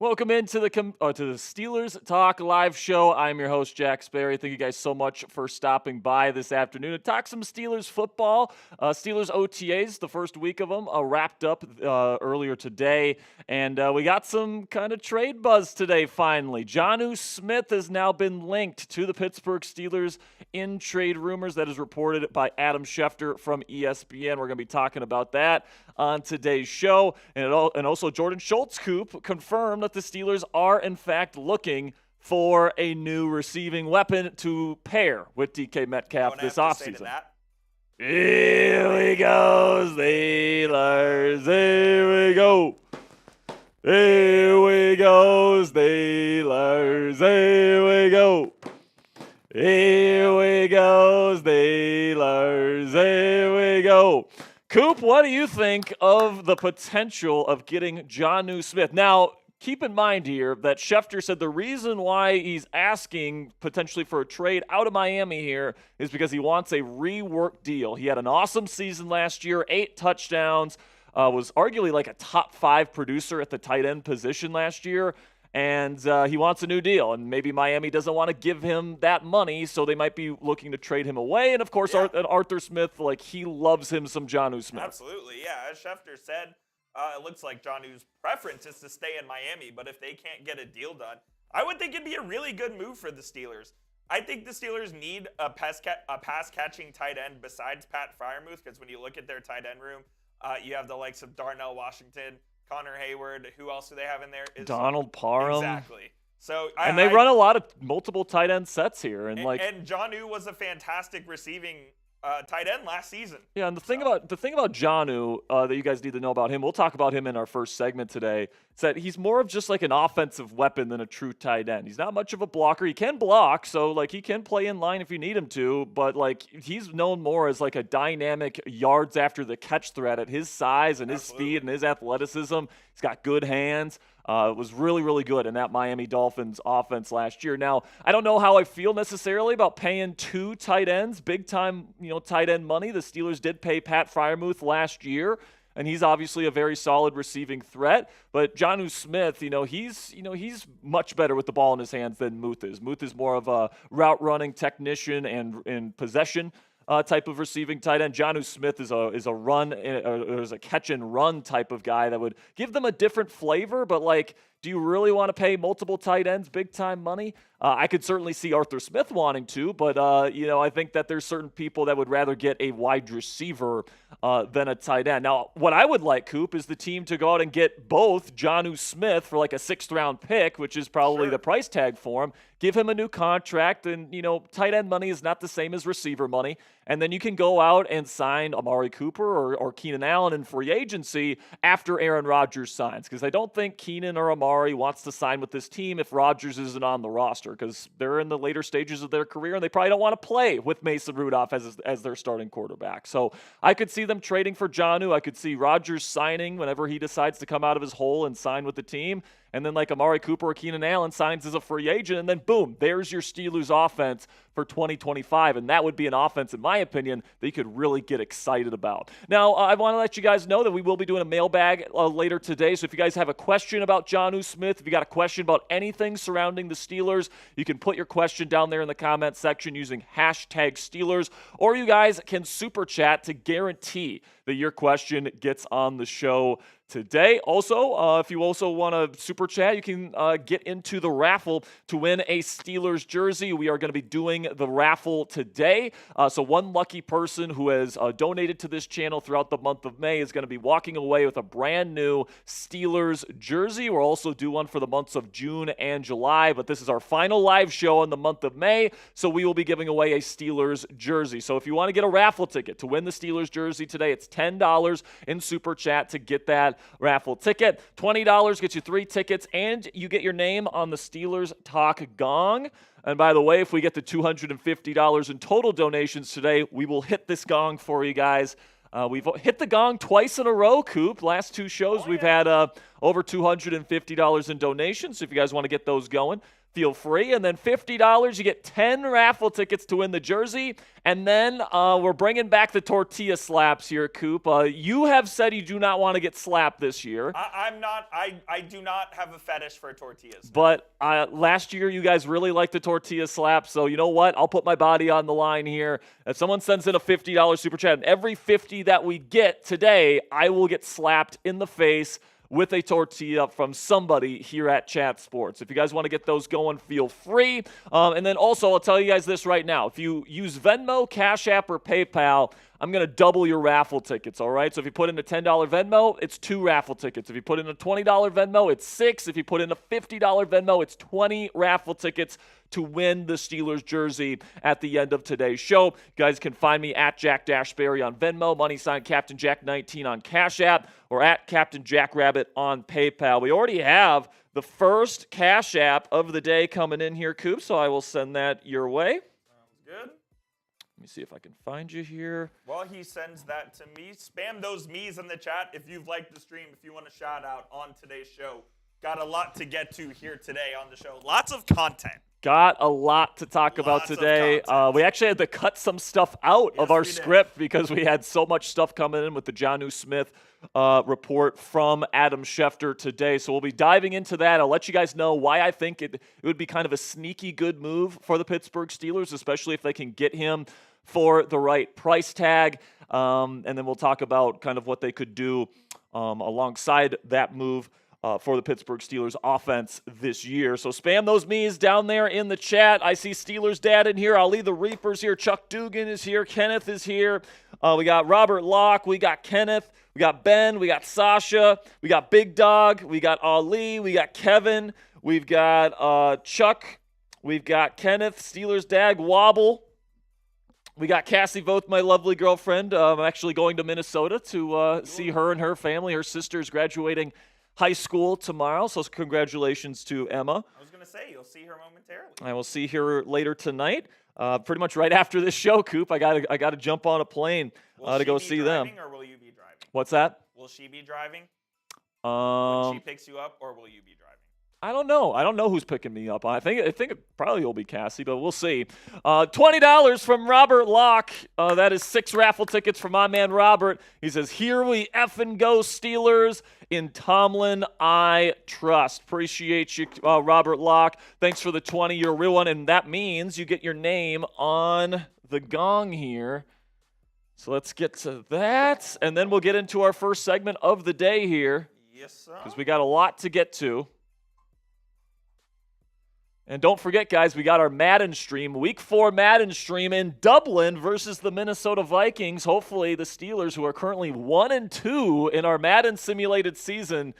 Welcome into the to the Steelers Talk live show. I'm your host, Jack Sperry. Thank you guys so much for stopping by this afternoon to talk some Steelers football. Steelers OTAs, the first week of them, wrapped up earlier today, and we got some kind of trade buzz today finally. Jonnu Smith has now been linked to the Pittsburgh Steelers in trade rumors. That is reported by Adam Schefter from ESPN. We're going to be talking about that on today's show. And also Jordan Schultz confirmed that the Steelers are, in fact, looking for a new receiving weapon to pair with DK Metcalf this offseason. Here we go, Steelers. Here we go. Here we go, Steelers. Here we go. Here we go, Steelers. Here we go. Coop, what do you think of the potential of getting Jonnu Smith? Now, keep in mind here that Schefter said the reason why he's asking potentially for a trade out of Miami here is because he wants a reworked deal. He had an awesome season last year, 8 touchdowns, was arguably like a top 5 producer at the tight end position last year. And he wants a new deal, and maybe Miami doesn't want to give him that money, so they might be looking to trade him away. And, of course, Arthur Smith, like, he loves him some Jonnu Smith. Absolutely, yeah. As Schefter said, it looks like Jonnu's preference is to stay in Miami, but if they can't get a deal done, I would think it'd be a really good move for the Steelers. I think the Steelers need a pass-catching tight end besides Pat Freiermuth, because when you look at their tight end room, you have the likes of Darnell Washington, Connor Hayward. Who else do they have in there? Donald Parham. Exactly. So they run a lot of multiple tight end sets here, and Jonnu was a fantastic receiving tight end last season. Yeah, and the thing about Jonnu that you guys need to know about him, we'll talk about him in our first segment today, is that he's more of just like an offensive weapon than a true tight end. He's not much of a blocker. He can block, so like he can play in line if you need him to, but like he's known more as like a dynamic yards after the catch threat at his size and his speed and his athleticism. He's got good hands. Was really, really good in that Miami Dolphins offense last year. Now, I don't know how I feel necessarily about paying 2 tight ends, big-time, tight end money. The Steelers did pay Pat Freiermuth last year, and he's obviously a very solid receiving threat. But Jonnu Smith, he's much better with the ball in his hands than Muth is. Muth is more of a route-running technician and possession type of receiving tight end. Jonnu Smith is a run or is a catch and run type of guy that would give them a different flavor. But like, do you really want to pay multiple tight ends big time money? I could certainly see Arthur Smith wanting to, but I think that there's certain people that would rather get a wide receiver than a tight end. Now, what I would like, Coop, is the team to go out and get both Jonnu Smith for like a 6th round pick, which is probably the price tag for him. Give him a new contract, and tight end money is not the same as receiver money. And then you can go out and sign Amari Cooper or Keenan Allen in free agency after Aaron Rodgers signs, because I don't think Keenan or Amari wants to sign with this team if Rodgers isn't on the roster, because they're in the later stages of their career and they probably don't want to play with Mason Rudolph as their starting quarterback. So I could see them trading for Jonnu. I could see Rodgers signing whenever he decides to come out of his hole and sign with the team. And then like Amari Cooper or Keenan Allen signs as a free agent, and then boom, there's your Steelers offense for 2025. And that would be an offense, in my opinion, that you could really get excited about. Now, I want to let you guys know that we will be doing a mailbag later today. So if you guys have a question about Jonnu Smith, if you got a question about anything surrounding the Steelers, you can put your question down there in the comment section using #Steelers, or you guys can super chat to guarantee that your question gets on the show today. Also, if you also want to super chat, you can get into the raffle to win a Steelers jersey. We are going to be doing the raffle today. So one lucky person who has donated to this channel throughout the month of May is going to be walking away with a brand new Steelers jersey. We'll also do one for the months of June and July, but this is our final live show in the month of May, so we will be giving away a Steelers jersey. So if you want to get a raffle ticket to win the Steelers jersey today, it's $10 in super chat to get that raffle ticket. $20 gets you 3 tickets, and you get your name on the Steelers Talk gong. And by the way, if we get to $250 in total donations today, we will hit this gong for you guys. We've hit the gong twice in a row, Coop. Last 2 shows, we've had over $250 in donations. So if you guys want to get those going, feel free. And then $50, you get 10 raffle tickets to win the jersey. And then we're bringing back the tortilla slaps here, Coop. You have said you do not want to get slapped this year. I'm not. I do not have a fetish for tortillas. But last year, you guys really liked the tortilla slap. So you know what? I'll put my body on the line here. If someone sends in a $50 super chat, and every 50 that we get today, I will get slapped in the face with a tortilla from somebody here at Chat Sports. If you guys want to get those going, feel free. And then also, I'll tell you guys this right now. If you use Venmo, Cash App, or PayPal, I'm going to double your raffle tickets, all right? So if you put in a $10 Venmo, it's 2 raffle tickets. If you put in a $20 Venmo, it's 6. If you put in a $50 Venmo, it's 20 raffle tickets to win the Steelers jersey at the end of today's show. You guys can find me at Jack Sperry on Venmo, # Captain Jack 19 on Cash App, or at Captain Jack Rabbit on PayPal. We already have the first Cash App of the day coming in here, Coop, so I will send that your way. Sounds good. Let me see if I can find you here. While he sends that to me, spam those me's in the chat if you've liked the stream, if you want a shout out on today's show. Got a lot to get to here today on the show. Lots of content. Got a lot to talk about today. We actually had to cut some stuff out of our script because we had so much stuff coming in with the Jonnu Smith report from Adam Schefter today. So we'll be diving into that. I'll let you guys know why I think it would be kind of a sneaky good move for the Pittsburgh Steelers, especially if they can get him for the right price tag. And then we'll talk about kind of what they could do alongside that move for the Pittsburgh Steelers offense this year. So spam those me's down there in the chat. I see Steelers Dad in here. Ali the Reaper's here. Chuck Dugan is here. Kenneth is here. We got Robert Locke. We got Kenneth. We got Ben. We got Sasha. We got Big Dog. We got Ali. We got Kevin. We've got Chuck. We've got Kenneth. Steelers Dad. Wobble. We got Cassie Voth, my lovely girlfriend. I'm actually going to Minnesota to see her and her family. Her sister's graduating high school tomorrow, so congratulations to Emma. I was going to say, you'll see her momentarily. I will see her later tonight. Pretty much right after this show, Coop. I got to jump on a plane to go see them. Or will you be driving? What's that? Will she be driving when she picks you up, or will you be driving? I don't know. I don't know who's picking me up. I think it probably will be Cassie, but we'll see. $20 from Robert Locke. That is 6 raffle tickets from my man Robert. He says, "Here we effing go, Steelers. In Tomlin, I trust." Appreciate you, Robert Locke. Thanks for the 20. You're a real one, and that means you get your name on the gong here. So let's get to that, and then we'll get into our first segment of the day here. Yes, sir. Because we got a lot to get to. And don't forget, guys, we got our Madden stream, Week 4 Madden stream in Dublin versus the Minnesota Vikings. Hopefully the Steelers, who are currently 1-2 in our Madden simulated season,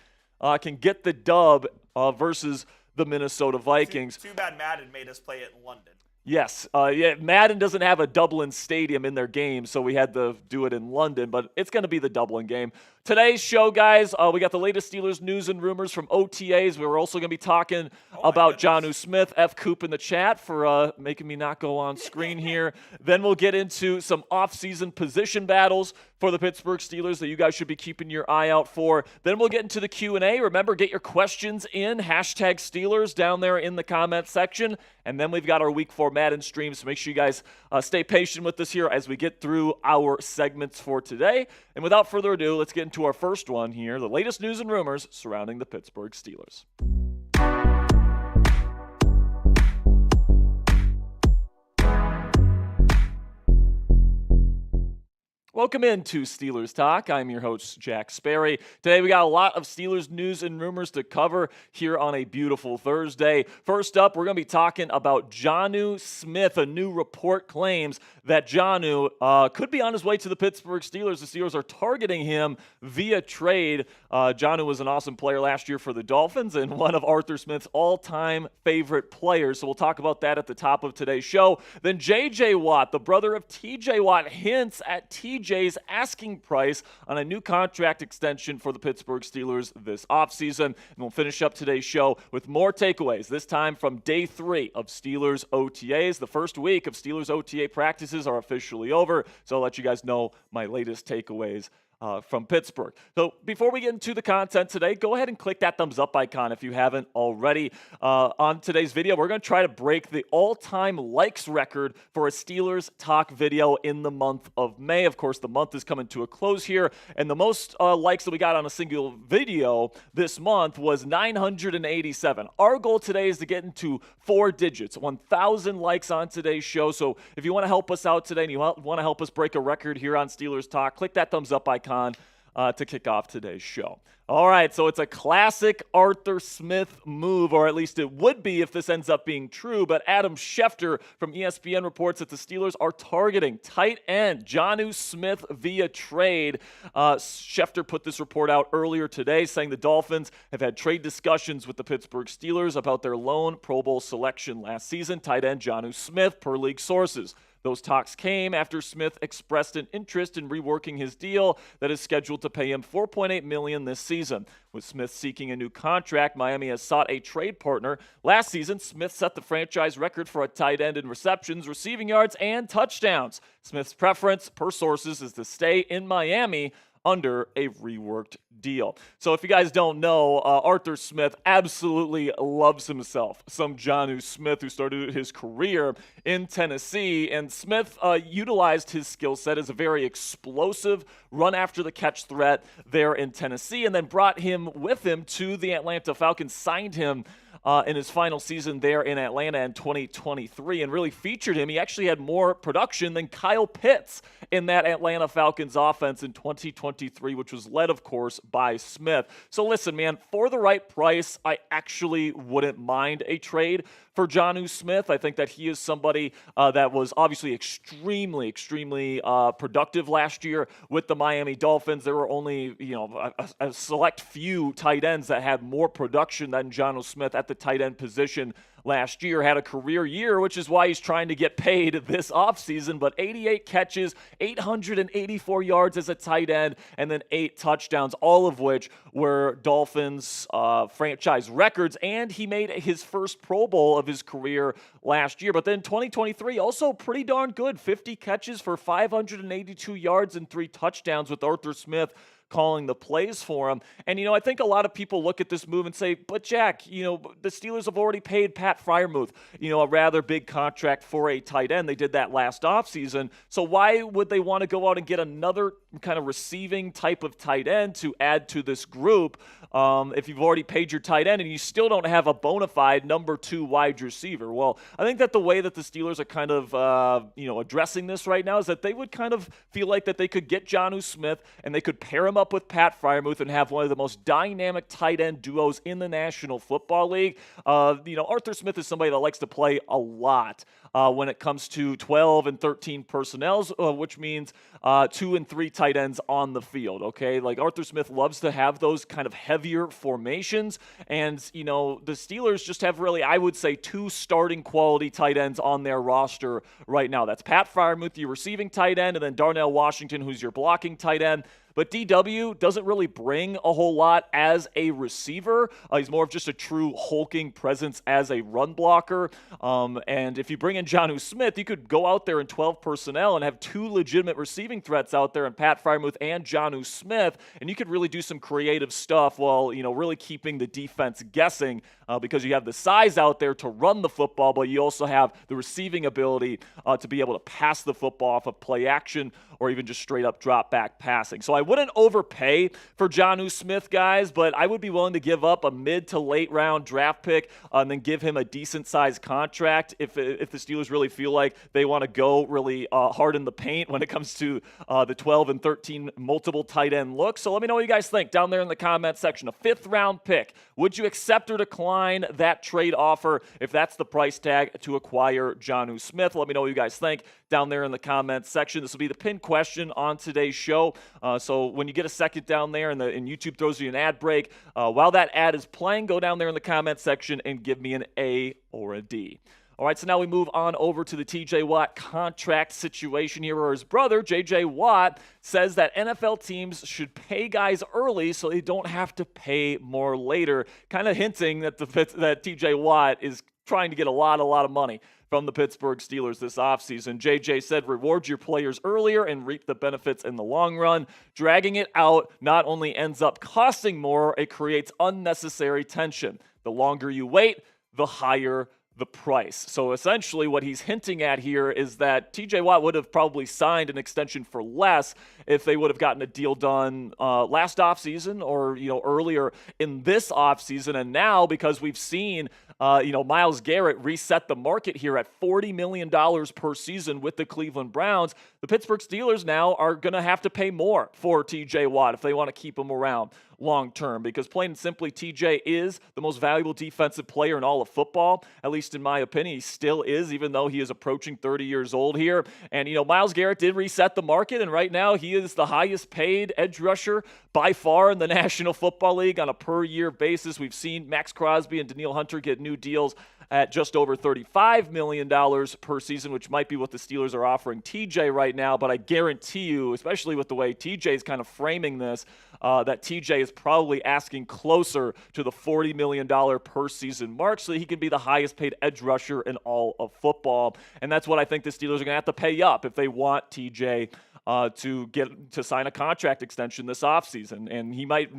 can get the dub versus the Minnesota Vikings. Too bad Madden made us play it in London. Yes. Madden doesn't have a Dublin stadium in their game, so we had to do it in London, but it's going to be the Dublin game. Today's show, guys, we got the latest Steelers news and rumors from OTAs. We're also going to be talking about Jonnu Smith. F. Coop in the chat for making me not go on screen here. Then we'll get into some offseason position battles for the Pittsburgh Steelers that you guys should be keeping your eye out for. Then we'll get into the Q&A. Remember, get your questions in, #Steelers down there in the comment section. And then we've got our Week 4 Madden stream, so make sure you guys stay patient with us here as we get through our segments for today. And without further ado, let's get into our first one here, the latest news and rumors surrounding the Pittsburgh Steelers. Welcome into Steelers Talk. I'm your host, Jack Sperry. Today we got a lot of Steelers news and rumors to cover here on a beautiful Thursday. First up, we're going to be talking about Jonnu Smith. A new report claims that Jonnu could be on his way to the Pittsburgh Steelers. The Steelers are targeting him via trade. Jonnu was an awesome player last year for the Dolphins and one of Arthur Smith's all-time favorite players. So we'll talk about that at the top of today's show. Then J.J. Watt, the brother of T.J. Watt, hints at T.J.'s asking price on a new contract extension for the Pittsburgh Steelers this offseason. And we'll finish up today's show with more takeaways, this time from day 3 of Steelers OTAs. The first week of Steelers OTA practices are officially over, so I'll let you guys know my latest takeaways from Pittsburgh. So before we get into the content today, go ahead and click that thumbs up icon if you haven't already. On today's video, we're going to try to break the all-time likes record for a Steelers talk video in the month of May. Of course, the month is coming to a close here, and the most likes that we got on a single video this month was 987. Our goal today is to get into 4 digits, 1,000 likes on today's show. So if you want to help us out today and you want to help us break a record here on Steelers Talk, click that thumbs up icon to kick off today's show. All right, so it's a classic Arthur Smith move, or at least it would be if this ends up being true, but Adam Schefter from ESPN reports that the Steelers are targeting tight end Jonnu Smith via trade. Schefter put this report out earlier today, saying the Dolphins have had trade discussions with the Pittsburgh Steelers about their lone Pro Bowl selection last season, tight end Jonnu Smith, per league sources. Those talks came after Smith expressed an interest in reworking his deal that is scheduled to pay him $4.8 million this season. With Smith seeking a new contract, Miami has sought a trade partner. Last season, Smith set the franchise record for a tight end in receptions, receiving yards, and touchdowns. Smith's preference, per sources, is to stay in Miami under a reworked deal. So if you guys don't know, Arthur Smith absolutely loves himself some Jonnu Smith, who started his career in Tennessee. And Smith utilized his skill set as a very explosive run-after-the-catch threat there in Tennessee, and then brought him with him to the Atlanta Falcons, signed him in his final season there in Atlanta in 2023, and really featured him. He actually had more production than Kyle Pitts in that Atlanta Falcons offense in 2023, which was led, of course, by Smith. So listen, man, for the right price, I actually wouldn't mind a trade for Jonnu Smith. I think that he is somebody that was obviously extremely productive last year with the Miami Dolphins. There were only a select few tight ends that had more production than Jonnu Smith at the tight end position last year. Had a career year, which is why he's trying to get paid this offseason, but 88 catches, 884 yards as a tight end, and then 8 touchdowns, all of which were Dolphins franchise records, and he made his first Pro Bowl of his career last year. But then 2023, also pretty darn good, 50 catches for 582 yards and 3 touchdowns with Arthur Smith calling the plays for him. And, I think a lot of people look at this move and say, but Jack, the Steelers have already paid Pat Freiermuth, a rather big contract for a tight end. They did that last offseason. So why would they want to go out and get another kind of receiving type of tight end to add to this group if you've already paid your tight end and you still don't have a bona fide number 2 wide receiver? Well, I think that the way that the Steelers are kind of, addressing this right now is that they would kind of feel like that they could get Jonnu Smith and they could pair him up with Pat Freiermuth and have one of the most dynamic tight end duos in the National Football League. Arthur Smith is somebody that likes to play a lot when it comes to 12 and 13 personnels, which means 2 and 3 tight ends on the field, okay? Like, Arthur Smith loves to have those kind of heavier formations, and, the Steelers just have really, I would say, 2 starting quality tight ends on their roster right now. That's Pat Freiermuth, your receiving tight end, and then Darnell Washington, who's your blocking tight end. But DW doesn't really bring a whole lot as a receiver. He's more of just a true hulking presence as a run blocker. And if you bring in Jonnu Smith, you could go out there in 12 personnel and have 2 legitimate receiving threats out there in Pat Freiermuth and Jonnu Smith, and you could really do some creative stuff while, really keeping the defense guessing because you have the size out there to run the football, but you also have the receiving ability to be able to pass the football off of play action or even just straight up drop back passing. So I wouldn't overpay for Jonnu Smith, guys, but I would be willing to give up a mid to late round draft pick and then give him a decent sized contract if the Steelers really feel like they want to go really hard in the paint when it comes to the 12 and 13 multiple tight end look. So let me know what you guys think down there in the comment section. A 5th round pick. Would you accept or decline that trade offer if that's the price tag to acquire Jonnu Smith? Let me know what you guys think down there in the comments section. This will be the pinned question on today's show. So when you get a second down there and YouTube throws you an ad break, while that ad is playing, go down there in the comment section and give me an A or a D. All right, so now we move on over to the TJ Watt contract situation here, where his brother, JJ Watt, says that NFL teams should pay guys early so they don't have to pay more later, kind of hinting that TJ Watt is trying to get a lot of money. from the Pittsburgh Steelers this offseason. JJ said, reward your players earlier and reap the benefits in the long run. Dragging it out not only ends up costing more, it creates unnecessary tension. The longer you wait, the higher the price. So essentially what he's hinting at here is that TJ Watt would have probably signed an extension for less if they would have gotten a deal done last offseason or, earlier in this offseason. And now, because we've seen, Myles Garrett reset the market here at $40 million per season with the Cleveland Browns, the Pittsburgh Steelers now are going to have to pay more for TJ Watt if they want to keep him around long term, because plain and simply, TJ is the most valuable defensive player in all of football, at least in my opinion. He still is, even though he is approaching 30 years old here. And, Myles Garrett did reset the market, and right now he is the highest paid edge rusher by far in the National Football League on a per year basis. We've seen Max Crosby and Danielle Hunter get new deals at just over $35 million per season, which might be what the Steelers are offering TJ right now. But I guarantee you, especially with the way TJ is kind of framing this, that TJ is probably asking closer to the $40 million per season mark so that he can be the highest paid edge rusher in all of football. And that's what I think the Steelers are going to have to pay up if they want TJ to sign a contract extension this offseason. And he might,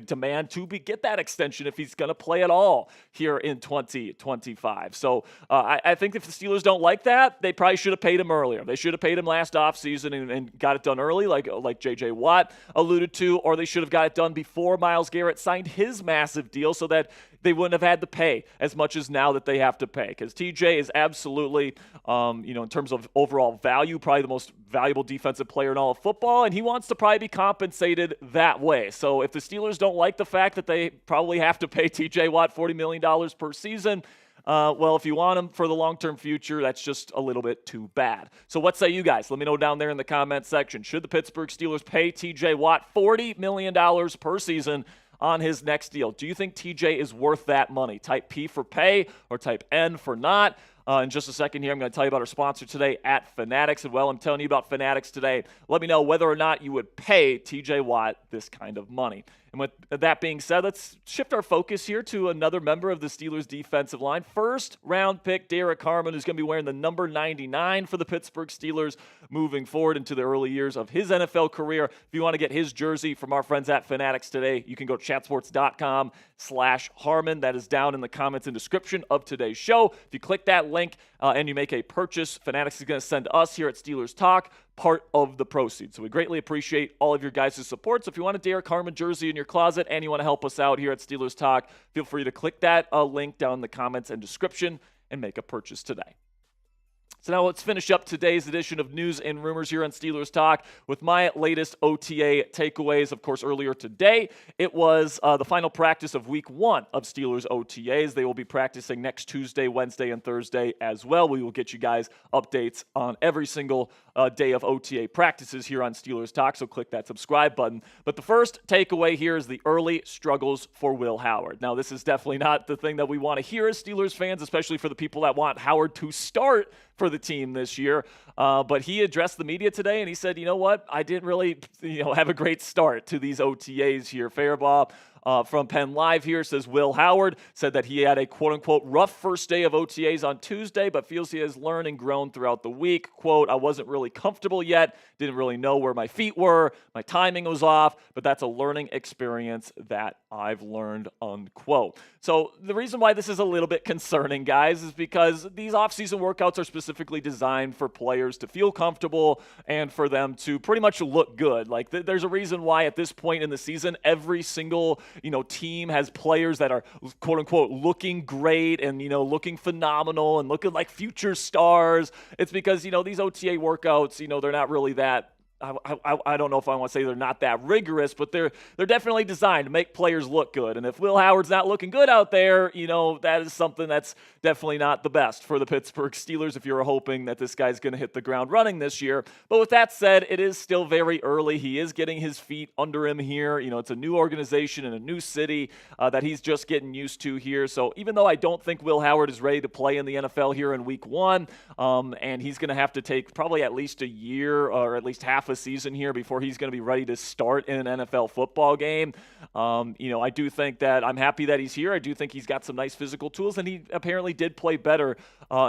demand to get that extension if he's going to play at all here in 2025. So I think if the Steelers don't like that, they probably should have paid him earlier. They should have paid him last offseason and got it done early, like J.J. Watt alluded to, or they should have got it done before Myles Garrett signed his massive deal so that they wouldn't have had to pay as much as now that they have to pay. Because TJ is absolutely, in terms of overall value, probably the most valuable defensive player in all of football, and he wants to probably be compensated that way. So if the Steelers don't like the fact that they probably have to pay TJ Watt $40 million per season, well, if you want him for the long-term future, that's just a little bit too bad. So what say you guys? Let me know down there in the comment section. Should the Pittsburgh Steelers pay TJ Watt $40 million per season on his next deal? Do you think TJ is worth that money? Type P for pay or type N for not. In just a second here, I'm going to tell you about our sponsor today at Fanatics. And while I'm telling you about Fanatics today, let me know whether or not you would pay TJ Watt this kind of money. And with that being said, let's shift our focus here to another member of the Steelers defensive line. First round pick Derek Harmon, who's going to be wearing the number 99 for the Pittsburgh Steelers moving forward into the early years of his NFL career. If you want to get his jersey from our friends at Fanatics today, you can go to chatsports.com/Harmon. That is down in the comments and description of today's show. If you click that link and you make a purchase, Fanatics is going to send us here at Steelers Talk part of the proceeds. So we greatly appreciate all of your guys' support. So if you want a Derek Harmon jersey in your closet and you want to help us out here at Steelers Talk, feel free to click that link down in the comments and description and make a purchase today. So now let's finish up today's edition of News and Rumors here on Steelers Talk with my latest OTA takeaways. Of course, earlier today, it was the final practice of Week 1 of Steelers OTAs. They will be practicing next Tuesday, Wednesday, and Thursday as well. We will get you guys updates on every single day of OTA practices here on Steelers Talk, so click that subscribe button. But the first takeaway here is the early struggles for Will Howard. Now, this is definitely not the thing that we want to hear as Steelers fans, especially for the people that want Howard to start for the team this year. But he addressed the media today and he said, you know what? I didn't really have a great start to these OTAs here. Faribault from Penn Live here says Will Howard said that he had a quote-unquote rough first day of OTAs on Tuesday, but feels he has learned and grown throughout the week. Quote, I wasn't really comfortable yet, didn't really know where my feet were, my timing was off, but that's a learning experience that I've learned, unquote. So the reason why this is a little bit concerning, guys, is because these offseason workouts are specifically designed for players to feel comfortable and for them to pretty much look good. Like there's a reason why at this point in the season, every single team has players that are quote unquote looking great and looking phenomenal and looking like future stars. It's because these OTA workouts, they're not really that. I don't know if I want to say they're not that rigorous, but they're definitely designed to make players look good. And if Will Howard's not looking good out there, that is something that's definitely not the best for the Pittsburgh Steelers if you're hoping that this guy's going to hit the ground running this year. But with that said, it is still very early. He is getting his feet under him here. It's a new organization in a new city that he's just getting used to here. So even though I don't think Will Howard is ready to play in the NFL here in Week 1, and he's going to have to take probably at least a year or at least half a a season here before he's going to be ready to start in an NFL football game. I do think that I'm happy that he's here. I do think he's got some nice physical tools, and he apparently did play better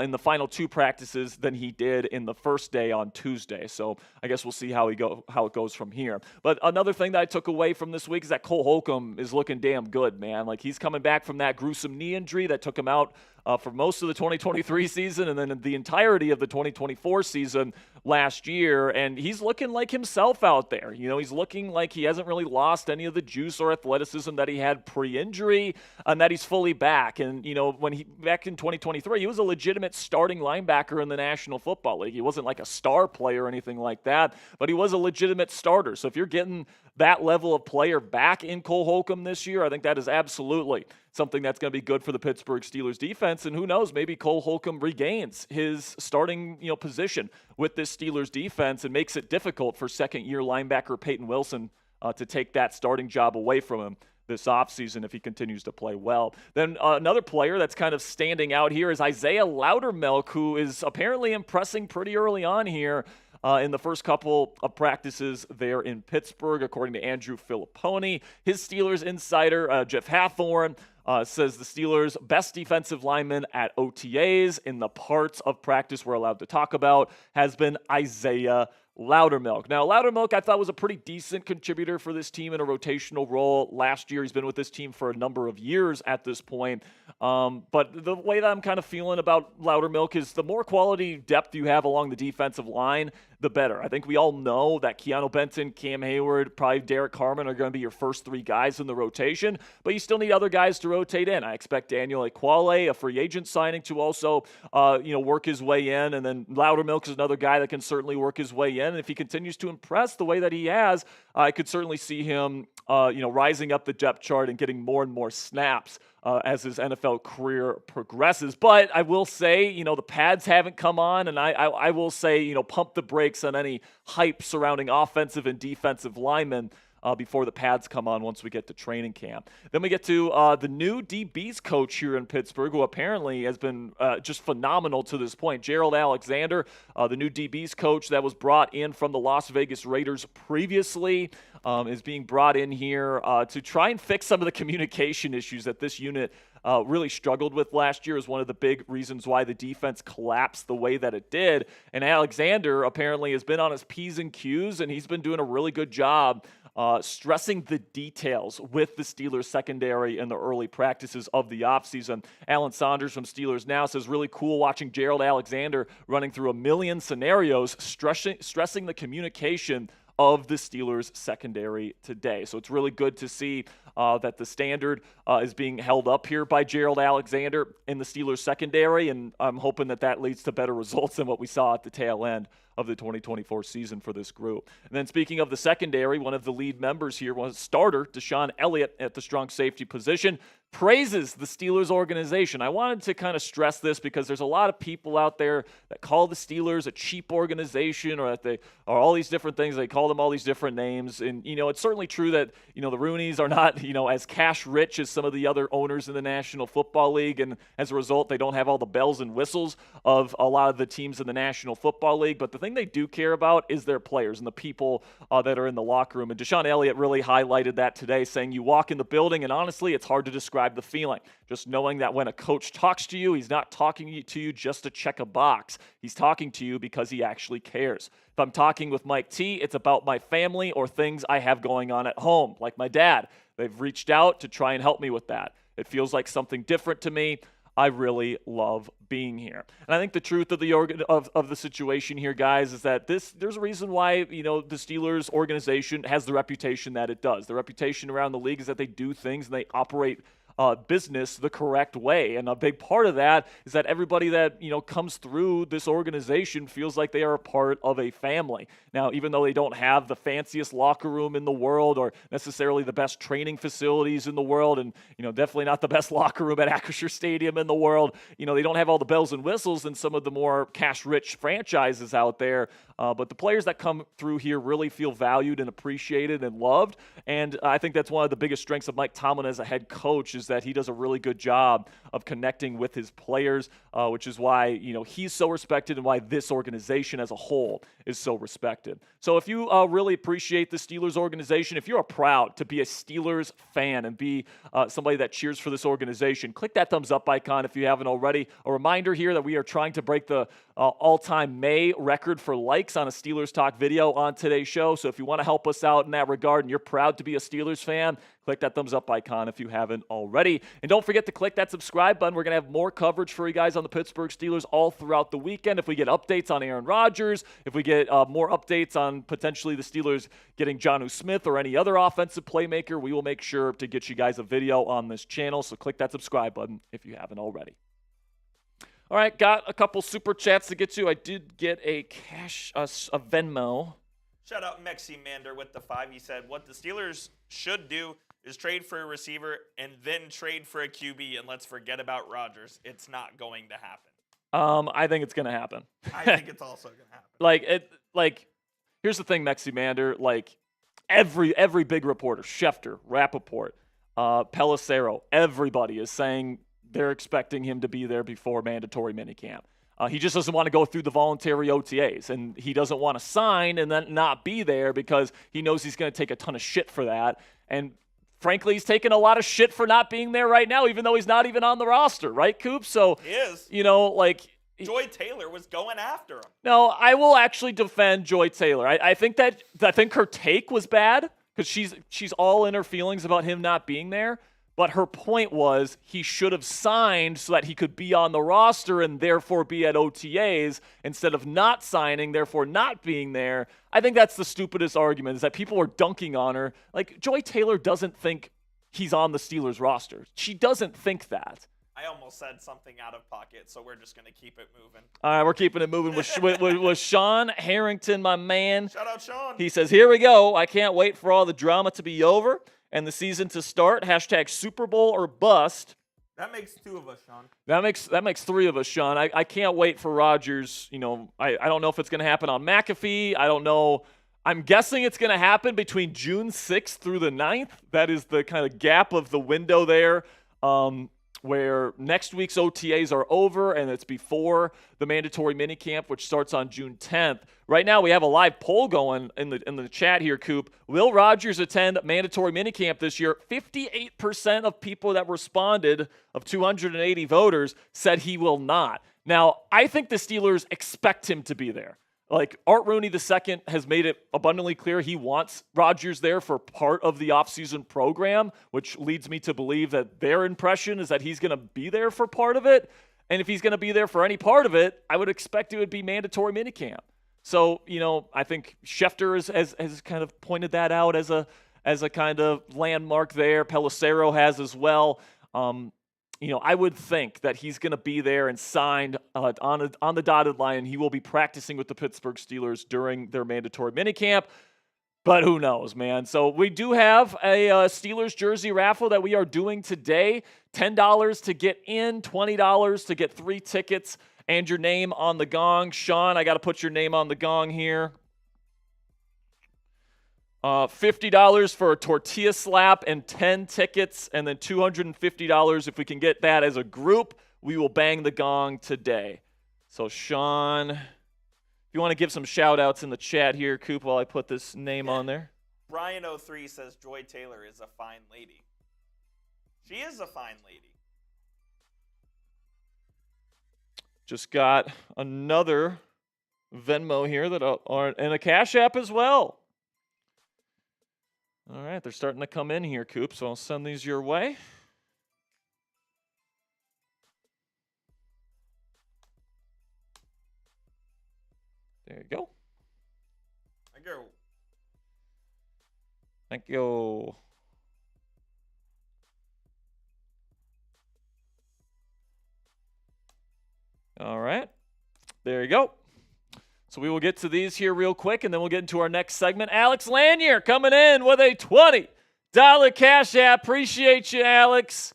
in the final 2 practices than he did in the first day on Tuesday. So I guess we'll see how it goes from here. But another thing that I took away from this week is that Cole Holcomb is looking damn good, man. Like, he's coming back from that gruesome knee injury that took him out for most of the 2023 season and then the entirety of the 2024 season last year. And he's looking like himself out there. He's looking like he hasn't really lost any of the juice or athleticism that he had pre-injury, and that he's fully back. And, when he back in 2023, he was a legitimate starting linebacker in the National Football League. He wasn't like a star player or anything like that, but he was a legitimate starter. So if you're getting that level of player back in Cole Holcomb this year, I think that is absolutely something that's going to be good for the Pittsburgh Steelers defense. And who knows, maybe Cole Holcomb regains his starting position with this Steelers defense and makes it difficult for second-year linebacker Peyton Wilson to take that starting job away from him this offseason if he continues to play well. Then another player that's kind of standing out here is Isaiah Loudermilk, who is apparently impressing pretty early on here in the first couple of practices there in Pittsburgh, according to Andrew Filipponi. His Steelers insider, Jeff Hathorn, says the Steelers' best defensive lineman at OTAs in the parts of practice we're allowed to talk about has been Isaiah Loudermilk. Now, Loudermilk, I thought, was a pretty decent contributor for this team in a rotational role last year. He's been with this team for a number of years at this point. But the way that I'm kind of feeling about Loudermilk is the more quality depth you have along the defensive line, the better. I think we all know that Keanu Benton, Cam Hayward, probably Derek Harmon are going to be your first 3 guys in the rotation, but you still need other guys to rotate in. I expect Daniel Equale, a free agent signing, to also work his way in, and then Loudermilk is another guy that can certainly work his way in. And if he continues to impress the way that he has, I could certainly see him rising up the depth chart and getting more and more snaps as his NFL career progresses. But I will say, the pads haven't come on, and I will say, pump the brakes on any hype surrounding offensive and defensive linemen before the pads come on once we get to training camp. Then we get to the new DBs coach here in Pittsburgh, who apparently has been just phenomenal to this point. Gerald Alexander, the new DBs coach that was brought in from the Las Vegas Raiders previously, is being brought in here to try and fix some of the communication issues that this unit really struggled with last year. Is one of the big reasons why the defense collapsed the way that it did. And Alexander apparently has been on his P's and Q's, and he's been doing a really good job stressing the details with the Steelers secondary in the early practices of the offseason. Alan Saunders from Steelers Now says, really cool watching Gerald Alexander running through a million scenarios, stressing the communication of the Steelers secondary today. So it's really good to see that the standard is being held up here by Gerald Alexander in the Steelers secondary, and I'm hoping that leads to better results than what we saw at the tail end of the 2024 season for this group. And then speaking of the secondary, one of the lead members here was starter Deshaun Elliott at the strong safety position, praises the Steelers organization. I wanted to kind of stress this because there's a lot of people out there that call the Steelers a cheap organization, or that they are all these different things. They call them all these different names. And, it's certainly true that, the Rooneys are not, as cash rich as some of the other owners in the National Football League. And as a result, they don't have all the bells and whistles of a lot of the teams in the National Football League. But the thing they do care about is their players and the people that are in the locker room. And Deshaun Elliott really highlighted that today, saying you walk in the building and honestly, it's hard to describe the feeling. Just knowing that when a coach talks to you, he's not talking to you just to check a box. He's talking to you because he actually cares. If I'm talking with Mike T, it's about my family or things I have going on at home, like my dad. They've reached out to try and help me with that. It feels like something different to me. I really love being here. And I think the truth of the situation here, guys, is that there's a reason why, the Steelers organization has the reputation that it does. The reputation around the league is that they do things and they operate business the correct way. And a big part of that is that everybody that, comes through this organization feels like they are a part of a family. Now, even though they don't have the fanciest locker room in the world or necessarily the best training facilities in the world, and, definitely not the best locker room at Acrisure Stadium in the world, they don't have all the bells and whistles in some of the more cash-rich franchises out there. But the players that come through here really feel valued and appreciated and loved. And I think that's one of the biggest strengths of Mike Tomlin as a head coach is is that he does a really good job of connecting with his players, which is why he's so respected and why this organization as a whole is so respected. So if you really appreciate the Steelers organization, if you're proud to be a Steelers fan and be somebody that cheers for this organization, click that thumbs up icon if you haven't already. A reminder here that we are trying to break the all-time May record for likes on a Steelers Talk video on today's show. So if you want to help us out in that regard and you're proud to be a Steelers fan, click that thumbs up icon if you haven't already. And don't forget to click that subscribe button. We're going to have more coverage for you guys on the Pittsburgh Steelers all throughout the weekend. If we get updates on Aaron Rodgers, if we get more updates on potentially the Steelers getting Jonnu Smith or any other offensive playmaker, we will make sure to get you guys a video on this channel. So click that subscribe button if you haven't already. All right, got a couple super chats to get to. I did get a Venmo. Shout out Mexi Mander with the 5. He said, what the Steelers should do is trade for a receiver and then trade for a QB, and let's forget about Rodgers. It's not going to happen. I think it's going to happen. I think it's also going to happen. Here's the thing, Mexi Mander. Every big reporter, Schefter, Rappaport, Pelissero, everybody is saying they're expecting him to be there before mandatory minicamp. He just doesn't want to go through the voluntary OTAs, and he doesn't want to sign and then not be there because he knows he's going to take a ton of shit for that. And frankly, he's taking a lot of shit for not being there right now, even though he's not even on the roster, right, Coop? So, he is. Joy Taylor was going after him. No, I will actually defend Joy Taylor. I think her take was bad because she's all in her feelings about him not being there. But her point was he should have signed so that he could be on the roster and therefore be at OTAs instead of not signing, therefore not being there. I think that's the stupidest argument, is that people are dunking on her. Joy Taylor doesn't think he's on the Steelers roster. She doesn't think that. I almost said something out of pocket, so we're just going to keep it moving. All right, we're keeping it moving with Sean Harrington, my man. Shout out, Sean. He says, here we go. I can't wait for all the drama to be over and the season to start. # Super Bowl or bust. That makes 2 of us, Sean. That makes 3 of us, Sean. I can't wait for Rodgers. I don't know if it's going to happen on McAfee. I don't know. I'm guessing it's going to happen between June 6th through the 9th. That is the kind of gap of the window there, where next week's OTAs are over and it's before the mandatory minicamp, which starts on June 10th. Right now, we have a live poll going in the chat here, Coop. Will Rodgers attend mandatory minicamp this year? 58% of people that responded, of 280 voters, said he will not. Now, I think the Steelers expect him to be there. Art Rooney II has made it abundantly clear he wants Rodgers there for part of the offseason program, which leads me to believe that their impression is that he's going to be there for part of it. And if he's going to be there for any part of it, I would expect it would be mandatory minicamp. So, I think Schefter has kind of pointed that out as a kind of landmark there. Pelissero has as well. I would think that he's going to be there and signed on the dotted line. He will be practicing with the Pittsburgh Steelers during their mandatory minicamp. But who knows, man? So we do have a Steelers jersey raffle that we are doing today. $10 to get in, $20 to get 3 tickets and your name on the gong. Sean, I got to put your name on the gong here. $50 for a tortilla slap and 10 tickets, and then $250 if we can get that as a group. We will bang the gong today. So, Sean, if you want to give some shout-outs in the chat here, Coop, while I put this name on there. Brian03 says Joy Taylor is a fine lady. She is a fine lady. Just got another Venmo here and a Cash App as well. All right, they're starting to come in here, Coop, so I'll send these your way. There you go. Thank you. All right, there you go. So we will get to these here real quick, and then we'll get into our next segment. Alex Lanier coming in with a $20 Cash App. Appreciate you, Alex.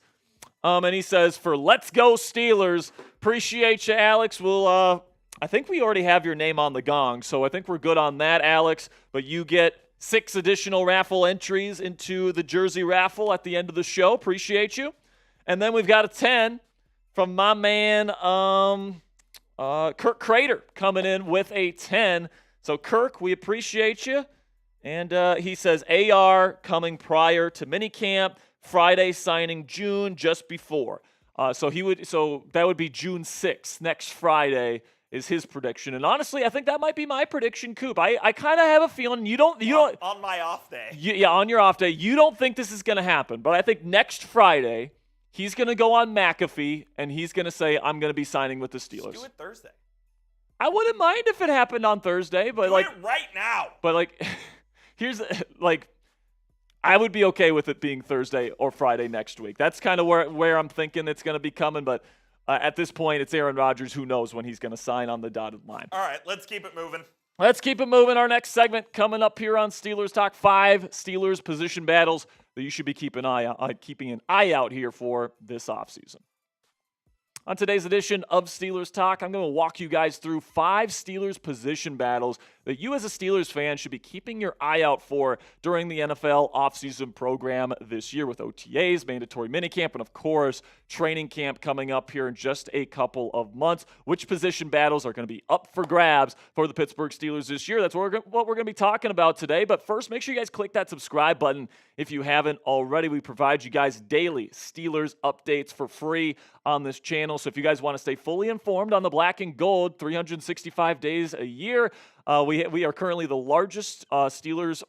And he says, for Let's Go Steelers. Appreciate you, Alex. I think we already have your name on the gong, so I think we're good on that, Alex. But you get 6 additional raffle entries into the jersey raffle at the end of the show. Appreciate you. And then we've got a 10 from my man Kirk Crater coming in with a 10. So, Kirk, we appreciate you. And he says AR coming prior to minicamp, Friday signing June just before. So that would be June 6th, next Friday is his prediction. And honestly, I think that might be my prediction, Coop. I kind of have a feeling you don't on my off day. On your off day, you don't think this is going to happen. But I think next Friday, he's going to go on McAfee and he's going to say, I'm going to be signing with the Steelers. Just do it Thursday. I wouldn't mind if it happened on Thursday, but do it right now. But here's I would be okay with it being Thursday or Friday next week. That's kind of where I'm thinking it's going to be coming. But at this point, it's Aaron Rodgers. Who knows when he's going to sign on the dotted line. All right, let's keep it moving. Let's keep it moving. Our next segment coming up here on Steelers Talk, 5 Steelers position battles that you should be keeping an eye out here for this offseason. On today's edition of Steelers Talk, I'm going to walk you guys through 5 Steelers position battles that you as a Steelers fan should be keeping your eye out for during the NFL offseason program this year with OTAs, mandatory minicamp, and of course, training camp coming up here in just a couple of months. Which position battles are going to be up for grabs for the Pittsburgh Steelers this year? That's what we're going to be talking about today. But first, make sure you guys click that subscribe button if you haven't already. We provide you guys daily Steelers updates for free on this channel. So if you guys want to stay fully informed on the black and gold 365 days a year, we are currently the largest Steelers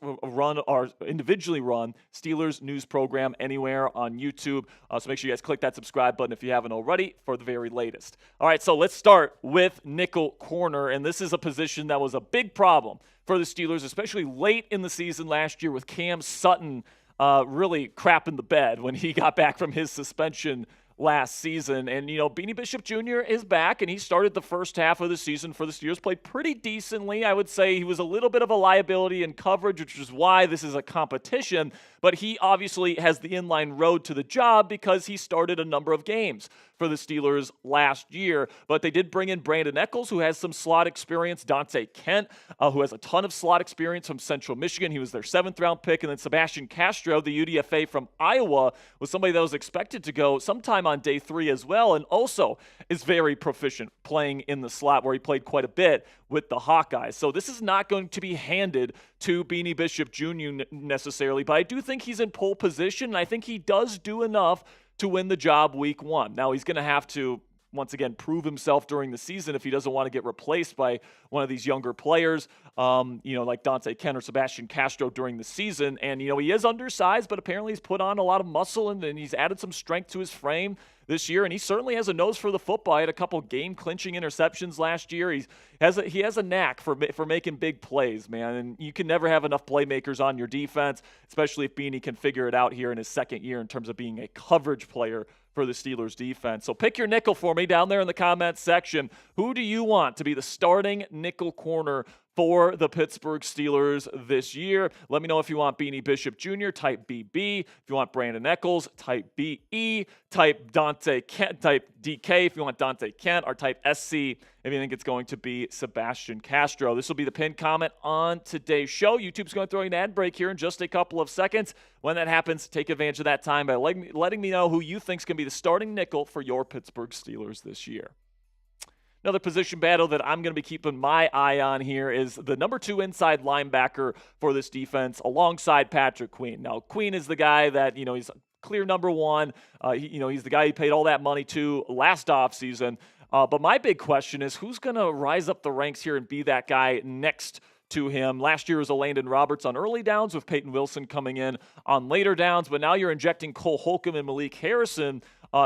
individually run Steelers news program anywhere on YouTube. So make sure you guys click that subscribe button if you haven't already for the very latest. All right, so let's start with nickel corner, and this is a position that was a big problem for the Steelers, especially late in the season last year with Cam Sutton really crapping the bed when he got back from his suspension last season. And, Beanie Bishop Jr. is back, and he started the first half of the season for the Steelers, played pretty decently. I would say he was a little bit of a liability in coverage, which is why this is a competition. But he obviously has the inline road to the job because he started a number of games for the Steelers last year. But they did bring in Brandon Echols, who has some slot experience, Dante Kent, who has a ton of slot experience from Central Michigan. He was their 7th-round pick. And then Sebastian Castro, the UDFA from Iowa, was somebody that was expected to go sometime on day 3 as well, and also is very proficient playing in the slot where he played quite a bit with the Hawkeyes. So this is not going to be handed to Beanie Bishop Jr. necessarily, but I do think he's in pole position, and I think he does do enough to win the job week 1. Now, he's going to have to, once again, prove himself during the season if he doesn't want to get replaced by one of these younger players, like Dante Kent or Sebastian Castro during the season. And, he is undersized, but apparently he's put on a lot of muscle and he's added some strength to his frame this year, and he certainly has a nose for the football. He had a couple game-clinching interceptions last year. He has a knack for making big plays, man, and you can never have enough playmakers on your defense, especially if Beanie can figure it out here in his second year in terms of being a coverage player for the Steelers defense. So pick your nickel for me down there in the comments section. Who do you want to be the starting nickel corner for the Pittsburgh Steelers this year? Let me know if you want Beanie Bishop Jr., type BB. If you want Brandon Echols, type BE. Type Dante Kent, type DK if you want Dante Kent, or type SC if you think it's going to be Sebastian Castro. This will be the pinned comment on today's show. YouTube's going to throw you an ad break here in just a couple of seconds. When that happens, take advantage of that time by letting me know who you think is going to be the starting nickel for your Pittsburgh Steelers this year. Another position battle that I'm going to be keeping my eye on here is the number 2 inside linebacker for this defense alongside Patrick Queen. Now, Queen is the guy that, he's clear number 1. He's the guy he paid all that money to last offseason. But my big question is who's going to rise up the ranks here and be that guy next to him? Last year was Landon Roberts on early downs with Peyton Wilson coming in on later downs, but now you're injecting Cole Holcomb and Malik Harrison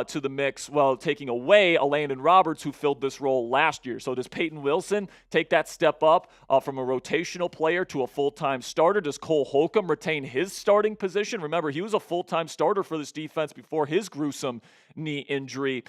to the mix while taking away a Landon Roberts who filled this role last year. So does Peyton Wilson take that step up from a rotational player to a full-time starter? Does Cole Holcomb retain his starting position? Remember, he was a full-time starter for this defense before his gruesome knee injury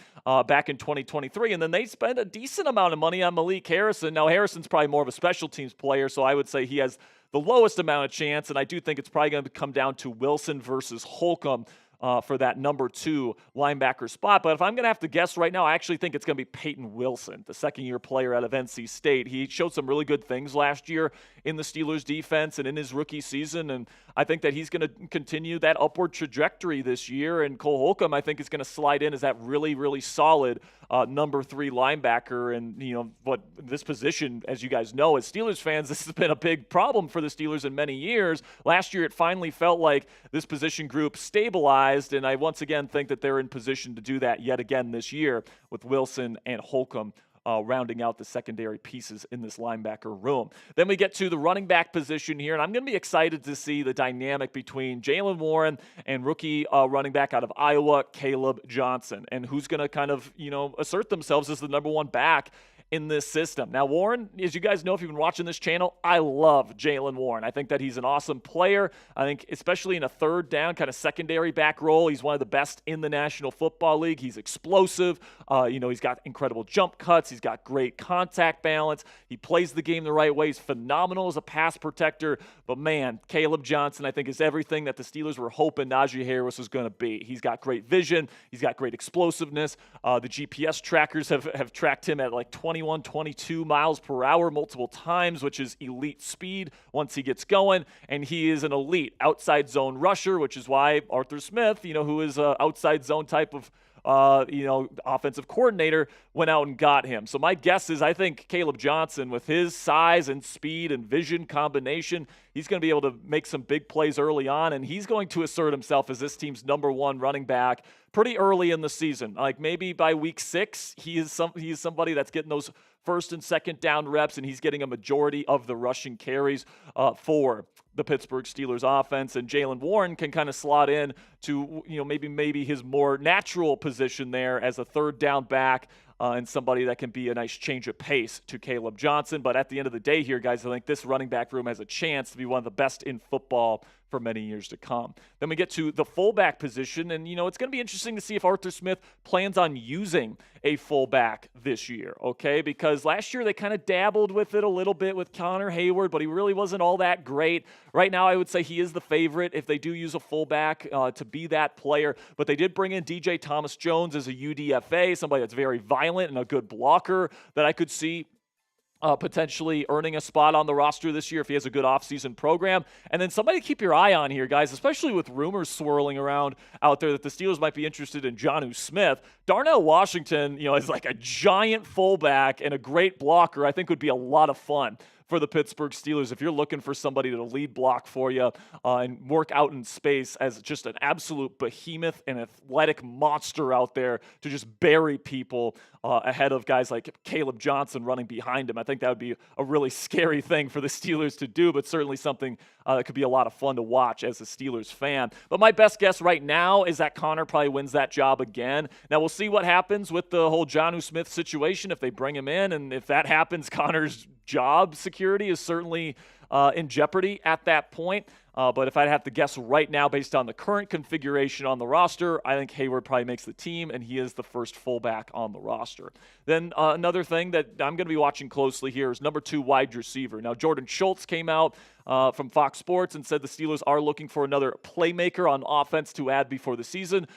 back in 2023. And then they spent a decent amount of money on Malik Harrison. Now, Harrison's probably more of a special teams player, so I would say he has the lowest amount of chance, and I do think it's probably going to come down to Wilson versus Holcomb for that number 2 linebacker spot. But if I'm going to have to guess right now, I actually think it's going to be Peyton Wilson, the second-year player out of NC State. He showed some really good things last year in the Steelers defense and in his rookie season, and I think that he's going to continue that upward trajectory this year. And Cole Holcomb, I think, is going to slide in as that really, really solid number 3 linebacker. And, what this position, as you guys know, as Steelers fans, this has been a big problem for the Steelers in many years. Last year, it finally felt like this position group stabilized, and I once again think that they're in position to do that yet again this year with Wilson and Holcomb rounding out the secondary pieces in this linebacker room. Then we get to the running back position here, and I'm going to be excited to see the dynamic between Jaylen Warren and rookie running back out of Iowa, Caleb Johnson, and who's going to kind of, assert themselves as the number 1 back in this system. Now, Warren, as you guys know, if you've been watching this channel, I love Jaylen Warren. I think that he's an awesome player. I think especially in a third down kind of secondary back role, he's one of the best in the National Football League. He's explosive. He's got incredible jump cuts. He's got great contact balance. He plays the game the right way. He's phenomenal as a pass protector. But man, Caleb Johnson, I think, is everything that the Steelers were hoping Najee Harris was going to be. He's got great vision. He's got great explosiveness. The GPS trackers have tracked him at like 21, 22 miles per hour multiple times, which is elite speed once he gets going. And he is an elite outside zone rusher, which is why Arthur Smith, who is an outside zone type of offensive coordinator, went out and got him. So my guess is I think Caleb Johnson, with his size and speed and vision combination, he's going to be able to make some big plays early on, and he's going to assert himself as this team's number 1 running back pretty early in the season. Like maybe by week 6, he is somebody that's getting those first and second down reps, and he's getting a majority of the rushing carries for the Pittsburgh Steelers offense. And Jaylen Warren can kind of slot in to, maybe his more natural position there as a third down back, and somebody that can be a nice change of pace to Caleb Johnson. But at the end of the day here, guys, I think this running back room has a chance to be one of the best in football for many years to come. Then we get to the fullback position, and, it's going to be interesting to see if Arthur Smith plans on using a fullback this year, okay? Because last year they kind of dabbled with it a little bit with Connor Hayward, but he really wasn't all that great. Right now, I would say he is the favorite if they do use a fullback to be that player, but they did bring in DJ Thomas Jones as a UDFA, somebody that's very violent and a good blocker that I could see potentially earning a spot on the roster this year if he has a good offseason program. And then somebody to keep your eye on here, guys, especially with rumors swirling around out there that the Steelers might be interested in Jonnu Smith. Darnell Washington, is like a giant fullback and a great blocker. I think would be a lot of fun for the Pittsburgh Steelers if you're looking for somebody to lead block for you and work out in space as just an absolute behemoth and athletic monster out there to just bury people ahead of guys like Caleb Johnson running behind him. I think that would be a really scary thing for the Steelers to do, but certainly something that could be a lot of fun to watch as a Steelers fan. But my best guess right now is that Connor probably wins that job again. Now we'll see what happens with the whole Jonnu Smith situation if they bring him in, and if that happens, Connor's job security is certainly in jeopardy at that point. But if I'd have to guess right now based on the current configuration on the roster, I think Hayward probably makes the team, and he is the first fullback on the roster. Then another thing that I'm going to be watching closely here is number 2 wide receiver. Now, Jordan Schultz came out from Fox Sports and said the Steelers are looking for another playmaker on offense to add before the season.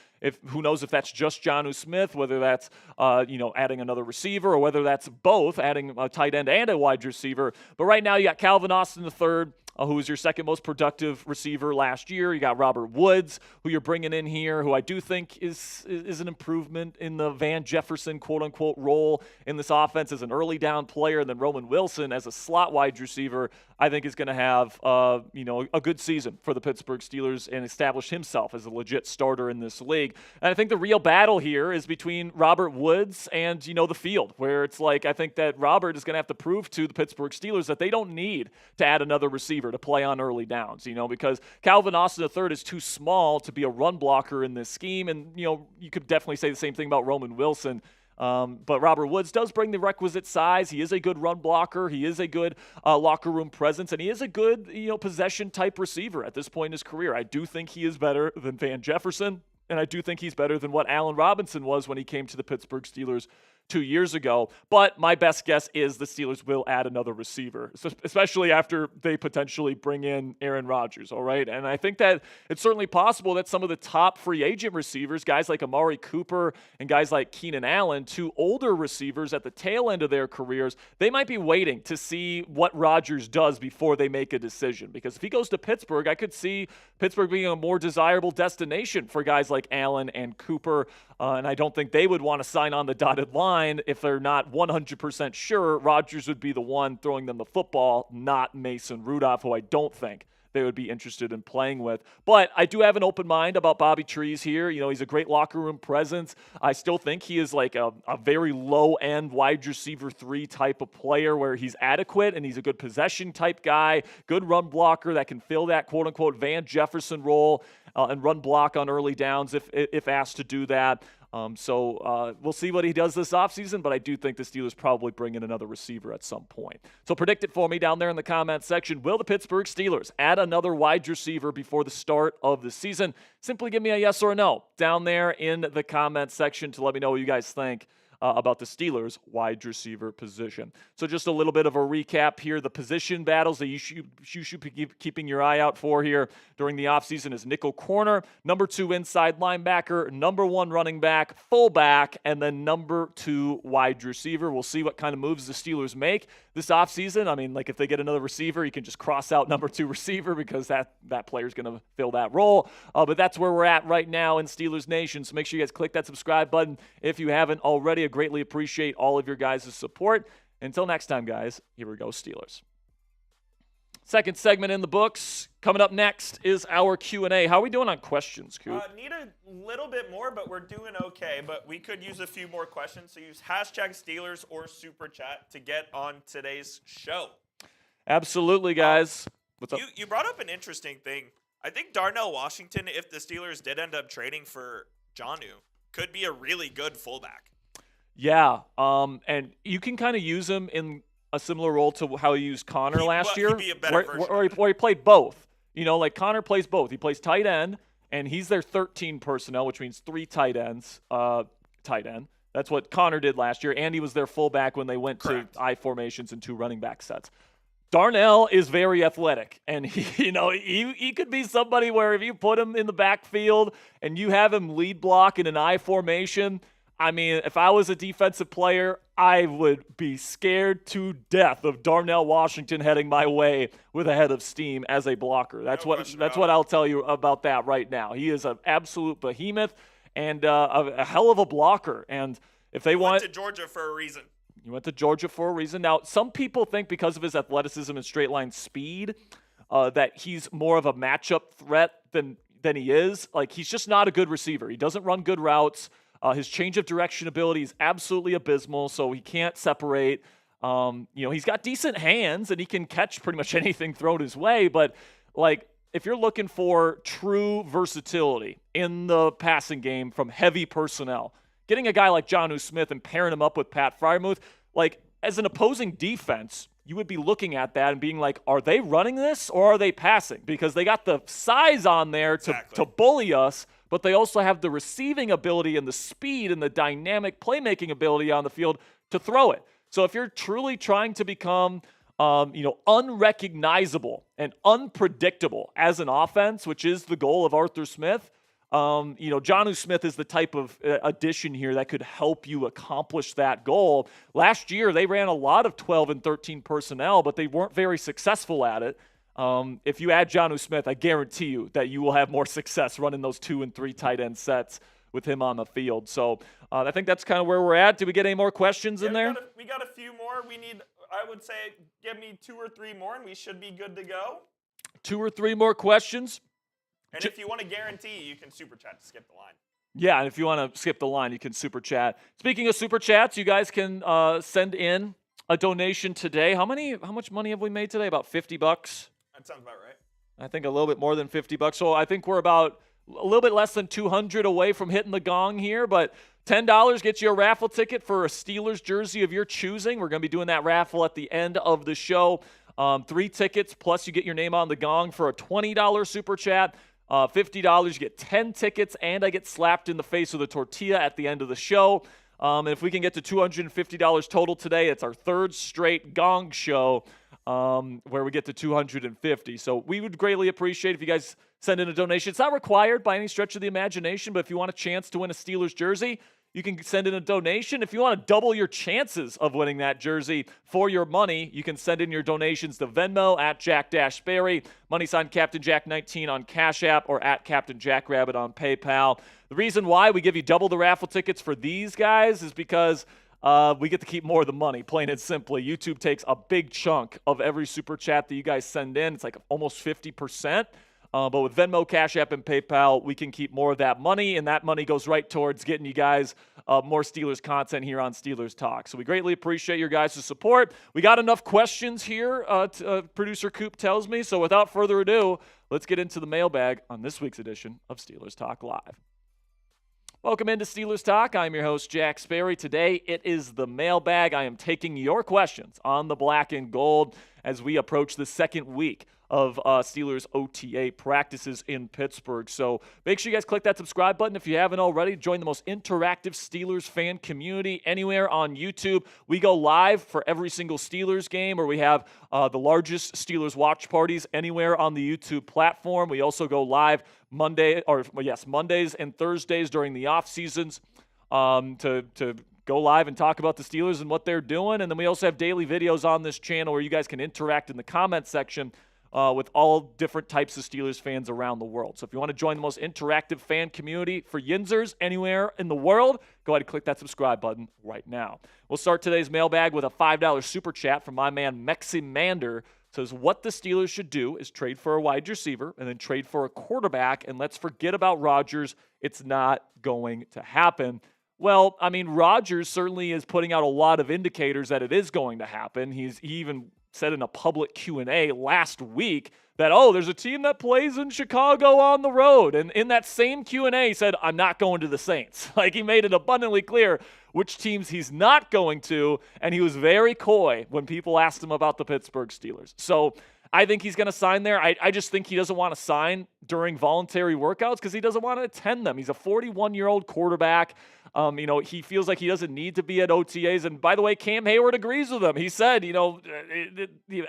Who knows if that's just Jonnu Smith, whether that's adding another receiver, or whether that's both, adding a tight end and a wide receiver. But right now you got Calvin Austin III, who was your second most productive receiver last year. You got Robert Woods, who you're bringing in here, who I do think is an improvement in the Van Jefferson quote-unquote role in this offense as an early down player. And then Roman Wilson as a slot wide receiver, I think is going to have a good season for the Pittsburgh Steelers and establish himself as a legit starter in this league. And I think the real battle here is between Robert Woods and, the field, where it's like I think that Robert is going to have to prove to the Pittsburgh Steelers that they don't need to add another receiver to play on early downs, because Calvin Austin III is too small to be a run blocker in this scheme. And, you could definitely say the same thing about Roman Wilson. But Robert Woods does bring the requisite size. He is a good run blocker. He is a good locker room presence, and he is a good, possession type receiver at this point in his career. I do think he is better than Van Jefferson, and I do think he's better than what Allen Robinson was when he came to the Pittsburgh Steelers 2 years ago. But my best guess is the Steelers will add another receiver, especially after they potentially bring in Aaron Rodgers, all right? And I think that it's certainly possible that some of the top free agent receivers, guys like Amari Cooper and guys like Keenan Allen, two older receivers at the tail end of their careers, they might be waiting to see what Rodgers does before they make a decision. Because if he goes to Pittsburgh, I could see Pittsburgh being a more desirable destination for guys like Allen and Cooper. And I don't think they would want to sign on the dotted line if they're not 100% sure Rodgers would be the one throwing them the football, not Mason Rudolph, who I don't think they would be interested in playing with. But I do have an open mind about Bobby Trees here. You know, he's a great locker room presence. I still think he is like a very low-end wide receiver 3 type of player where he's adequate and he's a good possession type guy, good run blocker that can fill that quote-unquote Van Jefferson role and run block on early downs if asked to do that. So we'll see what he does this offseason, but I do think the Steelers probably bring in another receiver at some point. So predict it for me down there in the comments section. Will the Pittsburgh Steelers add another wide receiver before the start of the season? Simply give me a yes or a no down there in the comments section to let me know what you guys think about the Steelers' wide receiver position. So just a little bit of a recap here. The position battles that you should be keeping your eye out for here during the offseason is nickel corner, number 2 inside linebacker, number 1 running back, fullback, and then number 2 wide receiver. We'll see what kind of moves the Steelers make this offseason. I mean, like if they get another receiver, you can just cross out number 2 receiver because that player's going to fill that role. But that's where we're at right now in Steelers Nation. So make sure you guys click that subscribe button if you haven't already. I greatly appreciate all of your guys' support. Until next time, guys, here we go, Steelers. Second segment in the books. Coming up next is our Q&A. How are we doing on questions, Coop? Need a little bit more, but we're doing okay. But we could use a few more questions. So use hashtag Steelers or Super Chat to get on today's show. Absolutely, guys. What's up? You brought up an interesting thing. I think Darnell Washington, if the Steelers did end up trading for Jonnu, could be a really good fullback. Yeah, and you can kind of use him in a similar role to how he used Connor last year, he'd be a better version where he played both. You know, like Connor plays both. He plays tight end, and he's their 13 personnel, which means 3 tight ends. Tight end. That's what Connor did last year, and he was their fullback when they went Correct. to I formations and 2 running back sets. Darnell is very athletic, and he could be somebody where if you put him in the backfield and you have him lead block in an I formation, I mean, if I was a defensive player, I would be scared to death of Darnell Washington heading my way with a head of steam as a blocker. That's what I'll tell you about that right now. He is an absolute behemoth and a hell of a blocker. And if they went to Georgia for a reason. He went to Georgia for a reason. Now, some people think because of his athleticism and straight line speed that he's more of a matchup threat than he is. Like, he's just not a good receiver. He doesn't run good routes. His change of direction ability is absolutely abysmal, so he can't separate. He's got decent hands, and he can catch pretty much anything thrown his way. But, like, if you're looking for true versatility in the passing game from heavy personnel, getting a guy like Jonnu Smith and pairing him up with Pat Freiermuth, like, as an opposing defense, you would be looking at that and being like, are they running this or are they passing? Because they got the size on there to bully us, but they also have the receiving ability and the speed and the dynamic playmaking ability on the field to throw it. So if you're truly trying to become, unrecognizable and unpredictable as an offense, which is the goal of Arthur Smith, Jonnu Smith is the type of addition here that could help you accomplish that goal. Last year, they ran a lot of 12 and 13 personnel, but they weren't very successful at it. If you add Jonnu Smith, I guarantee you that you will have more success running those 2 and 3 tight end sets with him on the field. So I think that's kind of where we're at. Did we get any more questions in there? We got a few more. We need, I would say, give me 2 or 3 more, and we should be good to go. 2 or 3 more questions. And if you want to guarantee, you can super chat to skip the line. Yeah, and if you want to skip the line, you can super chat. Speaking of super chats, you guys can send in a donation today. How much money have we made today? About $50. That sounds about right. I think a little bit more than $50. So I think we're about a little bit less than 200 away from hitting the gong here, but $10 gets you a raffle ticket for a Steelers jersey of your choosing. We're going to be doing that raffle at the end of the show. 3 tickets, plus you get your name on the gong for a $20 super chat. $50, you get 10 tickets, and I get slapped in the face with a tortilla at the end of the show. And if we can get to $250 total today, it's our third straight gong show where we get to $250. So we would greatly appreciate if you guys send in a donation. It's not required by any stretch of the imagination, but if you want a chance to win a Steelers jersey, you can send in a donation. If you want to double your chances of winning that jersey for your money, you can send in your donations to Venmo at Jack-Sperry, =, Captain Jack 19 on Cash App, or at Captain Jack Rabbit on PayPal. The reason why we give you double the raffle tickets for these guys is because we get to keep more of the money, plain and simply. YouTube takes a big chunk of every super chat that you guys send in. It's like almost 50%. But with Venmo, Cash App, and PayPal, we can keep more of that money, and that money goes right towards getting you guys more Steelers content here on Steelers Talk. So we greatly appreciate your guys' support. We got enough questions here, Producer Coop tells me. So without further ado, let's get into the mailbag on this week's edition of Steelers Talk Live. Welcome into Steelers Talk. I'm your host, Jack Sperry. Today, it is the mailbag. I am taking your questions on the black and gold as we approach the second week of Steelers OTA practices in Pittsburgh. So make sure you guys click that subscribe button if you haven't already. Join the most interactive Steelers fan community anywhere on YouTube. We go live for every single Steelers game, or we have the largest Steelers watch parties anywhere on the YouTube platform. We also go live Mondays and Thursdays during the off seasons to go live and talk about the Steelers and what they're doing. And then we also have daily videos on this channel where you guys can interact in the comment section with all different types of Steelers fans around the world. So if you want to join the most interactive fan community for Yinzers anywhere in the world, go ahead and click that subscribe button right now. We'll start today's mailbag with a $5 super chat from my man Meximander. Says what the Steelers should do is trade for a wide receiver and then trade for a quarterback, and let's forget about Rodgers. It's not going to happen. Well, I mean, Rodgers certainly is putting out a lot of indicators that it is going to happen. He even said in a public Q&A last week that, there's a team that plays in Chicago on the road. And in that same Q&A, he said, I'm not going to the Saints. Like, he made it abundantly clear which teams he's not going to, and he was very coy when people asked him about the Pittsburgh Steelers. So I think he's going to sign there. I just think he doesn't want to sign during voluntary workouts because he doesn't want to attend them. He's a 41-year-old quarterback. He feels like he doesn't need to be at OTAs. And by the way, Cam Hayward agrees with him. He said,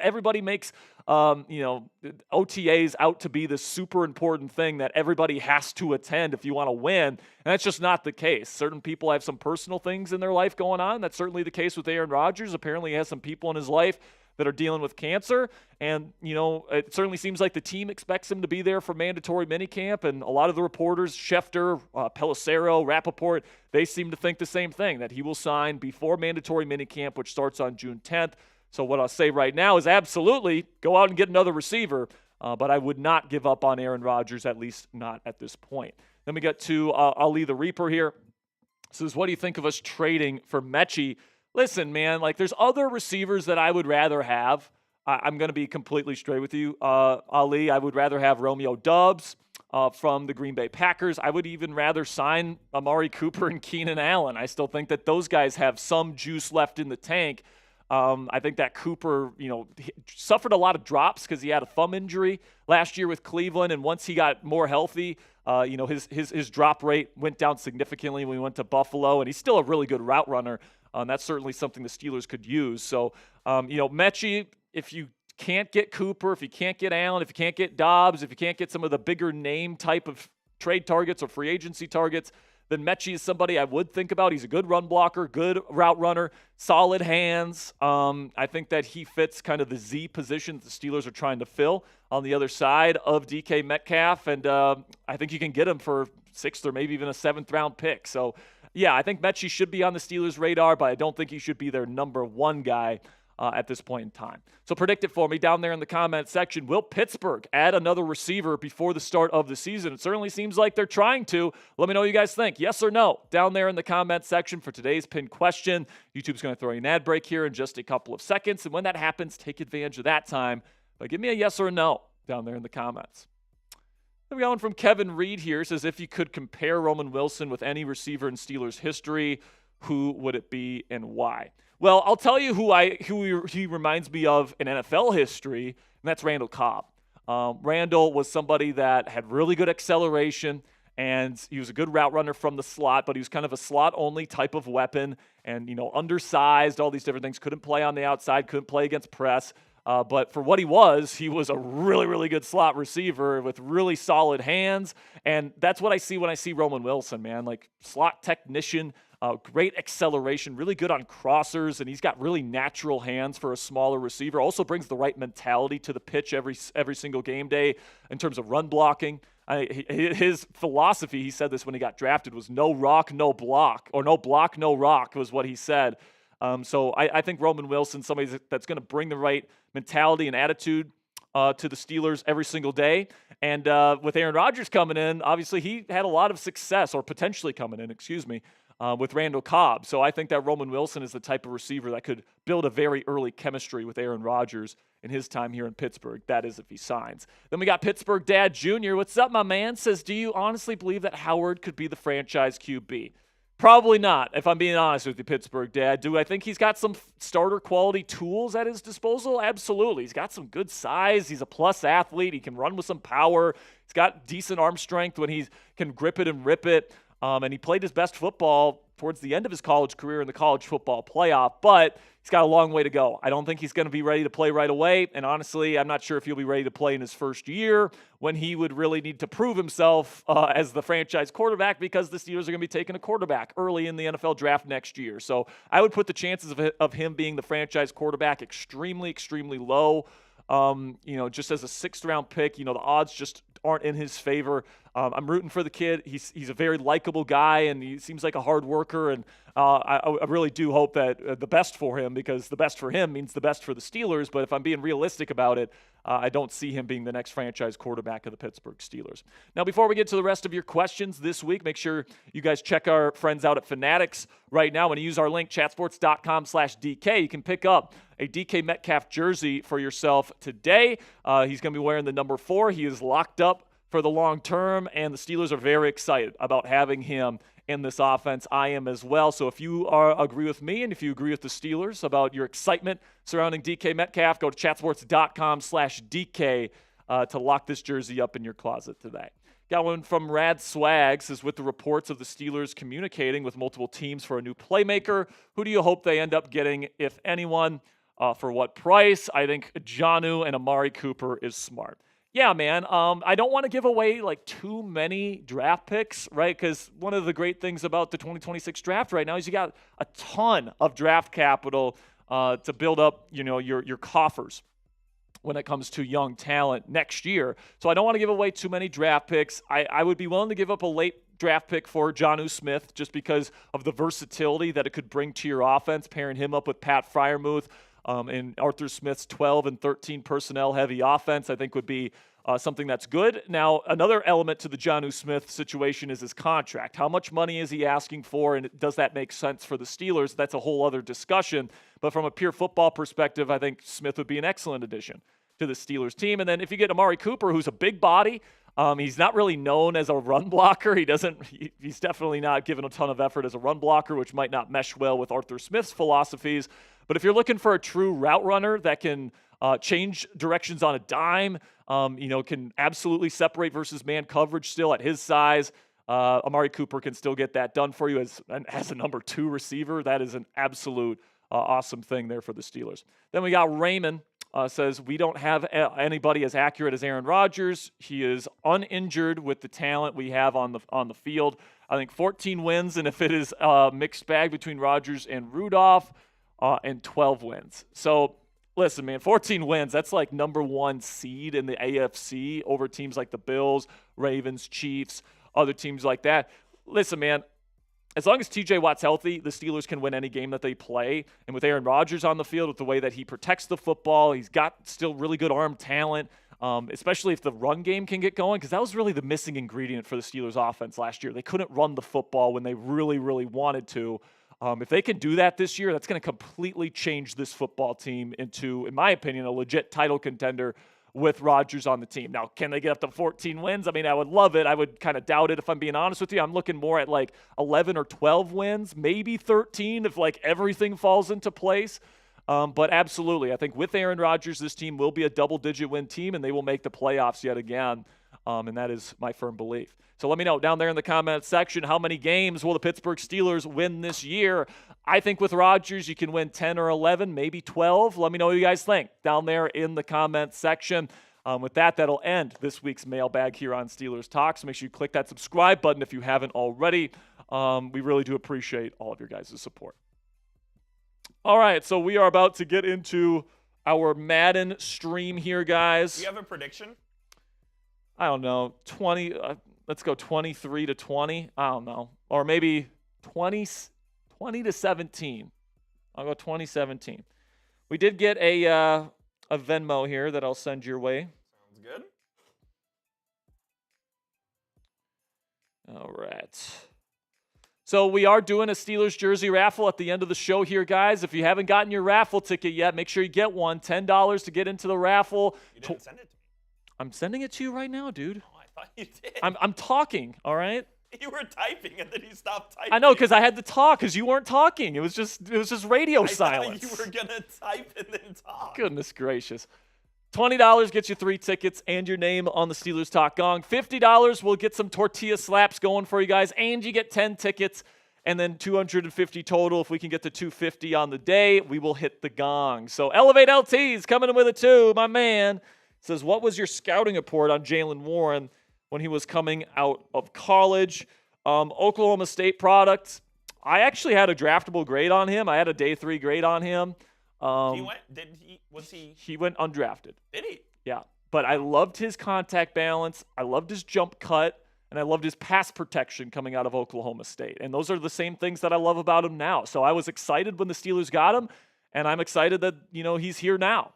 everybody makes, OTAs out to be the super important thing that everybody has to attend if you want to win. And that's just not the case. Certain people have some personal things in their life going on. That's certainly the case with Aaron Rodgers. Apparently he has some people in his life that are dealing with cancer. And, it certainly seems like the team expects him to be there for mandatory minicamp. And a lot of the reporters, Schefter, Pelissero, Rappaport, they seem to think the same thing, that he will sign before mandatory minicamp, which starts on June 10th. So what I'll say right now is absolutely go out and get another receiver. But I would not give up on Aaron Rodgers, at least not at this point. Then we get to Ali the Reaper here. Says, what do you think of us trading for Mechie? Listen, man, there's other receivers that I would rather have. I'm going to be completely straight with you, Ali. I would rather have Romeo Doubs from the Green Bay Packers. I would even rather sign Amari Cooper and Keenan Allen. I still think that those guys have some juice left in the tank. I think that Cooper, suffered a lot of drops because he had a thumb injury last year with Cleveland, and once he got more healthy, his drop rate went down significantly when he went to Buffalo, and he's still a really good route runner. That's certainly something the Steelers could use. So, Mechie, if you can't get Cooper, if you can't get Allen, if you can't get Dobbs, if you can't get some of the bigger name type of trade targets or free agency targets, then Mechie is somebody I would think about. He's a good run blocker, good route runner, solid hands. I think that he fits kind of the Z position that the Steelers are trying to fill on the other side of DK Metcalf. And I think you can get him for 6th or maybe even a 7th round pick. So, yeah, I think Mechie should be on the Steelers' radar, but I don't think he should be their number one guy at this point in time. So predict it for me down there in the comment section. Will Pittsburgh add another receiver before the start of the season? It certainly seems like they're trying to. Let me know what you guys think. Yes or no? Down there in the comment section for today's pinned question. YouTube's going to throw you an ad break here in just a couple of seconds. And when that happens, take advantage of that time. But give me a yes or a no down there in the comments. Then we got one from Kevin Reed here. Says, if you could compare Roman Wilson with any receiver in Steelers history, who would it be and why? Well, I'll tell you who he reminds me of in NFL history, and that's Randall Cobb. Randall was somebody that had really good acceleration and he was a good route runner from the slot, but he was kind of a slot-only type of weapon and, undersized, all these different things. Couldn't play on the outside, couldn't play against press. But for what he was a really, really good slot receiver with really solid hands. And that's what I see when I see Roman Wilson, man. Like, slot technician, great acceleration, really good on crossers, and he's got really natural hands for a smaller receiver. Also brings the right mentality to the pitch every single game day in terms of run blocking. His philosophy, he said this when he got drafted, was no rock, no block, or no block, no rock was what he said. So I think Roman Wilson, somebody that's going to bring the right mentality and attitude to the Steelers every single day. And with Aaron Rodgers coming in, obviously he had a lot of success, or potentially coming in, with Randall Cobb. So I think that Roman Wilson is the type of receiver that could build a very early chemistry with Aaron Rodgers in his time here in Pittsburgh. That is if he signs. Then we got Pittsburgh Dad Jr. What's up, my man? Says, do you honestly believe that Howard could be the franchise QB? Probably not, if I'm being honest with you, Pittsburgh Dad. Do I think he's got some starter quality tools at his disposal? Absolutely. He's got some good size. He's a plus athlete. He can run with some power. He's got decent arm strength when he can grip it and rip it. And he played his best football towards the end of his college career in the college football playoff, but he's got a long way to go. I don't think he's going to be ready to play right away, and honestly, I'm not sure if he'll be ready to play in his first year when he would really need to prove himself as the franchise quarterback, because the Steelers are going to be taking a quarterback early in the NFL draft next year. So I would put the chances of him being the franchise quarterback extremely, extremely low. Just as a sixth-round pick, the odds just aren't in his favor. I'm rooting for the kid. He's a very likable guy, and he seems like a hard worker, and I really do hope that the best for him, because the best for him means the best for the Steelers. But if I'm being realistic about it, I don't see him being the next franchise quarterback of the Pittsburgh Steelers. Now, before we get to the rest of your questions this week, make sure you guys check our friends out at Fanatics right now. When you use our link, chatsports.com/DK, you can pick up a DK Metcalf jersey for yourself today. He's going to be wearing the number 4. He is locked up for the long term, and the Steelers are very excited about having him in this offense. I am as well. So if you agree with me, and if you agree with the Steelers about your excitement surrounding DK Metcalf, go to chatsports.com/DK to lock this jersey up in your closet today. Got one from Rad Swag, says, with the reports of the Steelers communicating with multiple teams for a new playmaker, who do you hope they end up getting, if anyone? For what price? I think Jonnu and Amari Cooper is smart. Yeah, man. I don't want to give away too many draft picks, right? Because one of the great things about the 2026 draft right now is you got a ton of draft capital to build up, your coffers when it comes to young talent next year. So I don't want to give away too many draft picks. I would be willing to give up a late draft pick for Jonnu Smith just because of the versatility that it could bring to your offense, pairing him up with Pat Freiermuth. In Arthur Smith's 12 and 13 personnel-heavy offense, I think would be something that's good. Now, another element to the Jonnu Smith situation is his contract. How much money is he asking for, and does that make sense for the Steelers? That's a whole other discussion. But from a pure football perspective, I think Smith would be an excellent addition to the Steelers team. And then if you get Amari Cooper, who's a big body, he's not really known as a run blocker. He's definitely not given a ton of effort as a run blocker, which might not mesh well with Arthur Smith's philosophies. But if you're looking for a true route runner that can change directions on a dime, can absolutely separate versus man coverage still at his size, Amari Cooper can still get that done for you as a number 2 receiver. That is an absolute awesome thing there for the Steelers. Then we got Raymond. Says, we don't have anybody as accurate as Aaron Rodgers. He is uninjured with the talent we have on the field. I think 14 wins, and if it is a mixed bag between Rodgers and Rudolph, and 12 wins. So, listen, man, 14 wins, that's like number 1 seed in the AFC over teams like the Bills, Ravens, Chiefs, other teams like that. Listen, man, as long as TJ Watt's healthy, the Steelers can win any game that they play. And with Aaron Rodgers on the field, with the way that he protects the football, he's got still really good arm talent, especially if the run game can get going, because that was really the missing ingredient for the Steelers offense last year. They couldn't run the football when they really, really wanted to. If they can do that this year, that's going to completely change this football team into, in my opinion, a legit title contender with Rodgers on the team. Now, can they get up to 14 wins? I mean, I would love it. I would kind of doubt it if I'm being honest with you. I'm looking more at 11 or 12 wins, maybe 13 if everything falls into place. But absolutely, I think with Aaron Rodgers, this team will be a double-digit win team, and they will make the playoffs yet again. And that is my firm belief. So let me know down there in the comment section, how many games will the Pittsburgh Steelers win this year? I think with Rodgers, you can win 10 or 11, maybe 12. Let me know what you guys think down there in the comment section. With that, that'll end this week's mailbag here on Steelers Talk. So make sure you click that subscribe button if you haven't already. We really do appreciate all of your guys' support. All right, so we are about to get into our Madden stream here, guys. Do you have a prediction? I don't know, 20. Let's go 23-20. I don't know, or maybe 20-17. I'll go 2017. We did get a Venmo here that I'll send your way. Sounds good. All right. So we are doing a Steelers jersey raffle at the end of the show here, guys. If you haven't gotten your raffle ticket yet, make sure you get one. $10 to get into the raffle. You didn't send it to me. I'm sending it to you right now, dude. Oh, I thought you did. I'm talking, all right? You were typing and then you stopped typing. I know, because I had to talk because you weren't talking. It was just radio I silence. thought you were going to type and then talk. Goodness gracious. $20 gets you 3 tickets and your name on the Steelers Talk Gong. $50 will get some tortilla slaps going for you guys, and you get 10 tickets, and then $250 total. If we can get to $250 on the day, we will hit the gong. So Elevate LT's coming in with a 2. My man says, what was your scouting report on Jaylen Warren when he was coming out of college? Oklahoma State product. I actually had a draftable grade on him. I had a day 3 grade on him. He went undrafted. Did he? Yeah. But I loved his contact balance. I loved his jump cut. And I loved his pass protection coming out of Oklahoma State. And those are the same things that I love about him now. So I was excited when the Steelers got him. And I'm excited that, he's here now.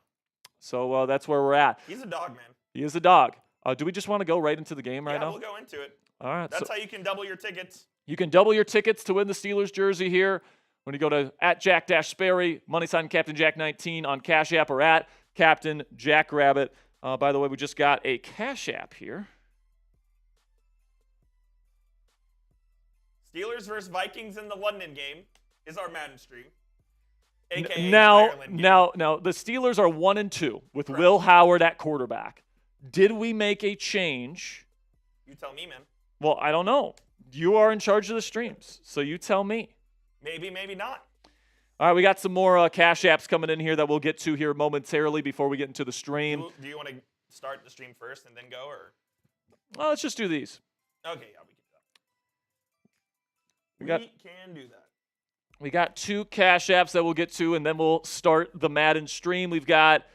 So that's where we're at. He's a dog, man. He is a dog. Do we just want to go right into the game right now? Yeah, we'll go into it. All right. That's how you can double your tickets. You can double your tickets to win the Steelers jersey here. When you go to @Jack-Sperry, money sign Captain Jack 19 on Cash App, or @Captain Jack Rabbit. By the way, we just got a Cash App here. Steelers versus Vikings in the London game is our Madden stream. AKA Now, Ireland game. now, the Steelers are 1-2 with Correct. Will Howard at quarterback. Did we make a change? You tell me, man. Well, I don't know. You are in charge of the streams, so you tell me. Maybe, maybe not. All right, we got some more Cash Apps coming in here that we'll get to here momentarily before we get into the stream. Do you want to start the stream first and then go, or? Well, let's just do these. Okay, yeah, we can do that. We got- We can do that. We got 2 Cash Apps that we'll get to, and then we'll start the Madden stream. We've got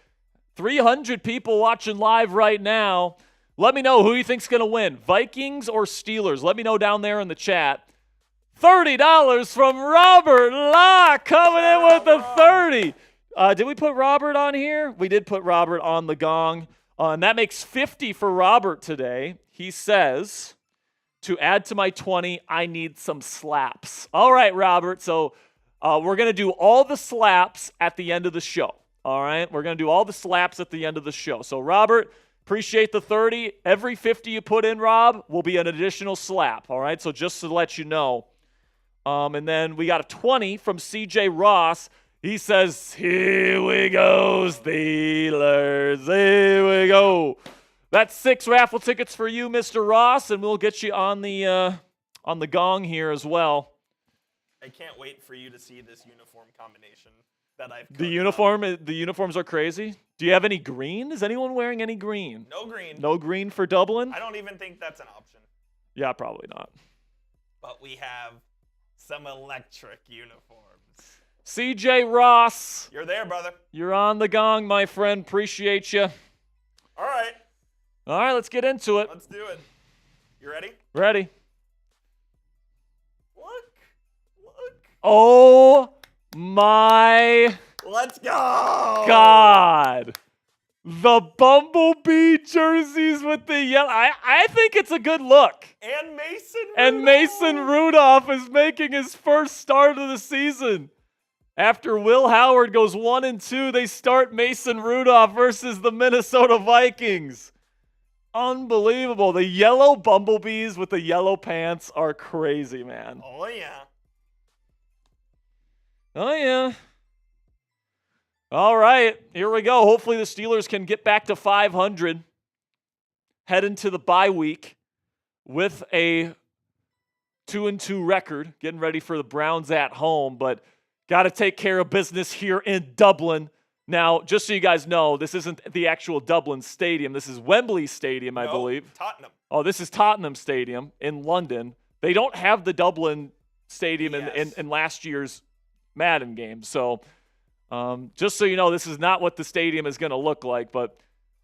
300 people watching live right now. Let me know who you think's going to win, Vikings or Steelers. Let me know down there in the chat. $30 from Robert Locke coming in with the 30. Did we put Robert on here? We did put Robert on the gong. And that makes 50 for Robert today. He says, to add to my 20, I need some slaps. All right, Robert. So we're going to do all the slaps at the end of the show. All right? We're going to do all the slaps at the end of the show. So, Robert, appreciate the 30. Every 50 you put in, Rob, will be an additional slap. All right? So just to let you know. And then we got a 20 from CJ Ross. He says, here we go, Steelers. Here we go. That's 6 raffle tickets for you, Mr. Ross, and we'll get you on the gong here as well. I can't wait for you to see this uniform combination that I've The uniforms are crazy. Do you have any green? Is anyone wearing any green? No green. No green for Dublin? I don't even think that's an option. Yeah, probably not. But we have some electric uniforms. CJ Ross, You're there, brother. you're on the gong, my friend. Appreciate you. All right. All right, let's get into it. Let's do it. You ready? Ready? Look. Oh my Let's go. God. The Bumblebee jerseys with the yellow. I think it's a good look. And Mason Rudolph. And Mason Rudolph is making his first start of the season. After Will Howard goes 1-2, they start Mason Rudolph versus the Minnesota Vikings. Unbelievable. The yellow Bumblebees with the yellow pants are crazy, man. Oh, yeah. Oh, yeah. All right, here we go. Hopefully the Steelers can get back to 500. head into the bye week with a 2-2 record, getting ready for the Browns at home, but got to take care of business here in Dublin. Now, just so you guys know, this isn't the actual Dublin Stadium. This is Wembley Stadium, I believe. Tottenham. Oh, this is Tottenham Stadium in London. They don't have the Dublin Stadium in last year's Madden game. So just so you know, this is not what the stadium is going to look like, but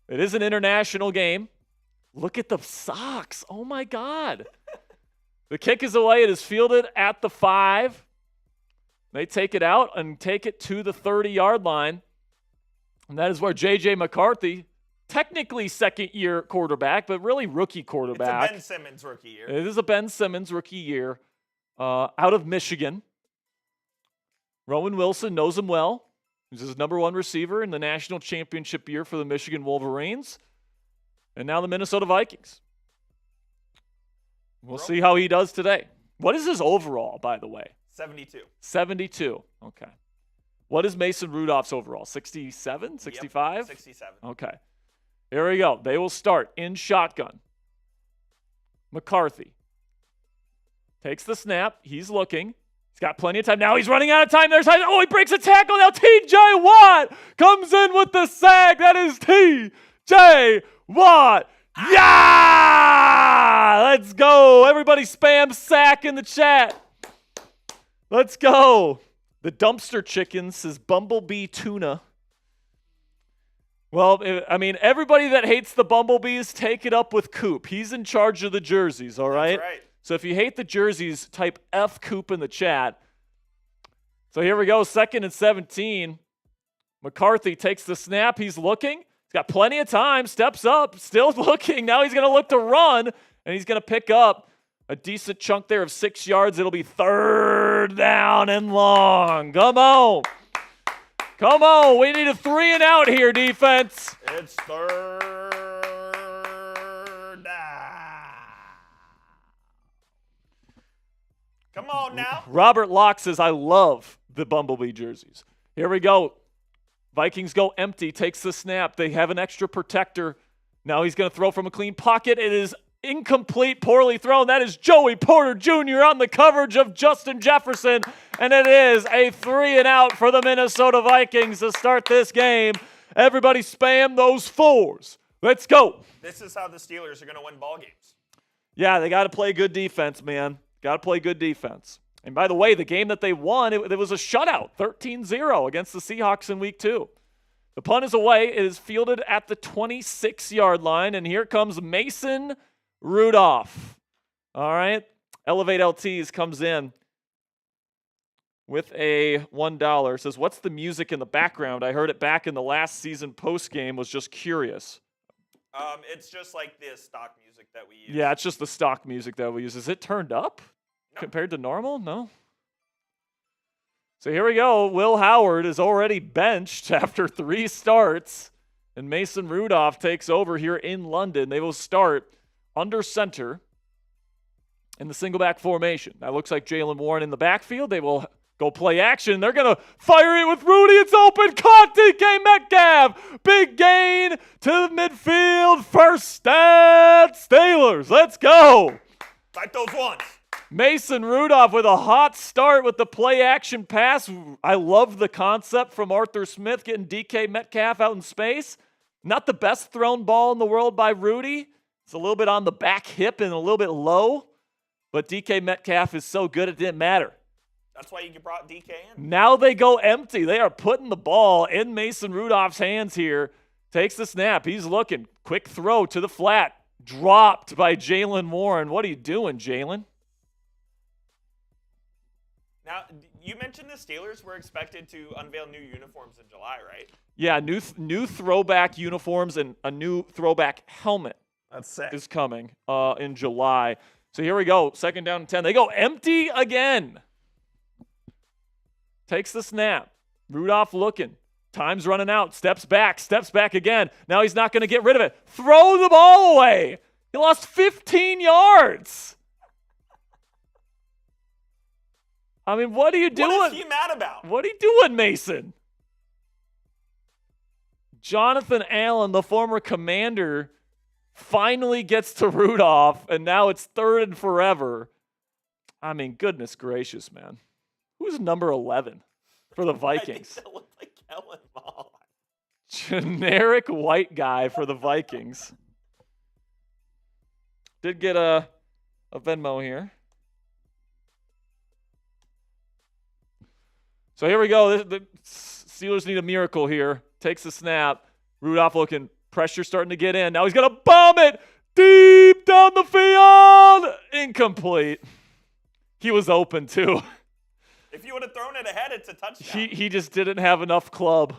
it is an international game. Look at the socks. Oh, my God. The kick is away. It is fielded at the 5. They take it out and take it to the 30-yard line. And that is where J.J. McCarthy, technically second-year quarterback, but really rookie quarterback. It's a Ben Simmons rookie year. It is a Ben Simmons rookie year out of Michigan. Rowan Wilson knows him well. He's his number 1 receiver in the national championship year for the Michigan Wolverines. And now the Minnesota Vikings. We'll see how he does today. What is his overall, by the way? 72. 72. Okay. What is Mason Rudolph's overall? 67? 65? Yep, 67. Okay. Here we go. They will start in shotgun. McCarthy takes the snap. He's looking. He's got plenty of time. Now he's running out of time. There's time. Oh, he breaks a tackle. Now T.J. Watt comes in with the sack. That is T.J. Watt. Yeah! Let's go. Everybody spam sack in the chat. Let's go. The dumpster chicken says Bumblebee Tuna. Well, I mean, everybody that hates the Bumblebees, take it up with Coop. He's in charge of the jerseys, all right? That's right. So if you hate the jerseys, type F Coop in the chat. So here we go, 2nd and 17. McCarthy takes the snap. He's looking. He's got plenty of time. Steps up. Still looking. Now he's going to look to run, and he's going to pick up a decent chunk there of 6 yards. It'll be 3rd down and long. Come on. Come on. We need a 3 and out here, defense. It's 3rd down. Come on now. Robert Locke says, I love the Bumblebee jerseys. Here we go. Vikings go empty. Takes the snap. They have an extra protector. Now he's going to throw from a clean pocket. It is incomplete, poorly thrown. That is Joey Porter Jr. on the coverage of Justin Jefferson. And it is a 3 and out for the Minnesota Vikings to start this game. Everybody spam those 4s. Let's go. This is how the Steelers are going to win ball games. Yeah, they got to play good defense, man. Got to play good defense. And by the way, the game that they won, it was a shutout, 13-0 against the Seahawks in week 2. The punt is away. It is fielded at the 26-yard line, and here comes Mason Rudolph. All right. Elevate LTs comes in with a $1. Says, what's the music in the background? I heard it back in the last season post game. Was just curious. It's just like the stock music that we use. Yeah, it's just the stock music that we use. Is it turned up compared to normal? No. So here we go. Will Howard is already benched after 3 starts, and Mason Rudolph takes over here in London. They will start under center in the single back formation. That looks like Jalen Warren in the backfield. They will go play action. They're going to fire it with Rudy. It's open. Caught DK Metcalf. Big gain to the midfield. First stat Steelers. Let's go. Fight those ones. Mason Rudolph with a hot start with the play action pass. I love the concept from Arthur Smith getting DK Metcalf out in space. Not the best thrown ball in the world by Rudy. It's a little bit on the back hip and a little bit low, but DK Metcalf is so good it didn't matter. That's why you brought DK in. Now they go empty. They are putting the ball in Mason Rudolph's hands here. Takes the snap. He's looking. Quick throw to the flat. Dropped by Jalen Warren. What are you doing, Jalen? Now, you mentioned the Steelers were expected to unveil new uniforms in July, right? Yeah, new throwback uniforms and a new throwback helmet. That's sick. Is coming in July. So here we go. 2nd down and 10. They go empty again. Takes the snap. Rudolph looking. Time's running out. Steps back again. Now he's not going to get rid of it. Throw the ball away. He lost 15 yards. I mean, what are you doing? What is he mad about? What are you doing, Mason? Jonathan Allen, the former Commander, finally gets to Rudolph, and now it's 3rd and forever. I mean, goodness gracious, man. Who's number 11 for the Vikings? I think that looked like Kellen Mond. Generic white guy for the Vikings. Did get a Venmo here. So here we go. The Steelers need a miracle here. Takes the snap. Rudolph looking. Pressure starting to get in. Now he's going to bomb it deep down the field. Incomplete. He was open, too. If you would have thrown it ahead, it's a touchdown. He just didn't have enough club.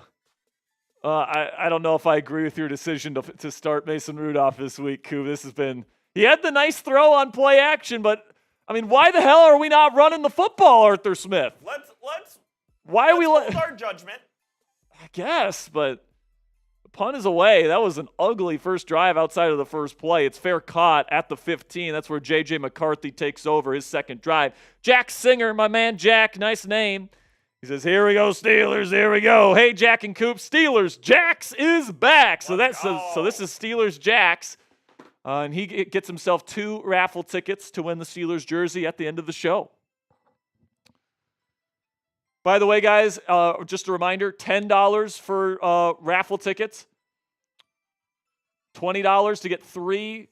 I don't know if I agree with your decision to start Mason Rudolph this week, Coop. This has been – he had the nice throw on play action, but, I mean, why the hell are we not running the football, Arthur Smith? Let's hold our judgment. I guess, but the punt is away. That was an ugly first drive outside of the first play. It's fair caught at the 15. That's where J.J. McCarthy takes over his second drive. Jack Singer, my man Jack, nice name. He says, here we go, Steelers, here we go. Hey, Jack and Coop, Steelers, Jax is back. So this is Steelers Jax. And he gets himself 2 raffle tickets to win the Steelers jersey at the end of the show. By the way, guys, just a reminder, $10 for raffle tickets, $20 to get 3,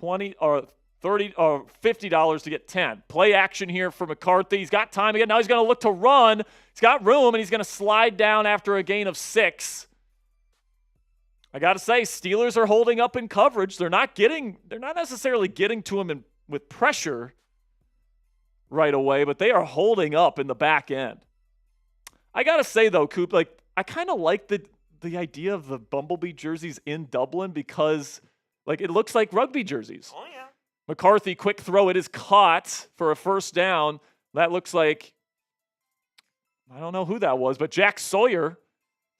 $20 or $30 or $50 to get 10. Play action here for McCarthy. He's got time again. Now he's going to look to run. He's got room, and he's going to slide down after a gain of 6. I got to say, Steelers are holding up in coverage. They're not necessarily getting to him with pressure right away, but they are holding up in the back end. I got to say, though, Coop, like, I kind of like the idea of the Bumblebee jerseys in Dublin because, like, it looks like rugby jerseys. Oh, yeah. McCarthy, quick throw. It is caught for a first down. That looks like, I don't know who that was, but Jack Sawyer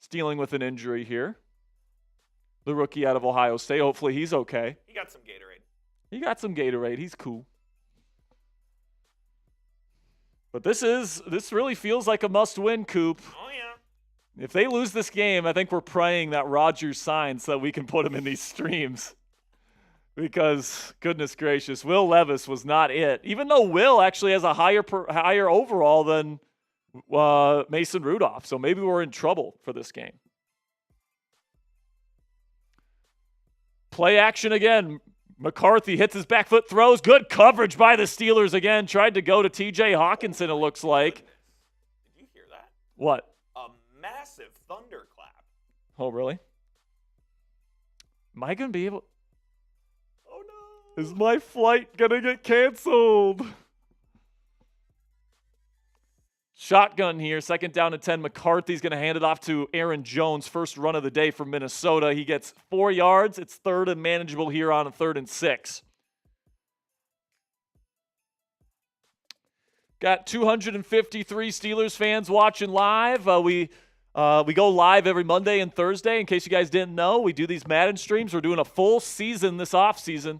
is dealing with an injury here. The rookie out of Ohio State. Hopefully he's okay. He got some Gatorade. He's cool. But this really feels like a must-win, Coop. Oh, yeah. If they lose this game, I think we're praying that Rodgers signs so that we can put him in these streams. Because, goodness gracious, Will Levis was not it. Even though Will actually has a higher overall than Mason Rudolph. So maybe we're in trouble for this game. Play action again. McCarthy hits his back foot, throws. Good coverage by the Steelers again. Tried to go to T.J. Hawkinson, it looks like. Did you hear that? What? A massive thunderclap. Oh, really? Am I going to be able... Oh, no. Is my flight going to get canceled? Shotgun here, 2nd down and 10. McCarthy's going to hand it off to Aaron Jones, first run of the day for Minnesota. He gets 4 yards. It's 3rd and manageable here on a 3rd and 6. Got 253 Steelers fans watching live. We go live every Monday and Thursday. In case you guys didn't know, we do these Madden streams. We're doing a full season this offseason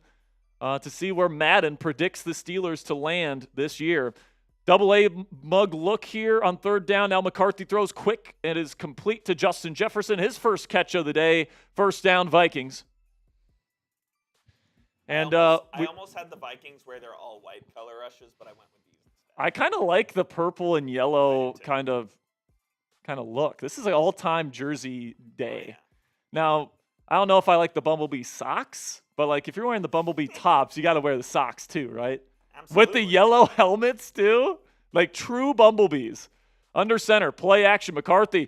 to see where Madden predicts the Steelers to land this year. Double-A mug look here on 3rd down. Now McCarthy throws quick and is complete to Justin Jefferson. His first catch of the day. 1st down, Vikings. And I almost had the Vikings where they're all white color rushes, but I went with these instead. I kind of like the purple and yellow kind of look. This is an all-time jersey day. Oh, yeah. Now, I don't know if I like the Bumblebee socks, but like if you're wearing the Bumblebee tops, you got to wear the socks too, right? Absolutely. With the yellow helmets, too. Like true Bumblebees. Under center, play action. McCarthy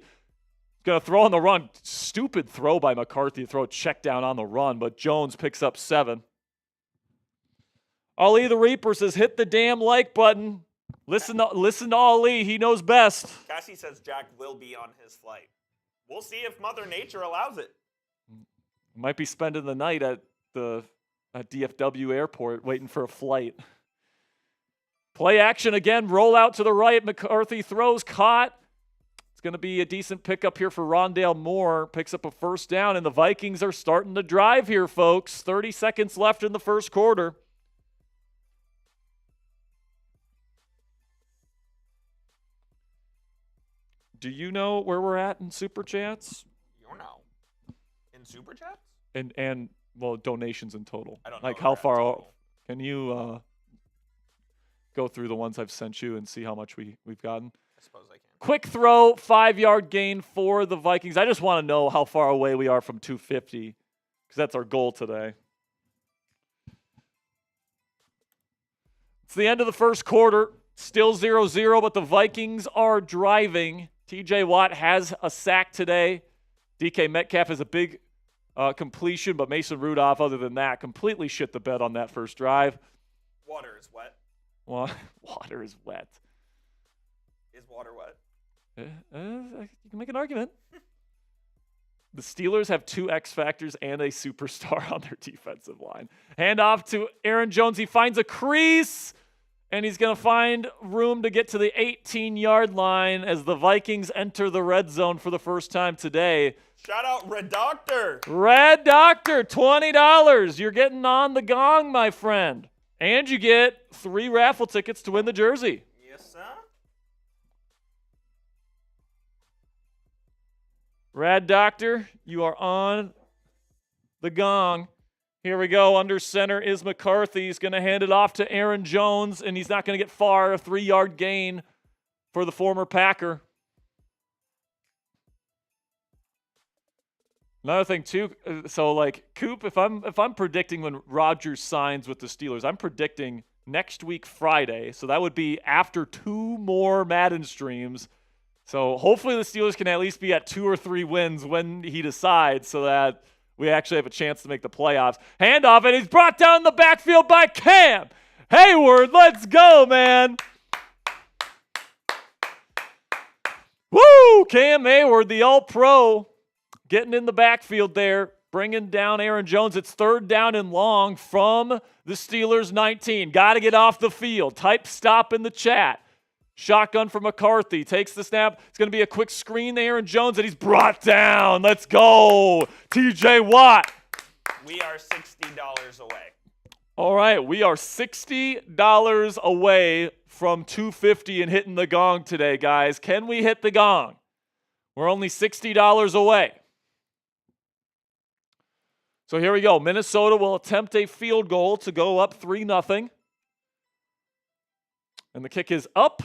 going to throw on the run. Stupid throw by McCarthy to throw a check down on the run, but Jones picks up 7. Ali the Reaper says, hit the damn like button. Listen to Ali. He knows best. Cassie says Jack will be on his flight. We'll see if Mother Nature allows it. Might be spending the night at DFW airport waiting for a flight. Play action again, roll out to the right. McCarthy throws, caught. It's going to be a decent pickup here for Rondale Moore. Picks up a 1st down, and the Vikings are starting to drive here, folks. 30 seconds left in the first quarter. Do you know where we're at in Super Chats? You know. In Super Chats? And donations in total. I don't know. Like how far? Can you go through the ones I've sent you and see how much we've gotten? I suppose I can. Quick throw, 5-yard gain for the Vikings. I just want to know how far away we are from 250 because that's our goal today. It's the end of the first quarter. Still 0-0, but the Vikings are driving. TJ Watt has a sack today. DK Metcalf has a big completion, but Mason Rudolph, other than that, completely shit the bed on that first drive. Water is wet. Well, water is wet. Is water wet? You can make an argument. The Steelers have 2 X factors and a superstar on their defensive line. Hand off to Aaron Jones. He finds a crease, and he's going to find room to get to the 18-yard line as the Vikings enter the red zone for the first time today. Shout out Red Doctor. Red Doctor, $20. You're getting on the gong, my friend. And you get 3 raffle tickets to win the jersey. Yes, sir. Rad Doctor, you are on the gong. Here we go. Under center is McCarthy. He's going to hand it off to Aaron Jones, and he's not going to get far. A 3-yard gain for the former Packer. Another thing too, so like Coop, if I'm predicting when Rodgers signs with the Steelers, I'm predicting next week Friday. So that would be after 2 more Madden streams. So hopefully the Steelers can at least be at 2 or 3 wins when he decides, so that we actually have a chance to make the playoffs. Handoff, and he's brought down in the backfield by Cam Hayward. Let's go, man. Woo! Cam Hayward, the All-Pro, getting in the backfield there, bringing down Aaron Jones. It's 3rd down and long from the Steelers 19. Got to get off the field. Type stop in the chat. Shotgun for McCarthy. Takes the snap. It's going to be a quick screen to Aaron Jones, and he's brought down. Let's go. TJ Watt. We are $60 away. All right. We are $60 away from $250 and hitting the gong today, guys. Can we hit the gong? We're only $60 away. So here we go. Minnesota will attempt a field goal to go up 3-0. And the kick is up,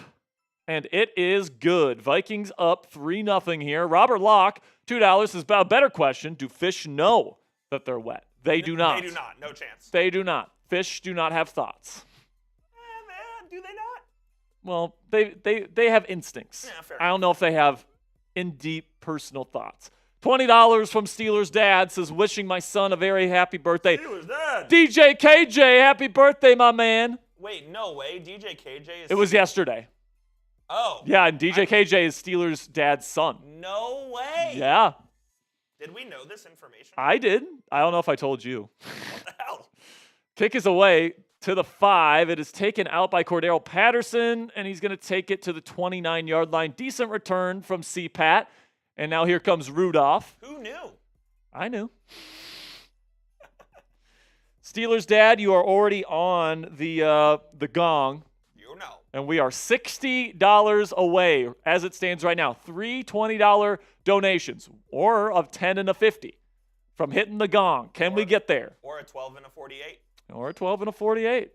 and it is good. Vikings up 3-0 here. Robert Locke, $2 is about a better question. Do fish know that they're wet? They do not. They do not. No chance. They do not. Fish do not have thoughts. Do they not? Well, they have instincts. Yeah, fair I don't know if they have in-deep personal thoughts. $20 from Steelers Dad says, wishing my son a very happy birthday. Steelers Dad. DJ KJ, happy birthday, my man. Wait, no way. DJ KJ is... It was yesterday. Oh. Yeah, and DJ KJ is Steelers Dad's son. No way. Yeah. Did we know this information? I did. I don't know if I told you. What the hell? Kick is away to the 5. It is taken out by Cordero Patterson, and he's going to take it to the 29-yard line. Decent return from C-Pat. And now here comes Rudolph. Who knew? I knew. Steelers Dad, you are already on the gong. You know. And we are $60 away as it stands right now. 3 $20 donations, or of 10 and a 50 from hitting the gong. Can we get there? Or a 12 and a 48. Or a 12 and a 48.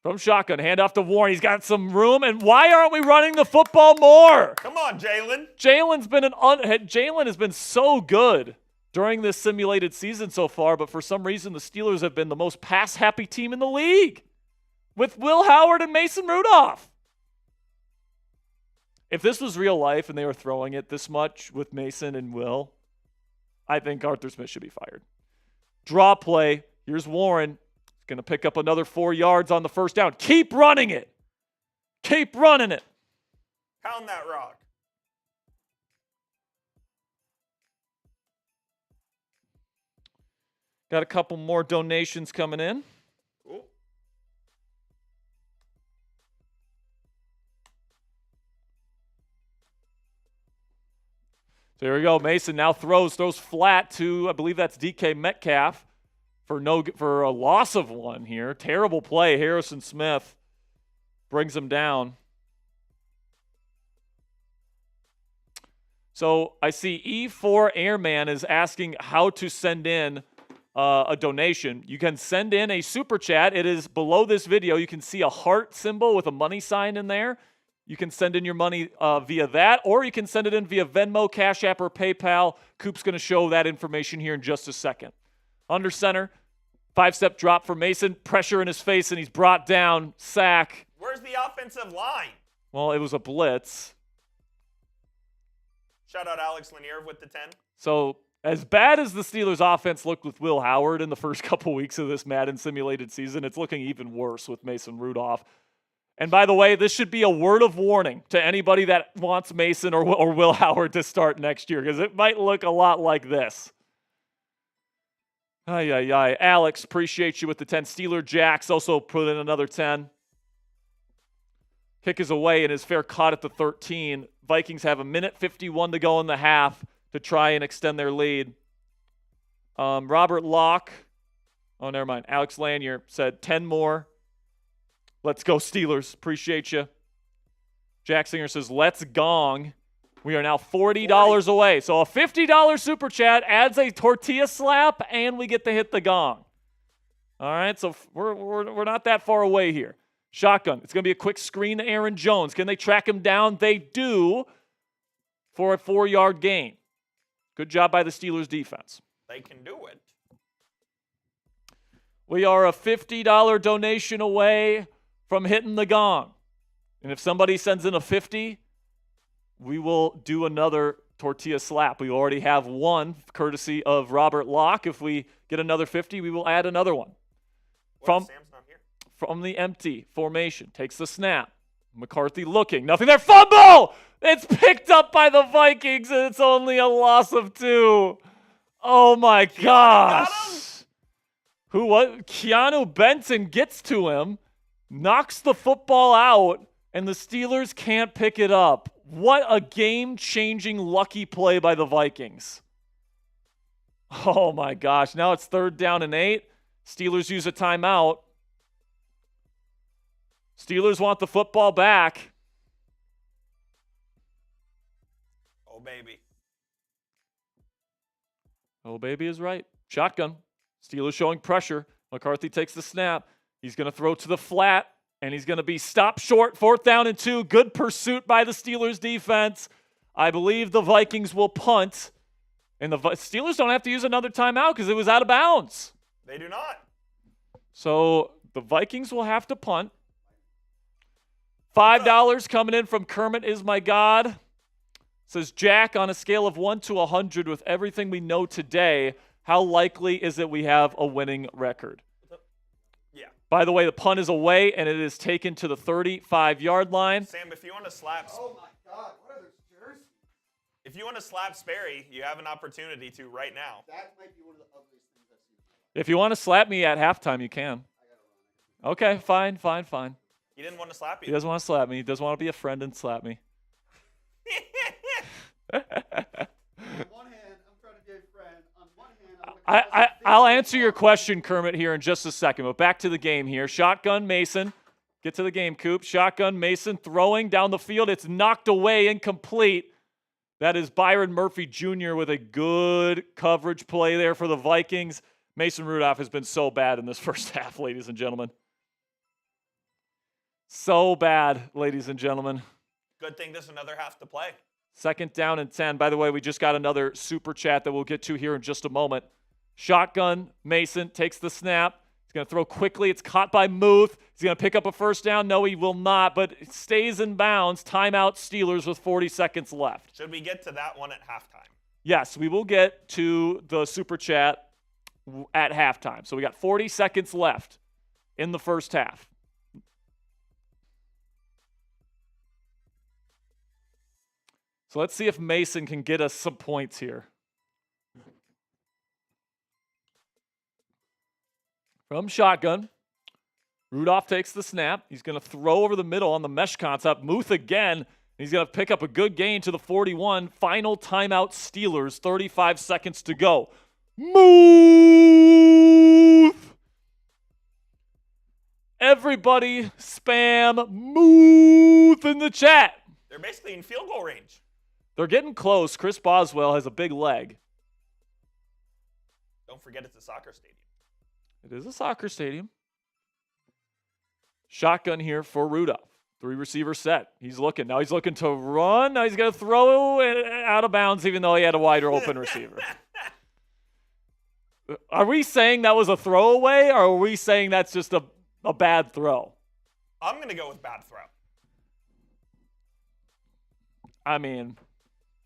From shotgun, hand off to Warren. He's got some room. And why aren't we running the football more? Come on, Jalen. Jalen has been so good during this simulated season so far, but for some reason the Steelers have been the most pass-happy team in the league with Will Howard and Mason Rudolph. If this was real life and they were throwing it this much with Mason and Will, I think Arthur Smith should be fired. Draw play. Here's Warren. Going to pick up another 4 yards on the first down. Keep running it. Keep running it. Pound that rock. Got a couple more donations coming in. Cool. So here we go. Mason now throws flat to, I believe that's DK Metcalf. For a loss of 1 here. Terrible play. Harrison Smith brings him down. So I see E4 Airman is asking how to send in a donation. You can send in a super chat. It is below this video. You can see a heart symbol with a money sign in there. You can send in your money via that, or you can send it in via Venmo, Cash App, or PayPal. Coop's going to show that information here in just a second. Under center, 5-step drop for Mason. Pressure in his face, and he's brought down. Sack. Where's the offensive line? Well, it was a blitz. Shout out Alex Lanier with the 10. So as bad as the Steelers offense looked with Will Howard in the first couple weeks of this Madden simulated season, it's looking even worse with Mason Rudolph. And by the way, this should be a word of warning to anybody that wants Mason or Will Howard to start next year, because it might look a lot like this. Alex, appreciate you with the 10. Steeler Jacks also put in another 10. Kick is away and is fair caught at the 13. Vikings have 1:51 to go in the half to try and extend their lead. Robert Locke. Oh, never mind. Alex Lanier said 10 more. Let's go Steelers. Appreciate you. Jack Singer says, let's gong. We are now $40 away. So a $50 super chat adds a tortilla slap, and we get to hit the gong. All right, so we're not that far away here. Shotgun. It's going to be a quick screen to Aaron Jones. Can they track him down? They do for a 4-yard gain. Good job by the Steelers defense. They can do it. We are a $50 donation away from hitting the gong. And if somebody sends in a 50, we will do another tortilla slap. We already have one, courtesy of Robert Locke. If we get another 50, we will add another one. Sam's not here. From the empty formation. Takes the snap. McCarthy looking. Nothing there. Fumble! It's picked up by the Vikings, and it's only a loss of 2. Oh, my gosh. Who was? Keanu Benson gets to him, knocks the football out, and the Steelers can't pick it up. What a game-changing lucky play by the Vikings. Oh, my gosh. Now it's 3rd down and 8. Steelers use a timeout. Steelers want the football back. Oh, baby. Oh, baby is right. Shotgun. Steelers showing pressure. McCarthy takes the snap. He's going to throw to the flat, and he's going to be stopped short. 4th down and 2. Good pursuit by the Steelers defense. I believe the Vikings will punt, and the Steelers don't have to use another timeout because it was out of bounds. They do not. So the Vikings will have to punt. $5 coming in from Kermit is my God. Says, Jack, on a scale of 1 to 100 with everything we know today, how likely is it we have a winning record? Yeah. By the way, the punt is away, and it is taken to the 35-yard line. Sam, if you want to slap... Oh, my God. What are those jerseys? If you want to slap Sperry, you have an opportunity to right now. That might be one of the ugliest things I've seen. If you want to slap me at halftime, you can. Okay, fine. He didn't want to slap you. He doesn't want to slap me. He doesn't want to be a friend and slap me. On one hand, I'm trying to be a friend. On one hand, I'll answer your question, Kermit, here in just a second. But back to the game here. Shotgun, Mason. Get to the game, Coop. Shotgun, Mason throwing down the field. It's knocked away, incomplete. That is Byron Murphy Jr. with a good coverage play there for the Vikings. Mason Rudolph has been so bad in this first half, ladies and gentlemen. So bad, ladies and gentlemen. Good thing there's another half to play. 2nd down and 10. By the way, we just got another super chat that we'll get to here in just a moment. Shotgun, Mason takes the snap. He's going to throw quickly. It's caught by Muth. He's going to pick up a 1st down. No, he will not, but it stays in bounds. Timeout Steelers with 40 seconds left. Should we get to that one at halftime? Yes, we will get to the super chat at halftime. So we got 40 seconds left in the first half. So let's see if Mason can get us some points here. From shotgun, Rudolph takes the snap. He's going to throw over the middle on the mesh concept. Muth again. He's going to pick up a good gain to the 41. Final timeout Steelers, 35 seconds to go. Muth! Everybody spam Muth in the chat. They're basically in field goal range. They're getting close. Chris Boswell has a big leg. Don't forget it's a soccer stadium. It is a soccer stadium. Shotgun here for Rudolph. 3 receiver set. He's looking. Now he's looking to run. Now he's going to throw it out of bounds even though he had a wider open receiver. Are we saying that was a throwaway, or are we saying that's just a bad throw? I'm going to go with bad throw. I mean,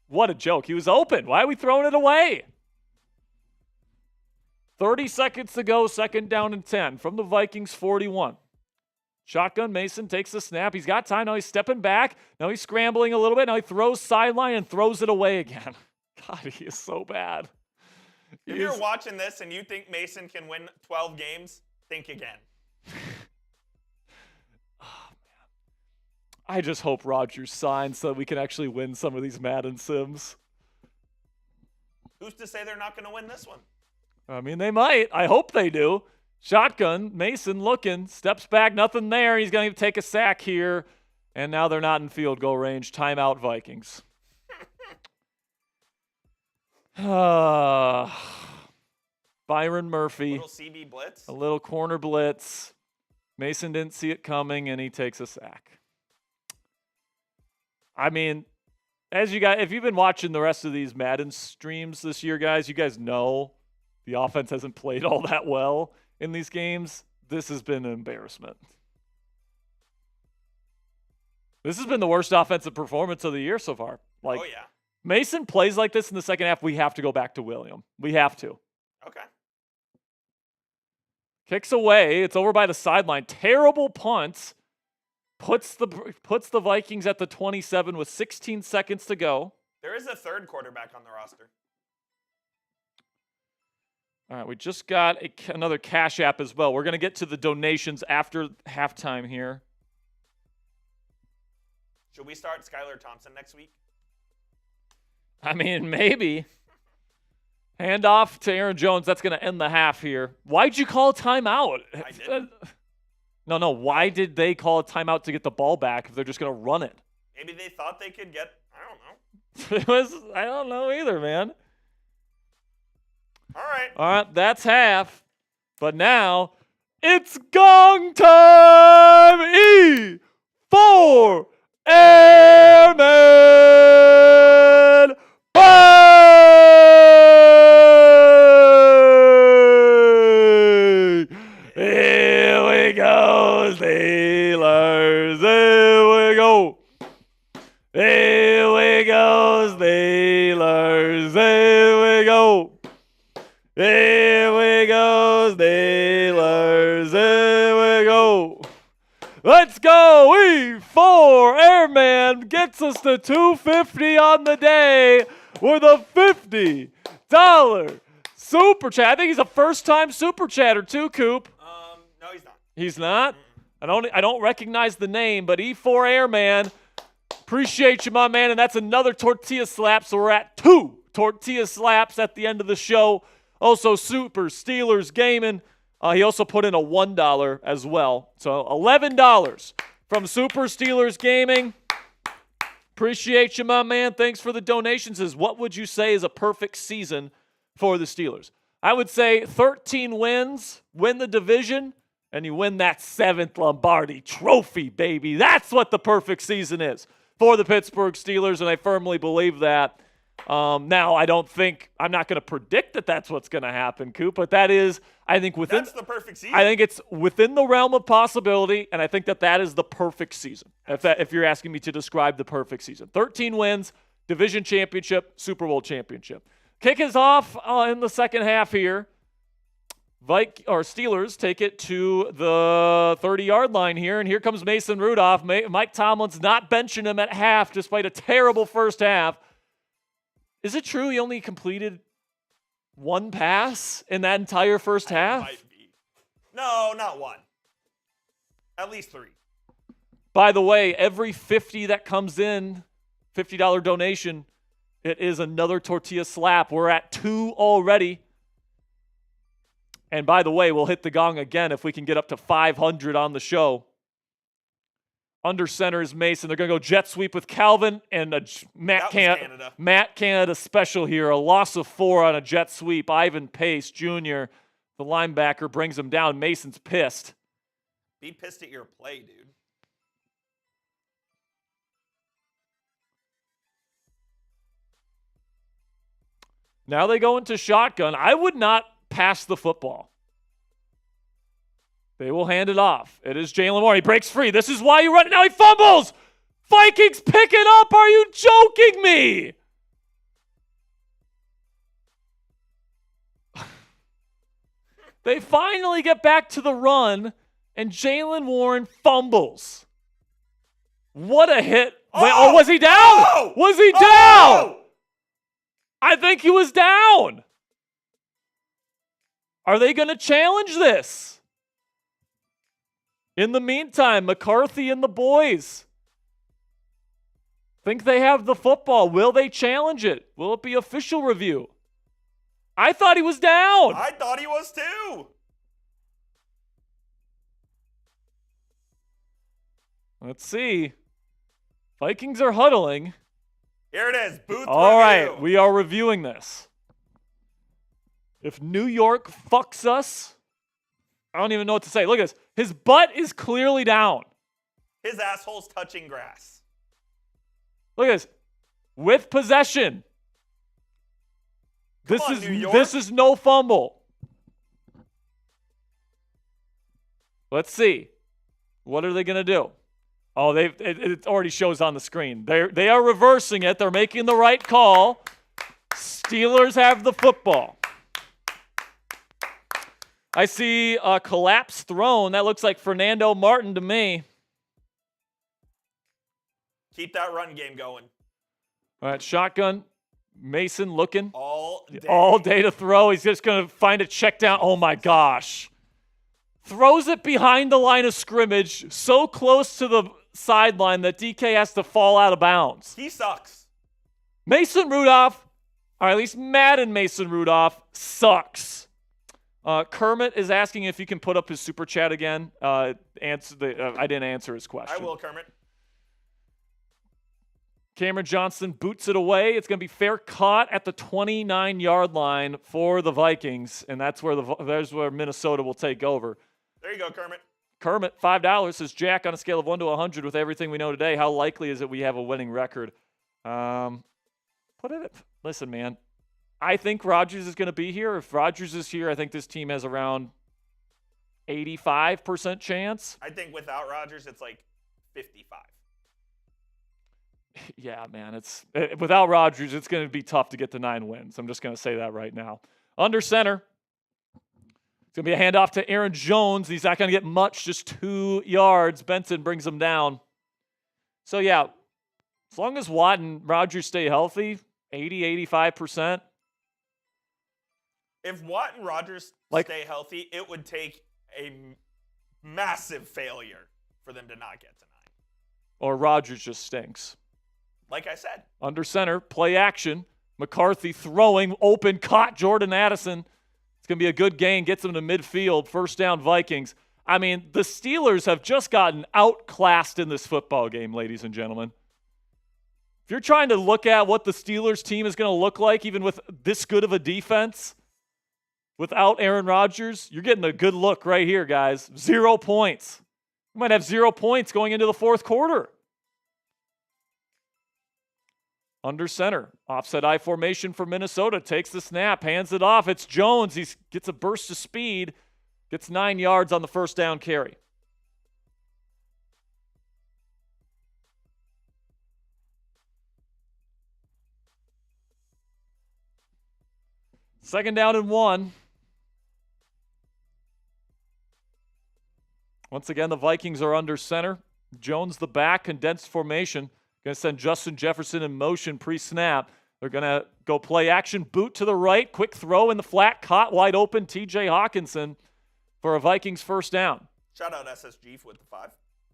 what a joke. He was open. Why are we throwing it away? 30 seconds to go, 2nd down and 10 from the Vikings 41. Shotgun, Mason takes the snap. He's got time. Now he's stepping back. Now he's scrambling a little bit. Now he throws sideline and throws it away again. God, he is so bad. If you're watching this and you think Mason can win 12 games, think again. Oh, man. I just hope Rodgers signs so that we can actually win some of these Madden Sims. Who's to say they're not going to win this one? I mean, they might. I hope they do. Shotgun, Mason looking, steps back, nothing there. He's going to take a sack here, and now they're not in field goal range. Timeout, Vikings. Byron Murphy. A little CB blitz. A little corner blitz. Mason didn't see it coming, and he takes a sack. I mean, as you guys, if you've been watching the rest of these Madden streams this year, guys, you guys know the offense hasn't played all that well in these games. This has been an embarrassment. This has been the worst offensive performance of the year so far. Like, oh, yeah. Mason plays like this in the second half, we have to go back to William. We have to. Okay. Kicks away. It's over by the sideline. Terrible punt. Puts the Vikings at the 27 with 16 seconds to go. There is a 3rd quarterback on the roster. All right, we just got another Cash App as well. We're going to get to the donations after halftime here. Should we start Skylar Thompson next week? I mean, maybe. Hand off to Aaron Jones. That's going to end the half here. Why'd you call a timeout? I didn't. No. Why did they call a timeout to get the ball back if they're just going to run it? Maybe they thought they could get, I don't know. I don't know either, man. All right. All right, that's half. But now it's gong time. E4 Airman. Bang! Here we go, Steelers. Here we go. Here we go, Steelers. Here we go. Here we go, Steelers. Here we go. Let's go. E4 Airman gets us to $250 on the day with a $50 super chat. I think he's a first-time super chatter too, Coop. No, he's not. He's not? I don't recognize the name, but E4 Airman, appreciate you, my man. And that's another tortilla slap, so we're at 2 tortilla slaps at the end of the show. Also, Super Steelers Gaming. He also put in a $1 as well. So $11 from Super Steelers Gaming. Appreciate you, my man. Thanks for the donations. What would you say is a perfect season for the Steelers? I would say 13 wins, win the division, and you win that 7th Lombardi trophy, baby. That's what the perfect season is for the Pittsburgh Steelers, and I firmly believe that. Now, I'm not going to predict that that's what's going to happen, Coop, but that is, I think, that's the perfect season. I think it's within the realm of possibility, and I think that is the perfect season, if you're asking me to describe the perfect season. 13 wins, division championship, Super Bowl championship. Kick is off in the second half here. Steelers take it to the 30-yard line here, and here comes Mason Rudolph. Mike Tomlin's not benching him at half despite a terrible first half. Is it true he only completed 1 pass in that entire first half? Might be. No, not 1. At least 3. By the way, every 50 that comes in, $50 donation, it is another tortilla slap. We're at 2 already. And by the way, we'll hit the gong again if we can get up to 500 on the show. Under center is Mason. They're going to go jet sweep with Calvin and a Matt Canada special here. A loss of 4 on a jet sweep. Ivan Pace Jr., the linebacker, brings him down. Mason's pissed. Be pissed at your play, dude. Now they go into shotgun. I would not pass the football. They will hand it off. It is Jalen Warren. He breaks free. This is why you run it. Now he fumbles. Vikings pick it up. Are you joking me? They finally get back to the run, and Jalen Warren fumbles. What a hit. Oh, was he down? Oh! Was he down? I think he was down. Are they going to challenge this? In the meantime, McCarthy and the boys think they have the football. Will they challenge it? Will it be official review? I thought he was down. I thought he was too. Let's see. Vikings are huddling. Here it is. Booth All review. right, we are reviewing this. If New York fucks us, I don't even know what to say. Look at this. His butt is clearly down. His asshole's touching grass. Look at this. With possession. Come on, New York. This is no fumble. Let's see. What are they going to do? Oh, it already shows on the screen. They are reversing it. They're making the right call. Steelers have the football. I see a collapse thrown. That looks like Fernando Martin to me. Keep that run game going. All right, shotgun. Mason looking. All day to throw. He's just going to find a check down. Oh, my gosh. Throws it behind the line of scrimmage, so close to the sideline that DK has to fall out of bounds. He sucks. Mason Rudolph, or at least Madden Mason Rudolph, sucks. Kermit is asking if you can put up his super chat again. I didn't answer his question. I will, Kermit. Cameron Johnston boots it away. It's going to be fair caught at the 29-yard line for the Vikings, and there's where Minnesota will take over. There you go, Kermit. Kermit, $5, says Jack, on a scale of 1 to 100 with everything we know today, how likely is it we have a winning record? Listen, man. I think Rodgers is going to be here. If Rodgers is here, I think this team has around 85% chance. I think without Rodgers, it's like 55. Yeah, man. Without Rodgers, it's going to be tough to get to 9 wins. I'm just going to say that right now. Under center. It's going to be a handoff to Aaron Jones. He's not going to get much, just 2 yards. Benson brings him down. So, yeah, as long as Watt and Rodgers stay healthy, 80, 85%. If Watt and Rodgers stay healthy, it would take a massive failure for them to not get to 9. Or Rodgers just stinks. Like I said. Under center, play action. McCarthy throwing, open, caught Jordan Addison. It's going to be a good gain, gets them to midfield, first down Vikings. I mean, the Steelers have just gotten outclassed in this football game, ladies and gentlemen. If you're trying to look at what the Steelers team is going to look like, even with this good of a defense, without Aaron Rodgers, you're getting a good look right here, guys. 0 points. You might have 0 points going into the fourth quarter. Under center, offset I formation for Minnesota, takes the snap, hands it off. It's Jones. He gets a burst of speed, gets 9 yards on the first down carry. Second down and 1. Once again, the Vikings are under center. Jones the back, condensed formation. Going to send Justin Jefferson in motion pre-snap. They're going to go play action, boot to the right, quick throw in the flat, caught wide open, TJ Hawkinson for a Vikings first down. Shout out SSG with the 5.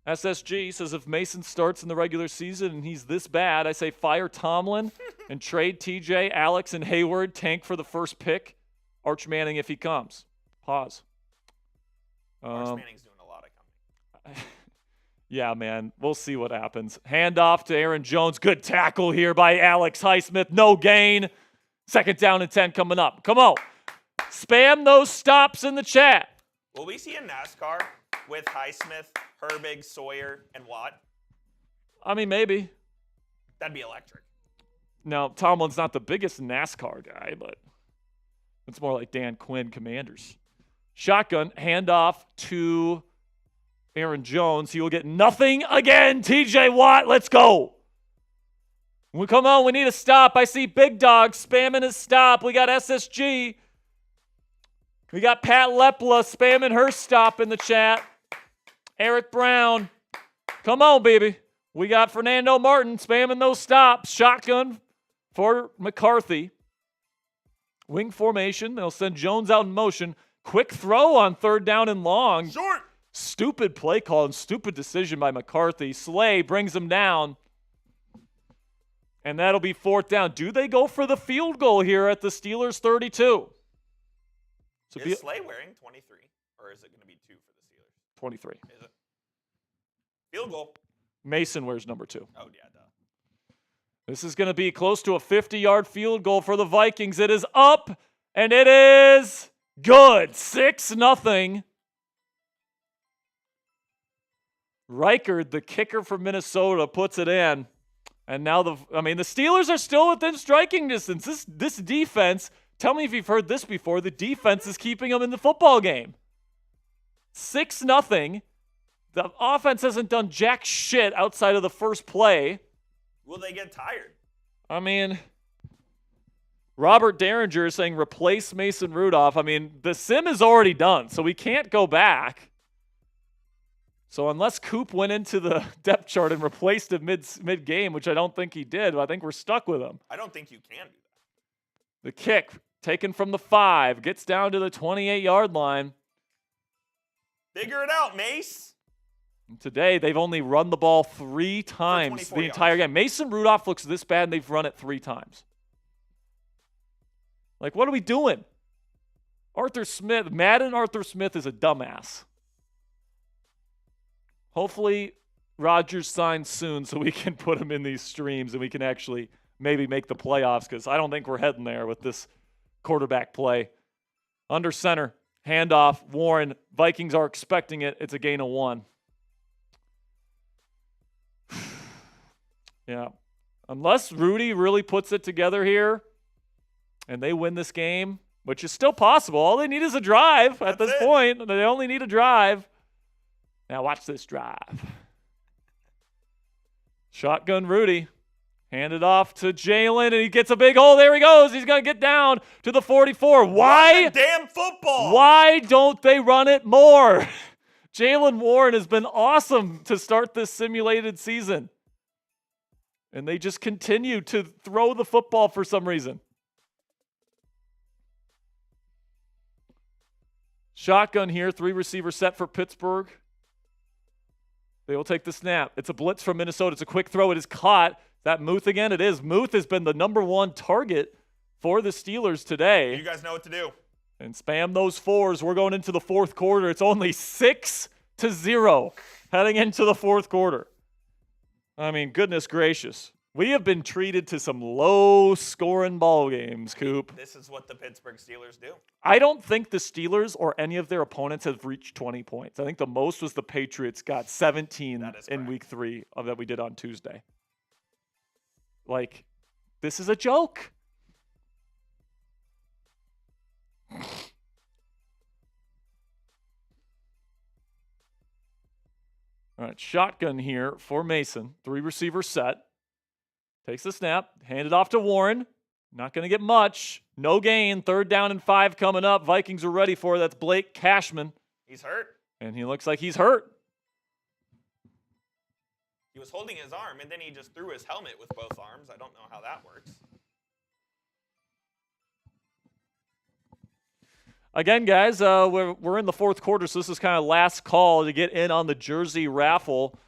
SSG says if Mason starts in the regular season and he's this bad, I say fire Tomlin and trade TJ, Alex, and Hayward, tank for the first pick. Arch Manning if he comes. Pause. Arch Manning's doing a lot of coming. Yeah, man. We'll see what happens. Handoff to Aaron Jones. Good tackle here by Alex Highsmith. No gain. 2nd down and 10 coming up. Come on. Spam those stops in the chat. Will we see a NASCAR with Highsmith, Herbig, Sawyer, and Watt? I mean, maybe. That'd be electric. Now, Tomlin's not the biggest NASCAR guy, but it's more like Dan Quinn Commanders. Shotgun, handoff to Aaron Jones. He will get nothing again. TJ Watt, let's go. Come on, we need a stop. I see Big Dog spamming his stop. We got SSG. We got Pat Lepla spamming her stop in the chat. Eric Brown. Come on, baby. We got Fernando Martin spamming those stops. Shotgun for McCarthy. Wing formation. They'll send Jones out in motion. Quick throw on 3rd down and long. Short. Stupid play call and stupid decision by McCarthy. Slay brings him down. And that'll be 4th down. Do they go for the field goal here at the Steelers 32? Is Slay wearing 23? Or is it going to be 2 for the Steelers? 23. Is it? Field goal. Mason wears number 2. Oh, yeah, duh. This is going to be close to a 50-yard field goal for the Vikings. It is up, and it is good. 6-0. Reichard, the kicker from Minnesota, puts it in. And now the Steelers are still within striking distance. This defense, tell me if you've heard this before, the defense is keeping them in the football game. 6-0. The offense hasn't done jack shit outside of the first play. Will they get tired? I mean, Robert Derringer is saying replace Mason Rudolph. I mean, the sim is already done, so we can't go back. So unless Coop went into the depth chart and replaced him mid-game, which I don't think he did, I think we're stuck with him. I don't think you can do that. The kick taken from the 5, gets down to the 28-yard line. Figure it out, Mace. And today, they've only run the ball 3 times the entire game. Mason Rudolph looks this bad, and they've run it 3 times. Like, what are we doing? Madden Arthur Smith is a dumbass. Hopefully, Rodgers signs soon so we can put him in these streams and we can actually maybe make the playoffs because I don't think we're heading there with this quarterback play. Under center, handoff, Warren. Vikings are expecting it. It's a gain of 1. Yeah. Unless Rudy really puts it together here and they win this game, which is still possible. All they need is a drive at this point. They only need a drive. Now watch this drive. Shotgun Rudy. Hand it off to Jalen, and he gets a big hole. There he goes. He's going to get down to the 44. Why? Run the damn football. Why don't they run it more? Jalen Warren has been awesome to start this simulated season. And they just continue to throw the football for some reason. Shotgun here, 3 receiver set for Pittsburgh. They will take the snap. It's a blitz from Minnesota. It's a quick throw. It is caught. Is that Muth again? It is. Muth has been the number 1 target for the Steelers today. You guys know what to do. And spam those 4s. We're going into the 4th quarter. It's only 6-0 heading into the 4th quarter. I mean, goodness gracious. We have been treated to some low-scoring ball games, Coop. This is what the Pittsburgh Steelers do. I don't think the Steelers or any of their opponents have reached 20 points. I think the most was the Patriots got 17 in week 3 that we did on Tuesday. Like, this is a joke. All right, shotgun here for Mason. 3 receiver set. Takes the snap. Hand it off to Warren. Not going to get much. No gain. 3rd down and 5 coming up. Vikings are ready for it. That's Blake Cashman. He's hurt. And he looks like he's hurt. He was holding his arm, and then he just threw his helmet with both arms. I don't know how that works. Again, guys, we're in the 4th quarter, so this is kind of last call to get in on the jersey raffle.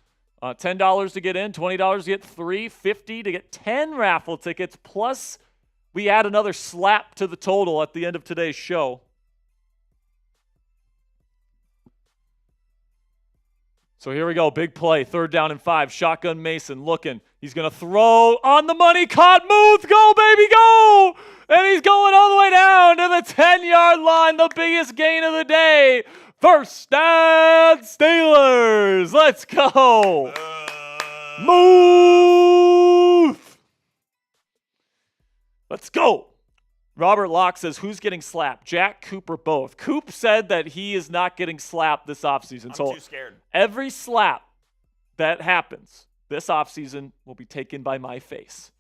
$10 to get in, $20 to get 3, $50 to get 10 raffle tickets, plus we add another slap to the total at the end of today's show. So here we go. Big play. 3rd down and 5. Shotgun Mason looking. He's going to throw on the money. Caught. Move. Go, baby, go. And he's going all the way down to the 10-yard line. The biggest gain of the day. First down, Steelers. Let's go. Move. Let's go. Robert Locke says, who's getting slapped? Jack, Coop, or both? Coop said that he is not getting slapped this offseason. I'm too scared. Every slap that happens this offseason will be taken by my face.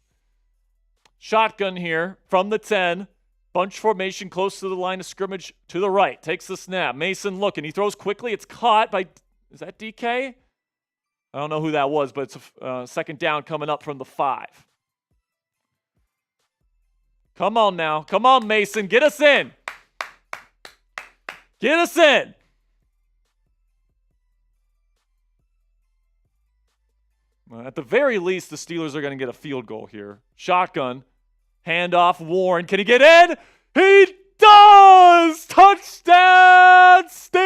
Shotgun here from the 10. Bunch formation close to the line of scrimmage to the right. Takes the snap. Mason looking. He throws quickly. It's caught by, is that DK? I don't know who that was, but it's a second down coming up from the 5. Come on now. Come on, Mason. Get us in. Get us in. Well, at the very least, the Steelers are going to get a field goal here. Shotgun. Handoff. Warren. Can he get in? He does! Touchdown, Steelers!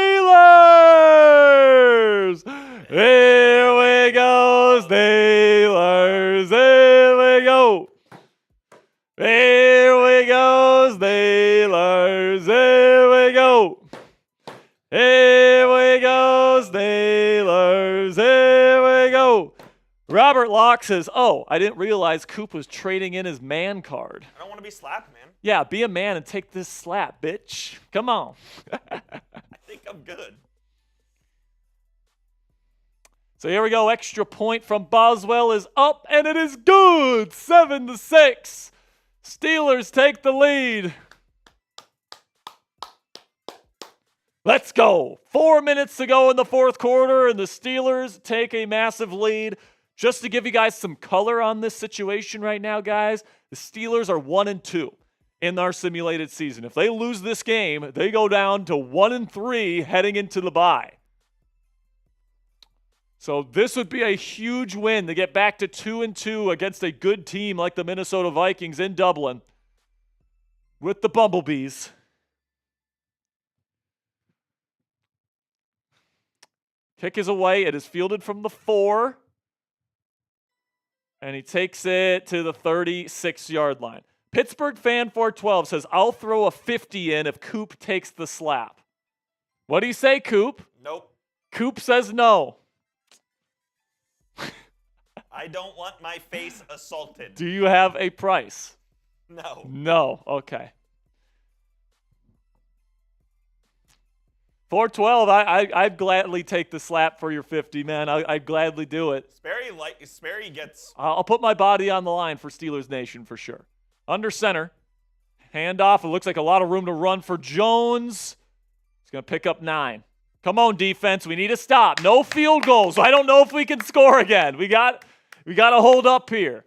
Here we go, Steelers. Here we go. Here we go, Steelers. Here we go. Here we go, Steelers. Here we go. Robert Locke says, oh, I didn't realize Coop was trading in his man card. I don't want to be slapped, man. Yeah, be a man and take this slap, bitch. Come on. I think I'm good. So here we go. Extra point from Boswell is up, and it is good. 7-6. Steelers take the lead. Let's go. 4 minutes to go in the fourth quarter, and the Steelers take a massive lead. Just to give you guys some color on this situation right now, guys, the Steelers are 1-2 in our simulated season. If they lose this game, they go down to 1-3 heading into the bye. So this would be a huge win to get back to 2-2 against a good team like the Minnesota Vikings in Dublin with the Bumblebees. Kick is away. It is fielded from the 4. And he takes it to the 36-yard line. Pittsburgh fan 412 says, I'll throw a 50 in if Coop takes the slap. What do you say, Coop? Nope. Coop says no. I don't want my face assaulted. Do you have a price? No. No. Okay. 412, I'd gladly take the slap for your 50, man. I'd gladly do it. Sperry gets... I'll put my body on the line for Steelers Nation for sure. Under center. Handoff. It looks like a lot of room to run for Jones. He's going to pick up 9. Come on, defense. We need to stop. No field goals. I don't know if we can score again. We got to hold up here.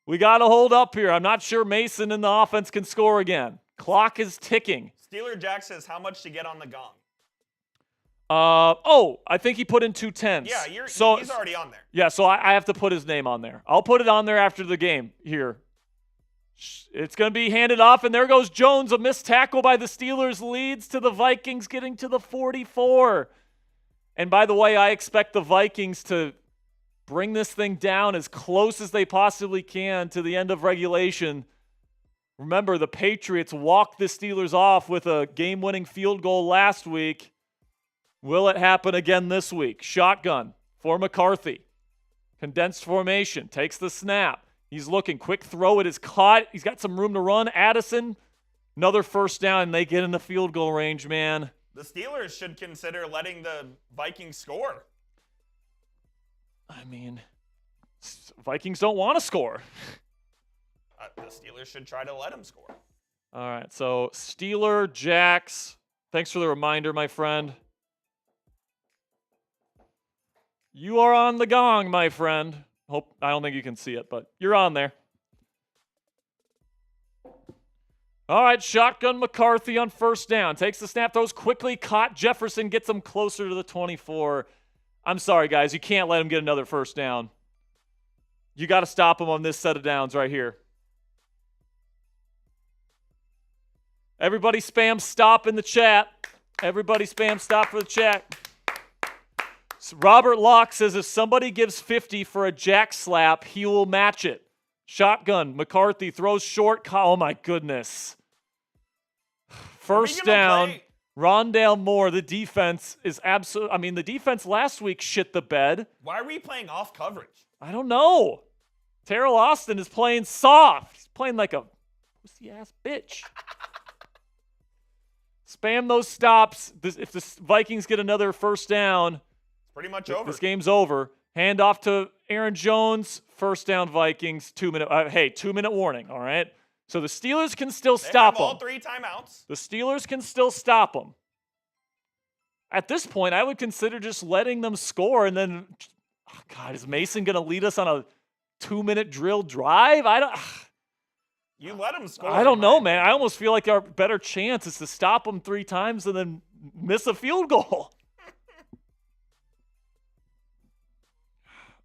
We got to hold up here. I'm not sure Mason and the offense can score again. Clock is ticking. Steeler Jack says how much to get on the gong. I think he put in 2 10s. Yeah, he's already on there. Yeah, so I have to put his name on there. I'll put it on there after the game here. It's going to be handed off, and there goes Jones. A missed tackle by the Steelers leads to the Vikings getting to the 44. And by the way, I expect the Vikings to bring this thing down as close as they possibly can to the end of regulation. Remember, the Patriots walked the Steelers off with a game-winning field goal last week. Will it happen again this week? Shotgun for McCarthy. Condensed formation. Takes the snap. He's looking. Quick throw. It is caught. He's got some room to run. Addison, another first down, and they get in the field goal range, man. The Steelers should consider letting the Vikings score. I mean, Vikings don't want to score. The Steelers should try to let them score. All right, so Steeler, Jacks. Thanks for the reminder, my friend. You are on the gong, my friend. I don't think you can see it, but you're on there. All right, shotgun McCarthy on first down. Takes the snap, throws quickly, caught Jefferson, gets him closer to the 24. I'm sorry, guys. You can't let him get another first down. You got to stop him on this set of downs right here. Everybody spam stop in the chat. Everybody spam stop for the chat. Robert Locke says if somebody gives 50 for a jack slap, he will match it. Shotgun. McCarthy throws short. Oh, my goodness. First down. Rondale Moore. The defense is absolute. I mean, the defense last week shit the bed. Why are we playing off coverage? I don't know. Terrell Austin is playing soft. He's playing like a pussy-ass bitch. Spam those stops. If the Vikings get another first down, pretty much over. This game's over. Hand off to Aaron Jones. First down, Vikings. 2-minute. 2-minute warning. All right. So the Steelers can still stop them. All 3 timeouts. The Steelers can still stop them. At this point, I would consider just letting them score, and then, oh God, is Mason going to lead us on a 2-minute drill drive? You let them score. I don't know, man. I almost feel like our better chance is to stop them 3 times and then miss a field goal.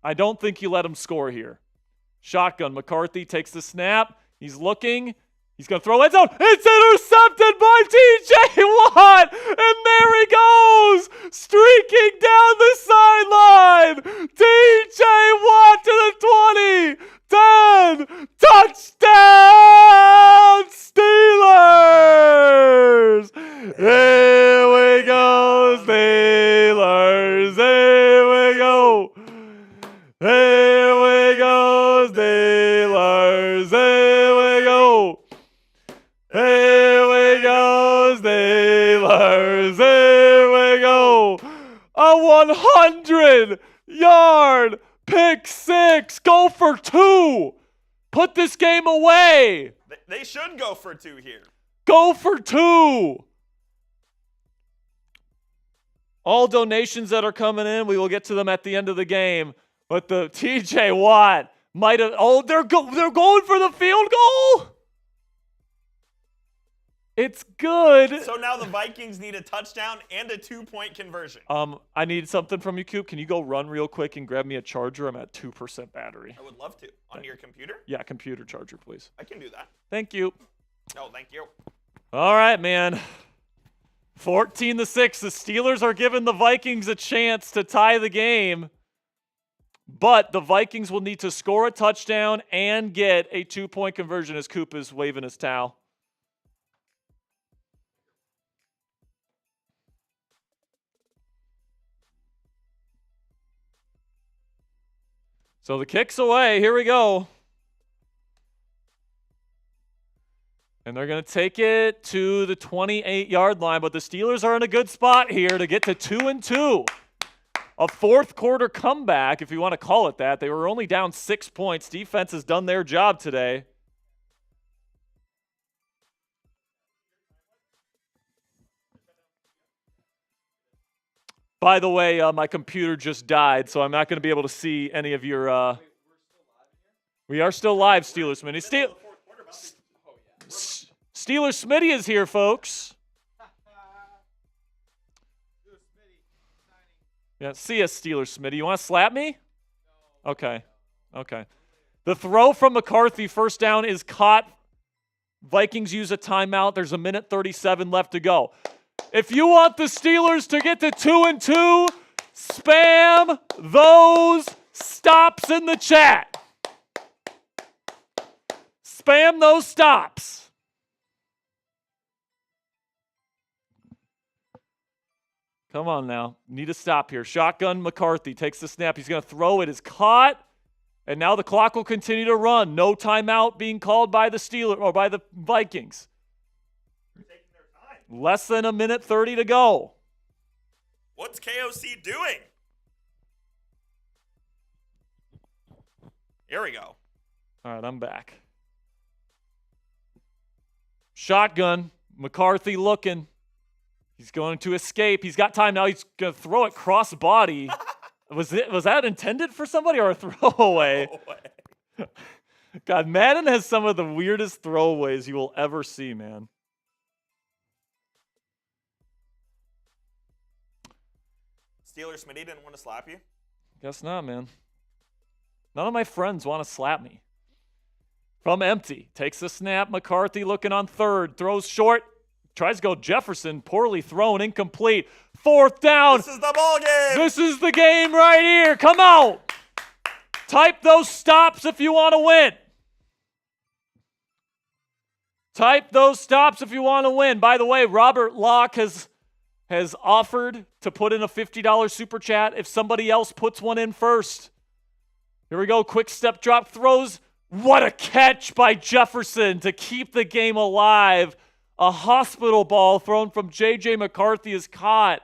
I don't think you let him score here. Shotgun. McCarthy takes the snap. He's looking. He's going to throw it down. It's intercepted by TJ Watt. And there he goes. Streaking down the sideline. TJ Watt to the 20. 10. Touchdown Steelers. Here we go, Steelers. Here we go. Here we go, Steelers. Here we go. Here we go, Steelers. Here we go. A 100-yard pick six. Go for 2. Put this game away. They should go for 2 here. Go for 2. All donations that are coming in, we will get to them at the end of the game. But the TJ Watt might have. Oh, they're going for the field goal. It's good. So now the Vikings need a touchdown and a 2-point conversion. I need something from you, Coop. Can you go run real quick and grab me a charger? I'm at 2% battery. I would love to. On your computer? Yeah, computer charger, please. I can do that. Thank you. Oh, thank you. All right, man. 14-6. The Steelers are giving the Vikings a chance to tie the game. But the Vikings will need to score a touchdown and get a 2-point conversion as Coop is waving his towel. So the kick's away. Here we go. And they're going to take it to the 28-yard line. But the Steelers are in a good spot here to get to 2-2. A fourth-quarter comeback, if you want to call it that. They were only down 6 points. Defense has done their job today. By the way, my computer just died, so I'm not going to be able to see any of your... We are still live, Steelers Smitty. Steelers Smitty is here, folks. Yeah, see us, Steelers Smitty. You want to slap me? No. Okay. The throw from McCarthy, first down, is caught. Vikings use a timeout. There's 1:37 left to go. If you want the Steelers to get to 2-2, spam those stops in the chat. Spam those stops. Come on now. Need a stop here. Shotgun McCarthy takes the snap. He's going to throw it. Is caught. And now the clock will continue to run. No timeout being called by the Steelers or by the Vikings. They're taking their time. Less than 1:30 to go. What's KOC doing? Here we go. All right, I'm back. Shotgun. McCarthy looking. He's going to escape. He's got time now. He's going to throw it cross body. Was that intended for somebody or a throwaway? God, Madden has some of the weirdest throwaways you will ever see, man. Steelers Smitty didn't want to slap you? Guess not, man. None of my friends want to slap me. From empty. Takes the snap. McCarthy looking on third. Throws short. Tries to go Jefferson, poorly thrown, incomplete. 4th down. This is the ball game. This is the game right here. Come on. Type those stops if you want to win. Type those stops if you want to win. By the way, Robert Locke has offered to put in a $50 super chat if somebody else puts one in first. Here we go. Quick step drop throws. What a catch by Jefferson to keep the game alive. A hospital ball thrown from J.J. McCarthy is caught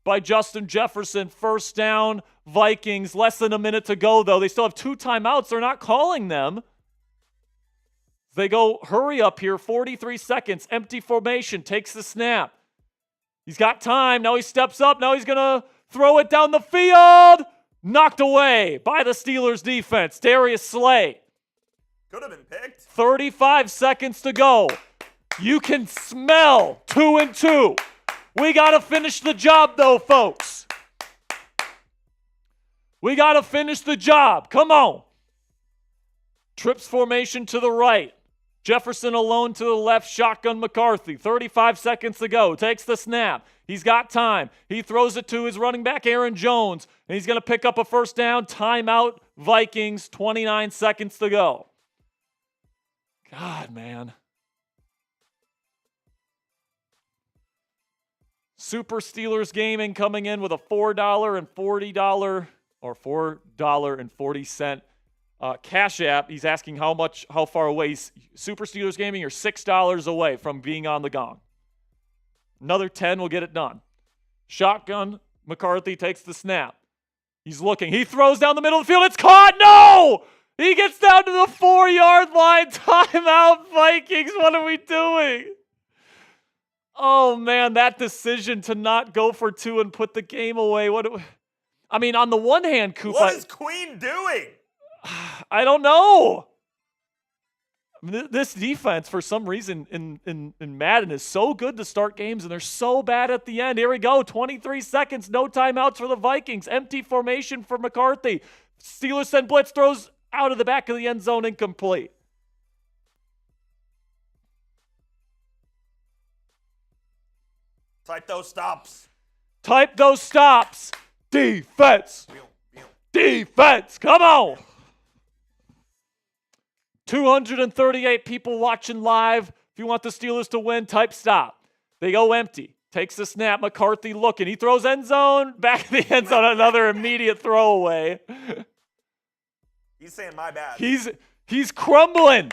by Justin Jefferson. 1st down, Vikings. Less than a minute to go, though. They still have 2 timeouts. They're not calling them. They go, hurry up here, 43 seconds. Empty formation, takes the snap. He's got time. Now he steps up. Now he's going to throw it down the field. Knocked away by the Steelers defense. Darius Slay. Could have been picked. 35 seconds to go. You can smell 2-2. We got to finish the job, though, folks. We got to finish the job. Come on. Trips formation to the right. Jefferson alone to the left. Shotgun McCarthy. 35 seconds to go. Takes the snap. He's got time. He throws it to his running back, Aaron Jones. And he's going to pick up a 1st down. Timeout, Vikings. 29 seconds to go. God, man. Super Steelers Gaming coming in with a $4.40 or $4.40 Cash App. He's asking how far away. Super Steelers Gaming, you're $6 away from being on the gong. Another 10 will get it done. Shotgun, McCarthy takes the snap. He's looking. He throws down the middle of the field. It's caught. No! He gets down to the 4-yard line. Timeout, Vikings. What are we doing? Oh, man, that decision to not go for 2 and put the game away. I mean, on the one hand, Coop. What is Queen doing? I don't know. This defense, for some reason, in Madden is so good to start games, and they're so bad at the end. Here we go. 23 seconds. No timeouts for the Vikings. Empty formation for McCarthy. Steelers send blitz, throws out of the back of the end zone, incomplete. Type those stops. Type those stops. Defense. Defense. Come on. 238 people watching live. If you want the Steelers to win, type stop. They go empty. Takes the snap. McCarthy looking. He throws end zone. Back of the end zone. Another immediate throwaway. He's saying my bad. He's crumbling.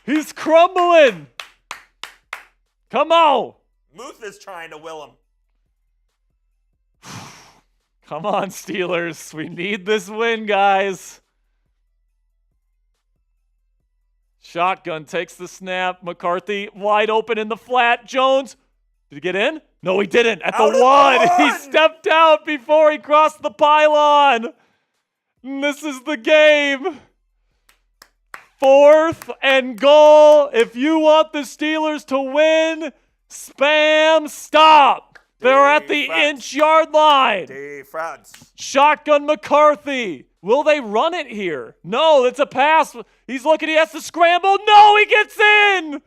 He's crumbling. Come on. Muth is trying to will him. Come on, Steelers. We need this win, guys. Shotgun takes the snap. McCarthy wide open in the flat. Jones. Did he get in? No, he didn't. At the 1. He stepped out before he crossed the pylon. And this is the game. 4th and goal. If you want the Steelers to win, spam stop. They're at the inch-yard line. Defense. Shotgun McCarthy. Will they run it here? No, it's a pass. He's looking. He has to scramble. No, he gets in.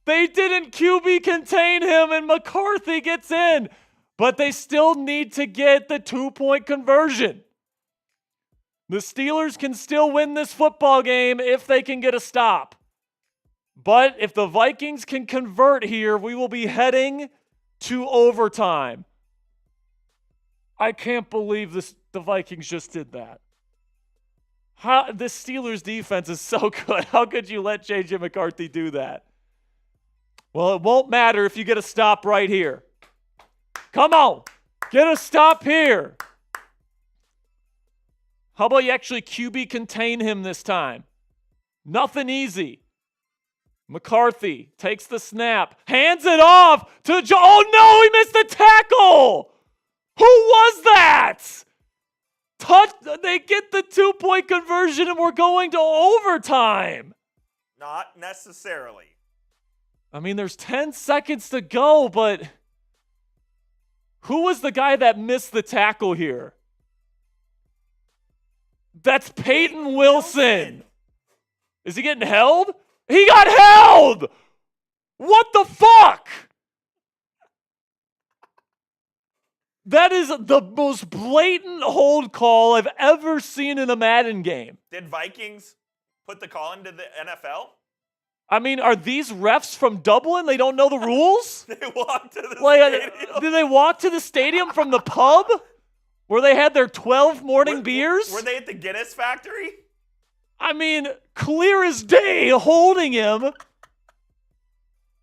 They didn't QB contain him, and McCarthy gets in. But they still need to get the 2-point conversion. The Steelers can still win this football game if they can get a stop. But if the Vikings can convert here, we will be heading to overtime. I can't believe the Vikings just did that. The Steelers defense is so good. How could you let J.J. McCarthy do that? Well, it won't matter if you get a stop right here. Come on. Get a stop here. How about you actually QB contain him this time? Nothing easy. McCarthy takes the snap. Hands it off to oh, no, he missed the tackle. Who was that? They get the 2-point conversion and we're going to overtime. Not necessarily. I mean, there's 10 seconds to go, but who was the guy that missed the tackle here? That's Peyton Wilson. Is he getting held? He got held! What the fuck? That is the most blatant hold call I've ever seen in a Madden game. Did Vikings put the call into the NFL? I mean, are these refs from Dublin? They don't know the rules? They walked to the stadium. Did they walk to the stadium from the pub where they had their 12 morning beers? Were they at the Guinness factory? I mean, clear as day holding him.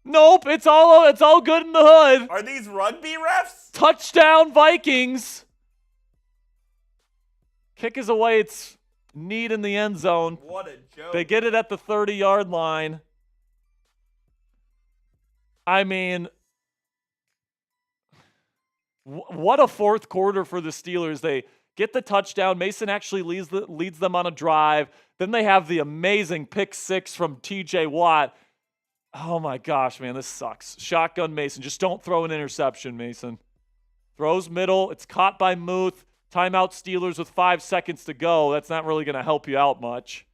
Nope, it's all good in the hood. Are these rugby refs? Touchdown Vikings. Kick is away. It's neat in the end zone. What a joke. They get it at the 30-yard line. I mean, what a fourth quarter for the Steelers. They get the touchdown. Mason actually leads them on a drive. Then they have the amazing pick six from TJ Watt. Oh my gosh, man, this sucks. Shotgun Mason. Just don't throw an interception, Mason. Throws middle. It's caught by Muth. Timeout Steelers with 5 seconds to go. That's not really going to help you out much.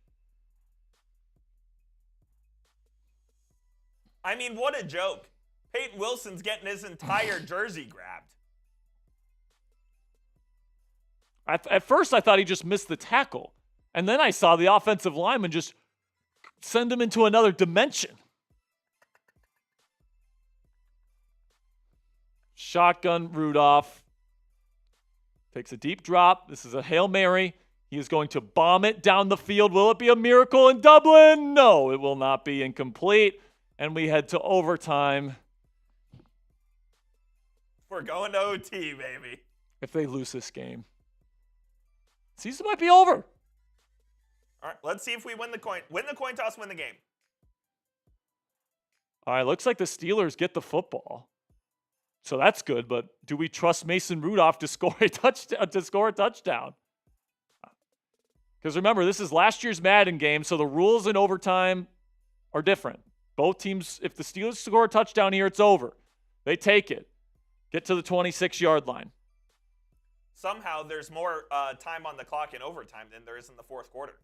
I mean, what a joke. Peyton Wilson's getting his entire jersey grabbed. At first, I thought he just missed the tackle. And then I saw the offensive lineman just send him into another dimension. Shotgun Rudolph. Takes a deep drop. This is a Hail Mary. He is going to bomb it down the field. Will it be a miracle in Dublin? No, it will not be. Incomplete. And we head to overtime. We're going to OT, baby. If they lose this game, season might be over. All right, let's see if we win the coin. Win the coin toss, win the game. All right, looks like the Steelers get the football. So that's good, but do we trust Mason Rudolph to score a touchdown? Because remember, this is last year's Madden game, so the rules in overtime are different. Both teams, if the Steelers score a touchdown here, it's over. They take it. Get to the 26-yard line. Somehow there's more time on the clock in overtime than there is in the fourth quarter.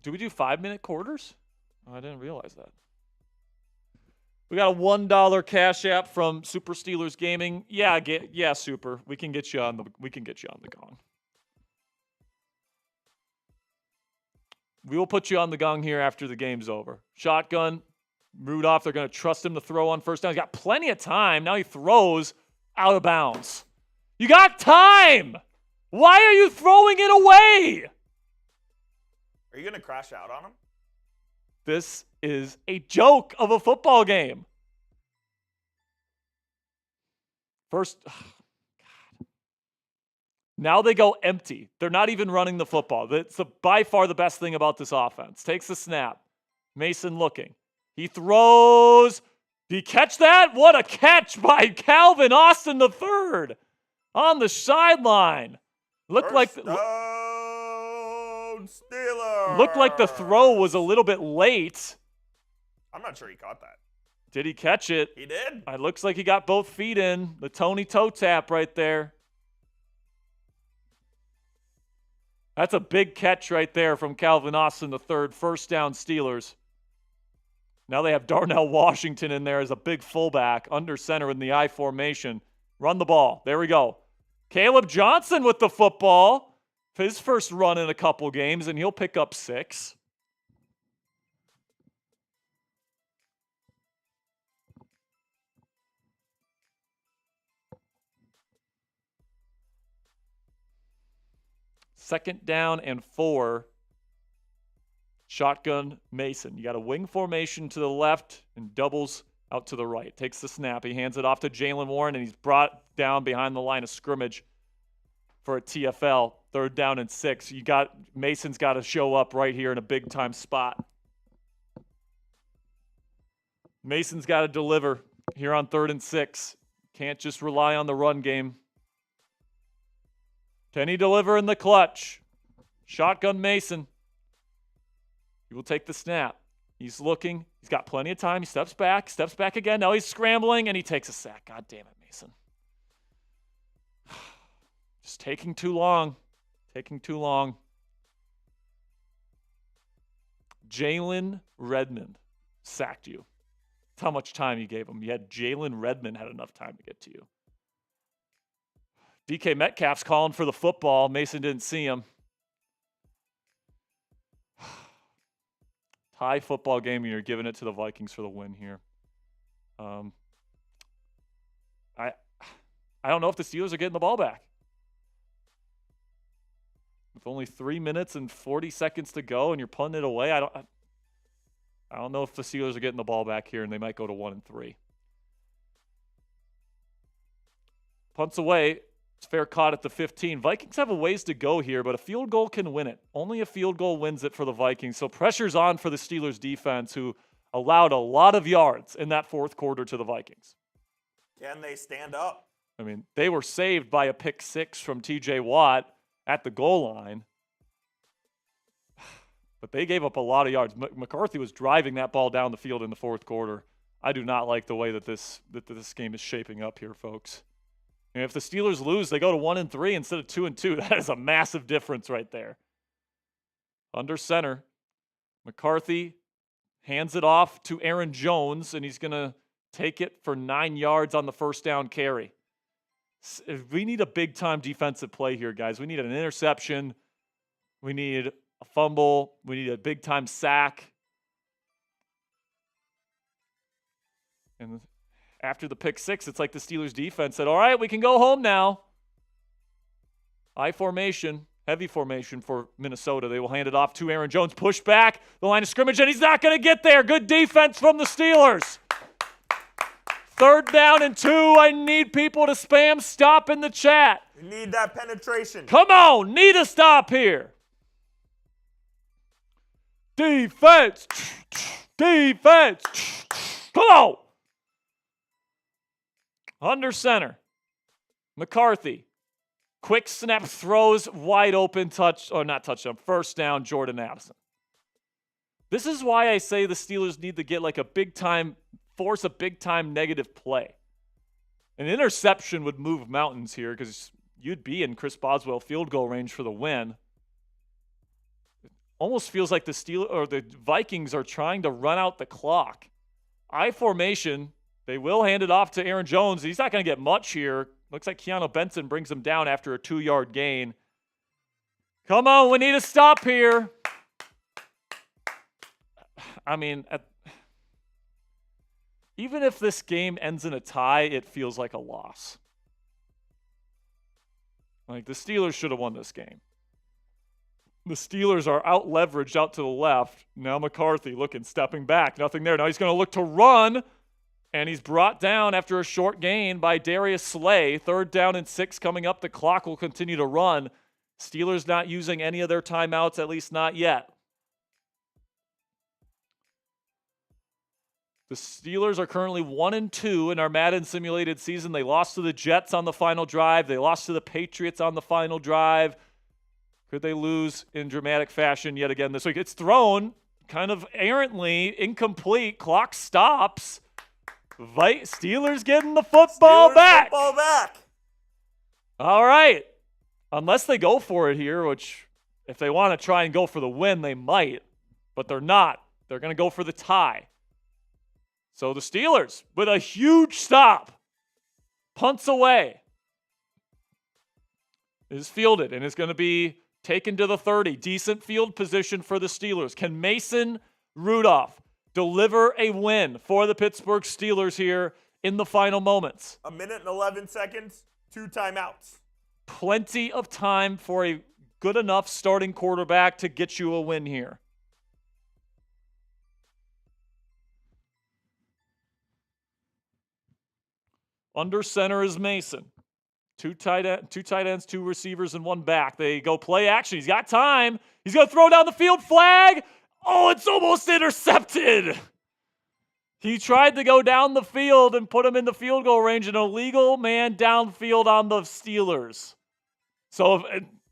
Do we do 5-minute quarters? Oh, I didn't realize that. We got a $1 Cash App from Super Steelers Gaming. Yeah, Super. We can get you on the gong. We will put you on the gong here after the game's over. Shotgun, Rudolph. They're going to trust him to throw on first down. He's got plenty of time. Now he throws out of bounds. You got time. Why are you throwing it away? Are you going to crash out on him? This is a joke of a football game. First, God. Now they go empty. They're not even running the football. That's by far the best thing about this offense. Takes the snap. Mason looking. He throws. Did he catch that? What a catch by Calvin Austin III on the sideline. Looked like the throw was a little bit late. I'm not sure he caught that. Did he catch it? He did. It looks like he got both feet in. The Tony toe tap right there. That's a big catch right there from Calvin Austin III. First down Steelers. Now they have Darnell Washington in there as a big fullback, under center in the I formation. Run the ball. There we go. Caleb Johnson with the football. His first run in a couple games, and he'll pick up 6. Second down and 4. Shotgun Mason. You got a wing formation to the left and doubles out to the right. Takes the snap. He hands it off to Jalen Warren, and he's brought down behind the line of scrimmage for a TFL. Third down and 6. Mason's got to show up right here in a big-time spot. Mason's got to deliver here on 3rd and 6. Can't just rely on the run game. Can he deliver in the clutch? Shotgun Mason. He will take the snap. He's looking. He's got plenty of time. He steps back again. Now he's scrambling, and he takes a sack. God damn it, Mason. Just taking too long. Jalen Redmond, sacked you. That's how much time you gave him. You had Jalen Redmond had enough time to get to you. DK Metcalf's calling for the football. Mason didn't see him. Tie football game, and you're giving it to the Vikings for the win here. I don't know if the Steelers are getting the ball back. With only 3 minutes and 40 seconds to go, and you're punting it away, I don't know if the Steelers are getting the ball back here, and they might go to 1-3. Punts away. It's fair caught at the 15. Vikings have a ways to go here, but a field goal can win it. Only a field goal wins it for the Vikings. So pressure's on for the Steelers defense, who allowed a lot of yards in that fourth quarter to the Vikings. Can they stand up? I mean, they were saved by a pick six from TJ Watt at the goal line. But they gave up a lot of yards. McCarthy was driving that ball down the field in the fourth quarter. I do not like the way that this game is shaping up here, folks. And if the Steelers lose, they go to 1-3 instead of 2-2. That is a massive difference right there. Under center, McCarthy hands it off to Aaron Jones, and he's going to take it for 9 yards on the first down carry. We need a big-time defensive play here, guys. We need an interception. We need a fumble. We need a big-time sack. And after the pick six, it's like the Steelers defense said, all right, we can go home now. I formation, heavy formation for Minnesota. They will hand it off to Aaron Jones. Push back the line of scrimmage, and he's not going to get there. Good defense from the Steelers. 3rd down and 2. I need people to spam stop in the chat. You need that penetration. Come on, need a stop here. Defense. Defense. Come on. Under center. McCarthy. Quick snap, throws wide open, first down, Jordan Addison. This is why I say the Steelers need to get like force a big-time negative play. An interception would move mountains here because you'd be in Chris Boswell field goal range for the win. It almost feels like the Vikings are trying to run out the clock. I formation, they will hand it off to Aaron Jones. He's not going to get much here. Looks like Keanu Benson brings him down after a 2-yard gain. Come on, we need a stop here. I mean, even if this game ends in a tie, it feels like a loss. Like, the Steelers should have won this game. The Steelers are out-leveraged out to the left. Now McCarthy stepping back. Nothing there. Now he's going to look to run, and he's brought down after a short gain by Darius Slay. 3rd down and 6 coming up. The clock will continue to run. Steelers not using any of their timeouts, at least not yet. The Steelers are currently 1-2 in our Madden simulated season. They lost to the Jets on the final drive. They lost to the Patriots on the final drive. Could they lose in dramatic fashion yet again this week? It's thrown kind of errantly, incomplete. Clock stops. Steelers getting the football back. Football back. All right. Unless they go for it here, which if they want to try and go for the win, they might. But they're not. They're going to go for the tie. So the Steelers, with a huge stop, punts away, is fielded and is going to be taken to the 30. Decent field position for the Steelers. Can Mason Rudolph deliver a win for the Pittsburgh Steelers here in the final moments? 1 minute and 11 seconds, 2 timeouts. Plenty of time for a good enough starting quarterback to get you a win here. Under center is Mason. Two tight ends, 2 receivers, and 1 back. They go play action. He's got time. He's going to throw down the field flag. Oh, it's almost intercepted. He tried to go down the field and put him in the field goal range. An illegal man downfield on the Steelers. So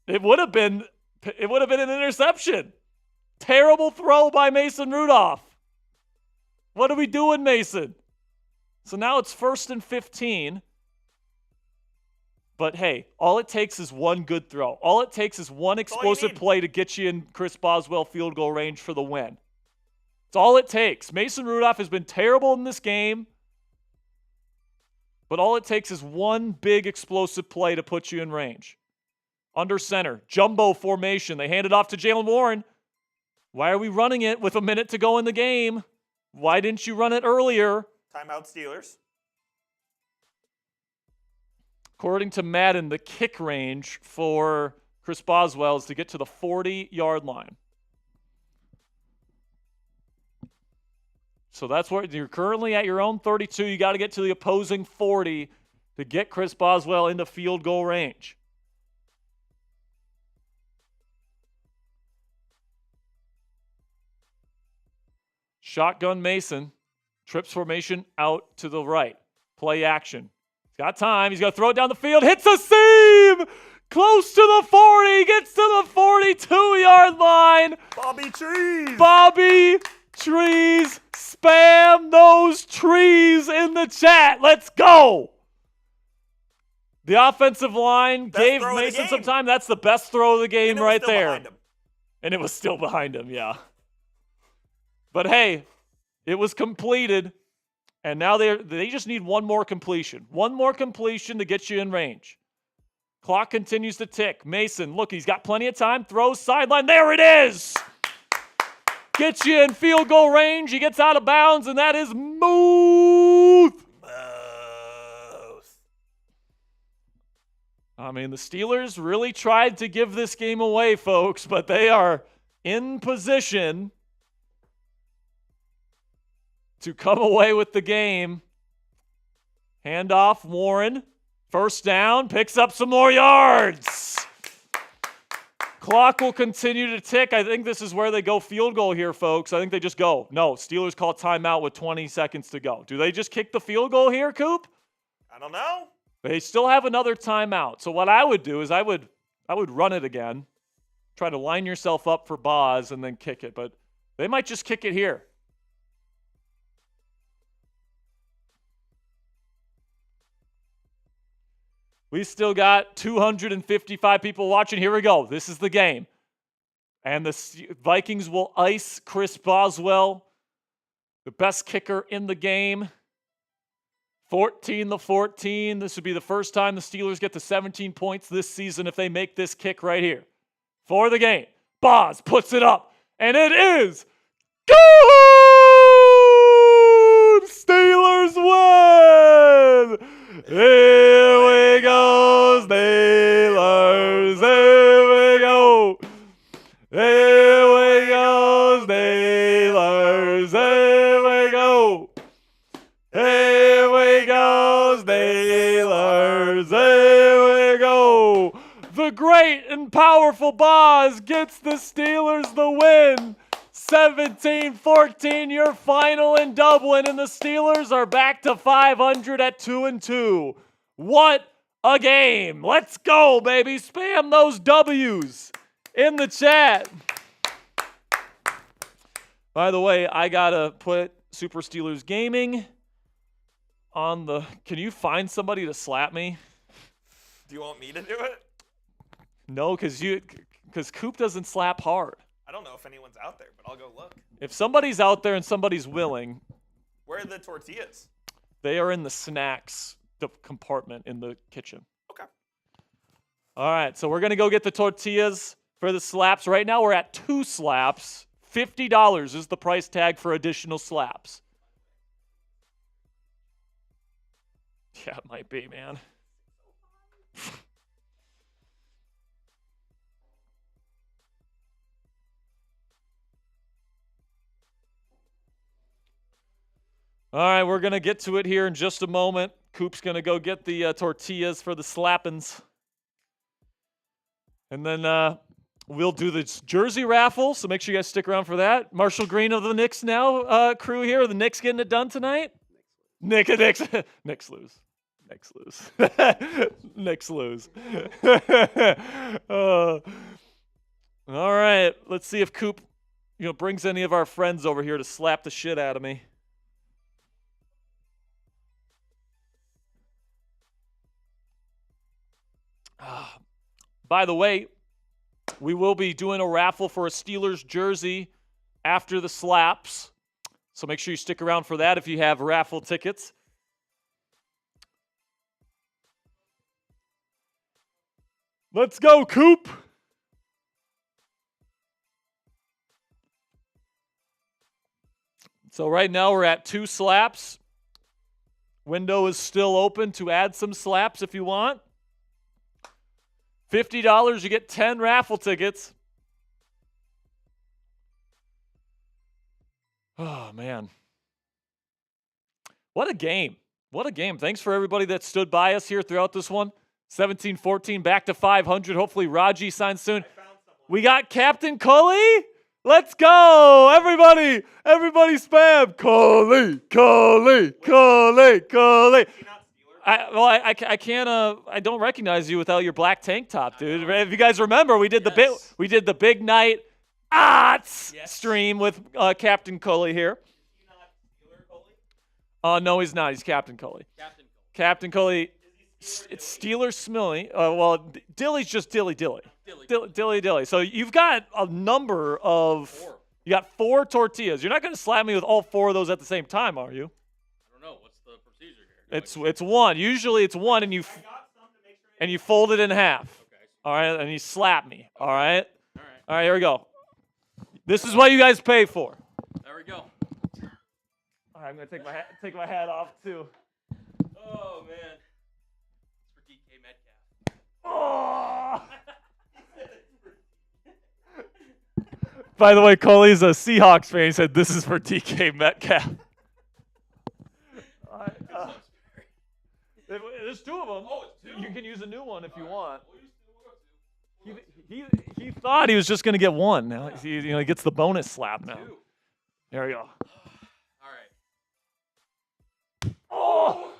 it would have been an interception. Terrible throw by Mason Rudolph. What are we doing, Mason? So now it's 1st and 15. But hey, all it takes is one good throw. All it takes is one explosive play to get you in Chris Boswell field goal range for the win. It's all it takes. Mason Rudolph has been terrible in this game, but all it takes is one big explosive play to put you in range. Under center, jumbo formation. They hand it off to Jalen Warren. Why are we running it with a minute to go in the game? Why didn't you run it earlier? Timeout Steelers. According to Madden, the kick range for Chris Boswell is to get to the 40-yard line. So that's where you're currently at your own 32. You got to get to the opposing 40 to get Chris Boswell into field goal range. Shotgun Mason. Trips formation out to the right. Play action. He's got time. He's going to throw it down the field. Hits a seam! Close to the 40. Gets to the 42-yard line. Bobby Trees. Bobby Trees. Spam those trees in the chat. Let's go. The offensive line gave Mason some time. That's the best throw of the game right there. And it was still behind him, yeah. But hey, it was completed. And now they just need one more completion. One more completion to get you in range. Clock continues to tick. Mason, look, he's got plenty of time. Throws sideline. There it is. Gets you in field goal range. He gets out of bounds, and that is smooth. I mean, the Steelers really tried to give this game away, folks, but they are in position to come away with the game. Handoff, Warren. First down, picks up some more yards. Clock will continue to tick. I think this is where they go field goal here, folks. I think they just go. No, Steelers call timeout with 20 seconds to go. Do they just kick the field goal here, Coop? I don't know. They still have another timeout. So what I would do is I would run it again, try to line yourself up for Boz, and then kick it. But they might just kick it here. We still got 255 people watching. Here we go. This is the game. And the Vikings will ice Chris Boswell, the best kicker in the game. 14-14. This would be the first time the Steelers get to 17 points this season if they make this kick right here. For the game. Boz puts it up. And it is good! Steelers win! Here we go, Steelers. Here we go. Here we go, Steelers. Here we go. Here we go, Steelers. Here we go. The great and powerful Boz gets the Steelers the win. 17-14, your final in Dublin, and the Steelers are back to 500 at 2-2. What a game. Let's go, baby. Spam those W's in the chat. By the way, I got to put Super Steelers Gaming on the... Can you find somebody to slap me? Do you want me to do it? No, because Coop doesn't slap hard. I don't know if anyone's out there, but I'll go look. If somebody's out there and somebody's willing... Where are the tortillas? They are in the snacks compartment in the kitchen. Okay. All right, so we're going to go get the tortillas for the slaps. Right now we're at 2 slaps. $50 is the price tag for additional slaps. Yeah, it might be, man. All right, we're going to get to it here in just a moment. Coop's going to go get the tortillas for the slappins. And then we'll do the jersey raffle, so make sure you guys stick around for that. Marshall Green of the Knicks now crew here. Are the Knicks getting it done tonight? Knicks lose. Knicks lose. Knicks lose. All right, let's see if Coop brings any of our friends over here to slap the shit out of me. By the way, we will be doing a raffle for a Steelers jersey after the slaps. So make sure you stick around for that if you have raffle tickets. Let's go, Coop. So right now we're at 2 slaps. Window is still open to add some slaps if you want. $50, you get 10 raffle tickets. Oh, man. What a game. What a game. Thanks for everybody that stood by us here throughout this one. 17-14, back to 500. Hopefully Raji signs soon. We got Captain Cully. Let's go. Everybody spam. Cully. I can't. I don't recognize you without your black tank top, dude. If you guys remember, we did the big night stream with Captain Cully here. No, he's not. He's Captain Cully. Captain Cully. It's Steelers Smilly. Well, Dilly's just Dilly. Dilly. So you've got a number of. You got 4 tortillas. You're not going to slap me with all 4 of those at the same time, are you? I don't know. What's the procedure here? It's one. Usually it's one, and you fold it in half. Okay. All right, and you slap me. All right. All right. Here we go. This is what you guys pay for. There we go. All right, I'm gonna take my hat off too. Oh man. It's for DK Metcalf. Oh! By the way, Coley's a Seahawks fan. He said this is for DK Metcalf. There's 2 of them. Oh, it's 2. You can use a new one if you want. He thought he was just going to get 1. Now he gets the bonus slap now. 2. There we go. All right. Oh!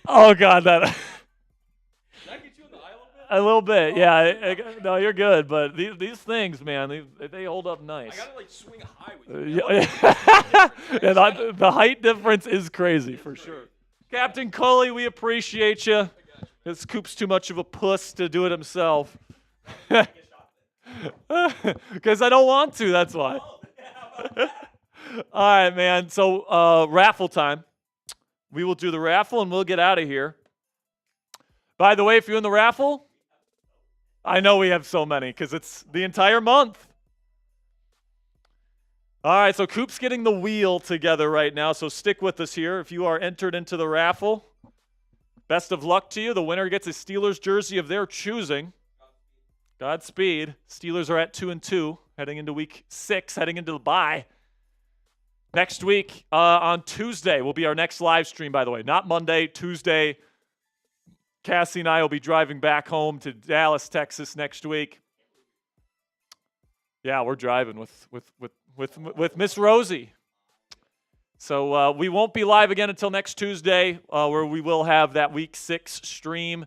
Oh God, that. Did I get you in the eye a little bit, yeah. No, you're good, but these things, man, they hold up nice. I gotta like swing high with you. Yeah, the height difference is crazy for sure. Captain Cully, we appreciate you. This Coop's too much of a puss to do it himself. Because I don't want to, that's why. All right, man. So raffle time. We will do the raffle and we'll get out of here. By the way, if you're in the raffle, I know we have so many because it's the entire month. All right, so Coop's getting the wheel together right now, so stick with us here. If you are entered into the raffle, best of luck to you. The winner gets a Steelers jersey of their choosing. Godspeed. Steelers are at 2-2, heading into week 6, heading into the bye. Next week, on Tuesday, will be our next live stream, by the way. Not Monday, Tuesday. Cassie and I will be driving back home to Dallas, Texas next week. Yeah, we're driving with Miss Rosie. So we won't be live again until next Tuesday, where we will have that week 6 stream.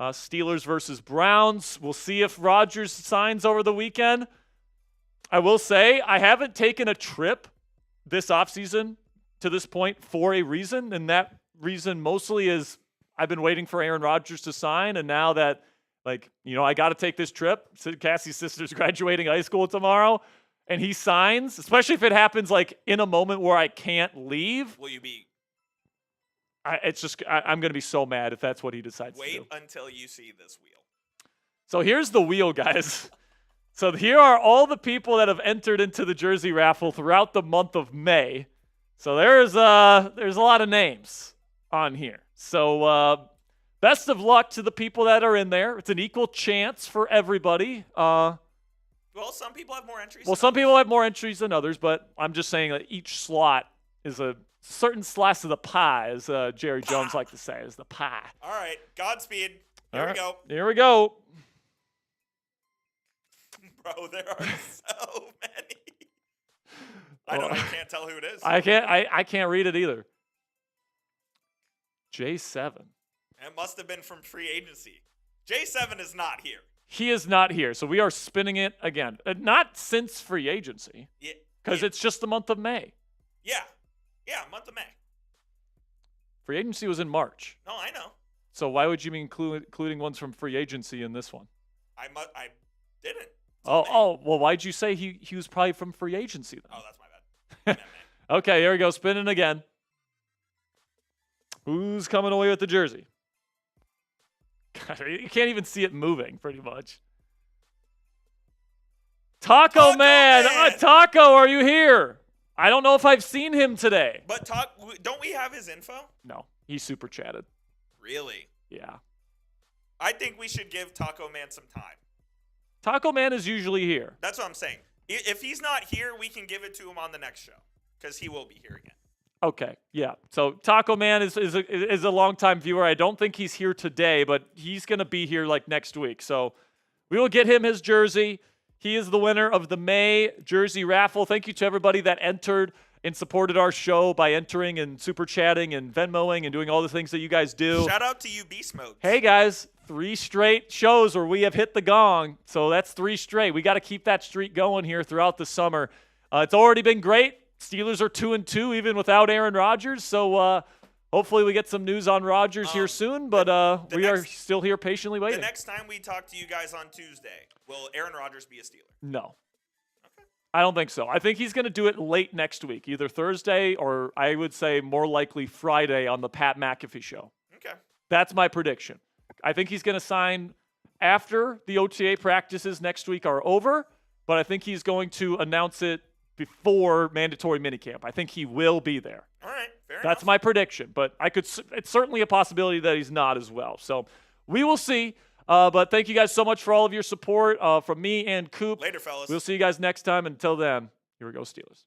Steelers versus Browns. We'll see if Rodgers signs over the weekend. I will say I haven't taken a trip this offseason to this point for a reason, and that reason mostly is I've been waiting for Aaron Rodgers to sign, and now that, I got to take this trip. Cassie's sister's graduating high school tomorrow, and he signs, especially if it happens, in a moment where I can't leave. Will you be? I'm going to be so mad if that's what he decides to do. Wait until you see this wheel. So here's the wheel, guys. So here are all the people that have entered into the jersey raffle throughout the month of May. So there's a lot of names on here. So best of luck to the people that are in there. It's an equal chance for everybody. Well, some people have more entries. Some people have more entries than others, but I'm just saying that each slot is a certain slice of the pie, as Jerry Jones likes to say, is the pie. All right, Godspeed. Here we go. Here we go. Bro, there are so many. I can't tell who it is. I can't read it either. J7. It must have been from free agency. J7 is not here. He is not here, so we are spinning it again. Not since free agency, because it's just the month of May. Yeah, month of May. Free agency was in March. No, I know. So why would you be including ones from free agency in this one? I didn't. Oh, well, why'd you say he was probably from free agency then? Oh, that's my bad. Okay, here we go. Spinning again. Who's coming away with the jersey? God, you can't even see it moving, pretty much. Taco Man! Taco, are you here? I don't know if I've seen him today. But don't we have his info? No, he's super chatted. Really? Yeah. I think we should give Taco Man some time. Taco Man is usually here. That's what I'm saying. If he's not here, we can give it to him on the next show because he will be here again. Okay, yeah. So Taco Man is a longtime viewer. I don't think he's here today, but he's going to be here like next week. So we will get him his jersey. He is the winner of the May jersey raffle. Thank you to everybody that entered and supported our show by entering and super chatting and Venmoing and doing all the things that you guys do. Shout out to you, Beast Mode. Hey, guys, 3 straight shows where we have hit the gong. So that's 3 straight. We got to keep that streak going here throughout the summer. It's already been great. Steelers are 2-2 even without Aaron Rodgers. So hopefully we get some news on Rodgers here soon. But we are still here patiently waiting. The next time we talk to you guys on Tuesday, will Aaron Rodgers be a Steeler? No. I don't think so. I think he's going to do it late next week, either Thursday or I would say more likely Friday on the Pat McAfee show. Okay. That's my prediction. I think he's going to sign after the OTA practices next week are over, but I think he's going to announce it before mandatory minicamp. I think he will be there. All right. Fair That's enough. my prediction, but it's certainly a possibility that he's not as well. So we will see. But thank you guys so much for all of your support from me and Coop. Later, fellas. We'll see you guys next time. Until then, here we go, Steelers.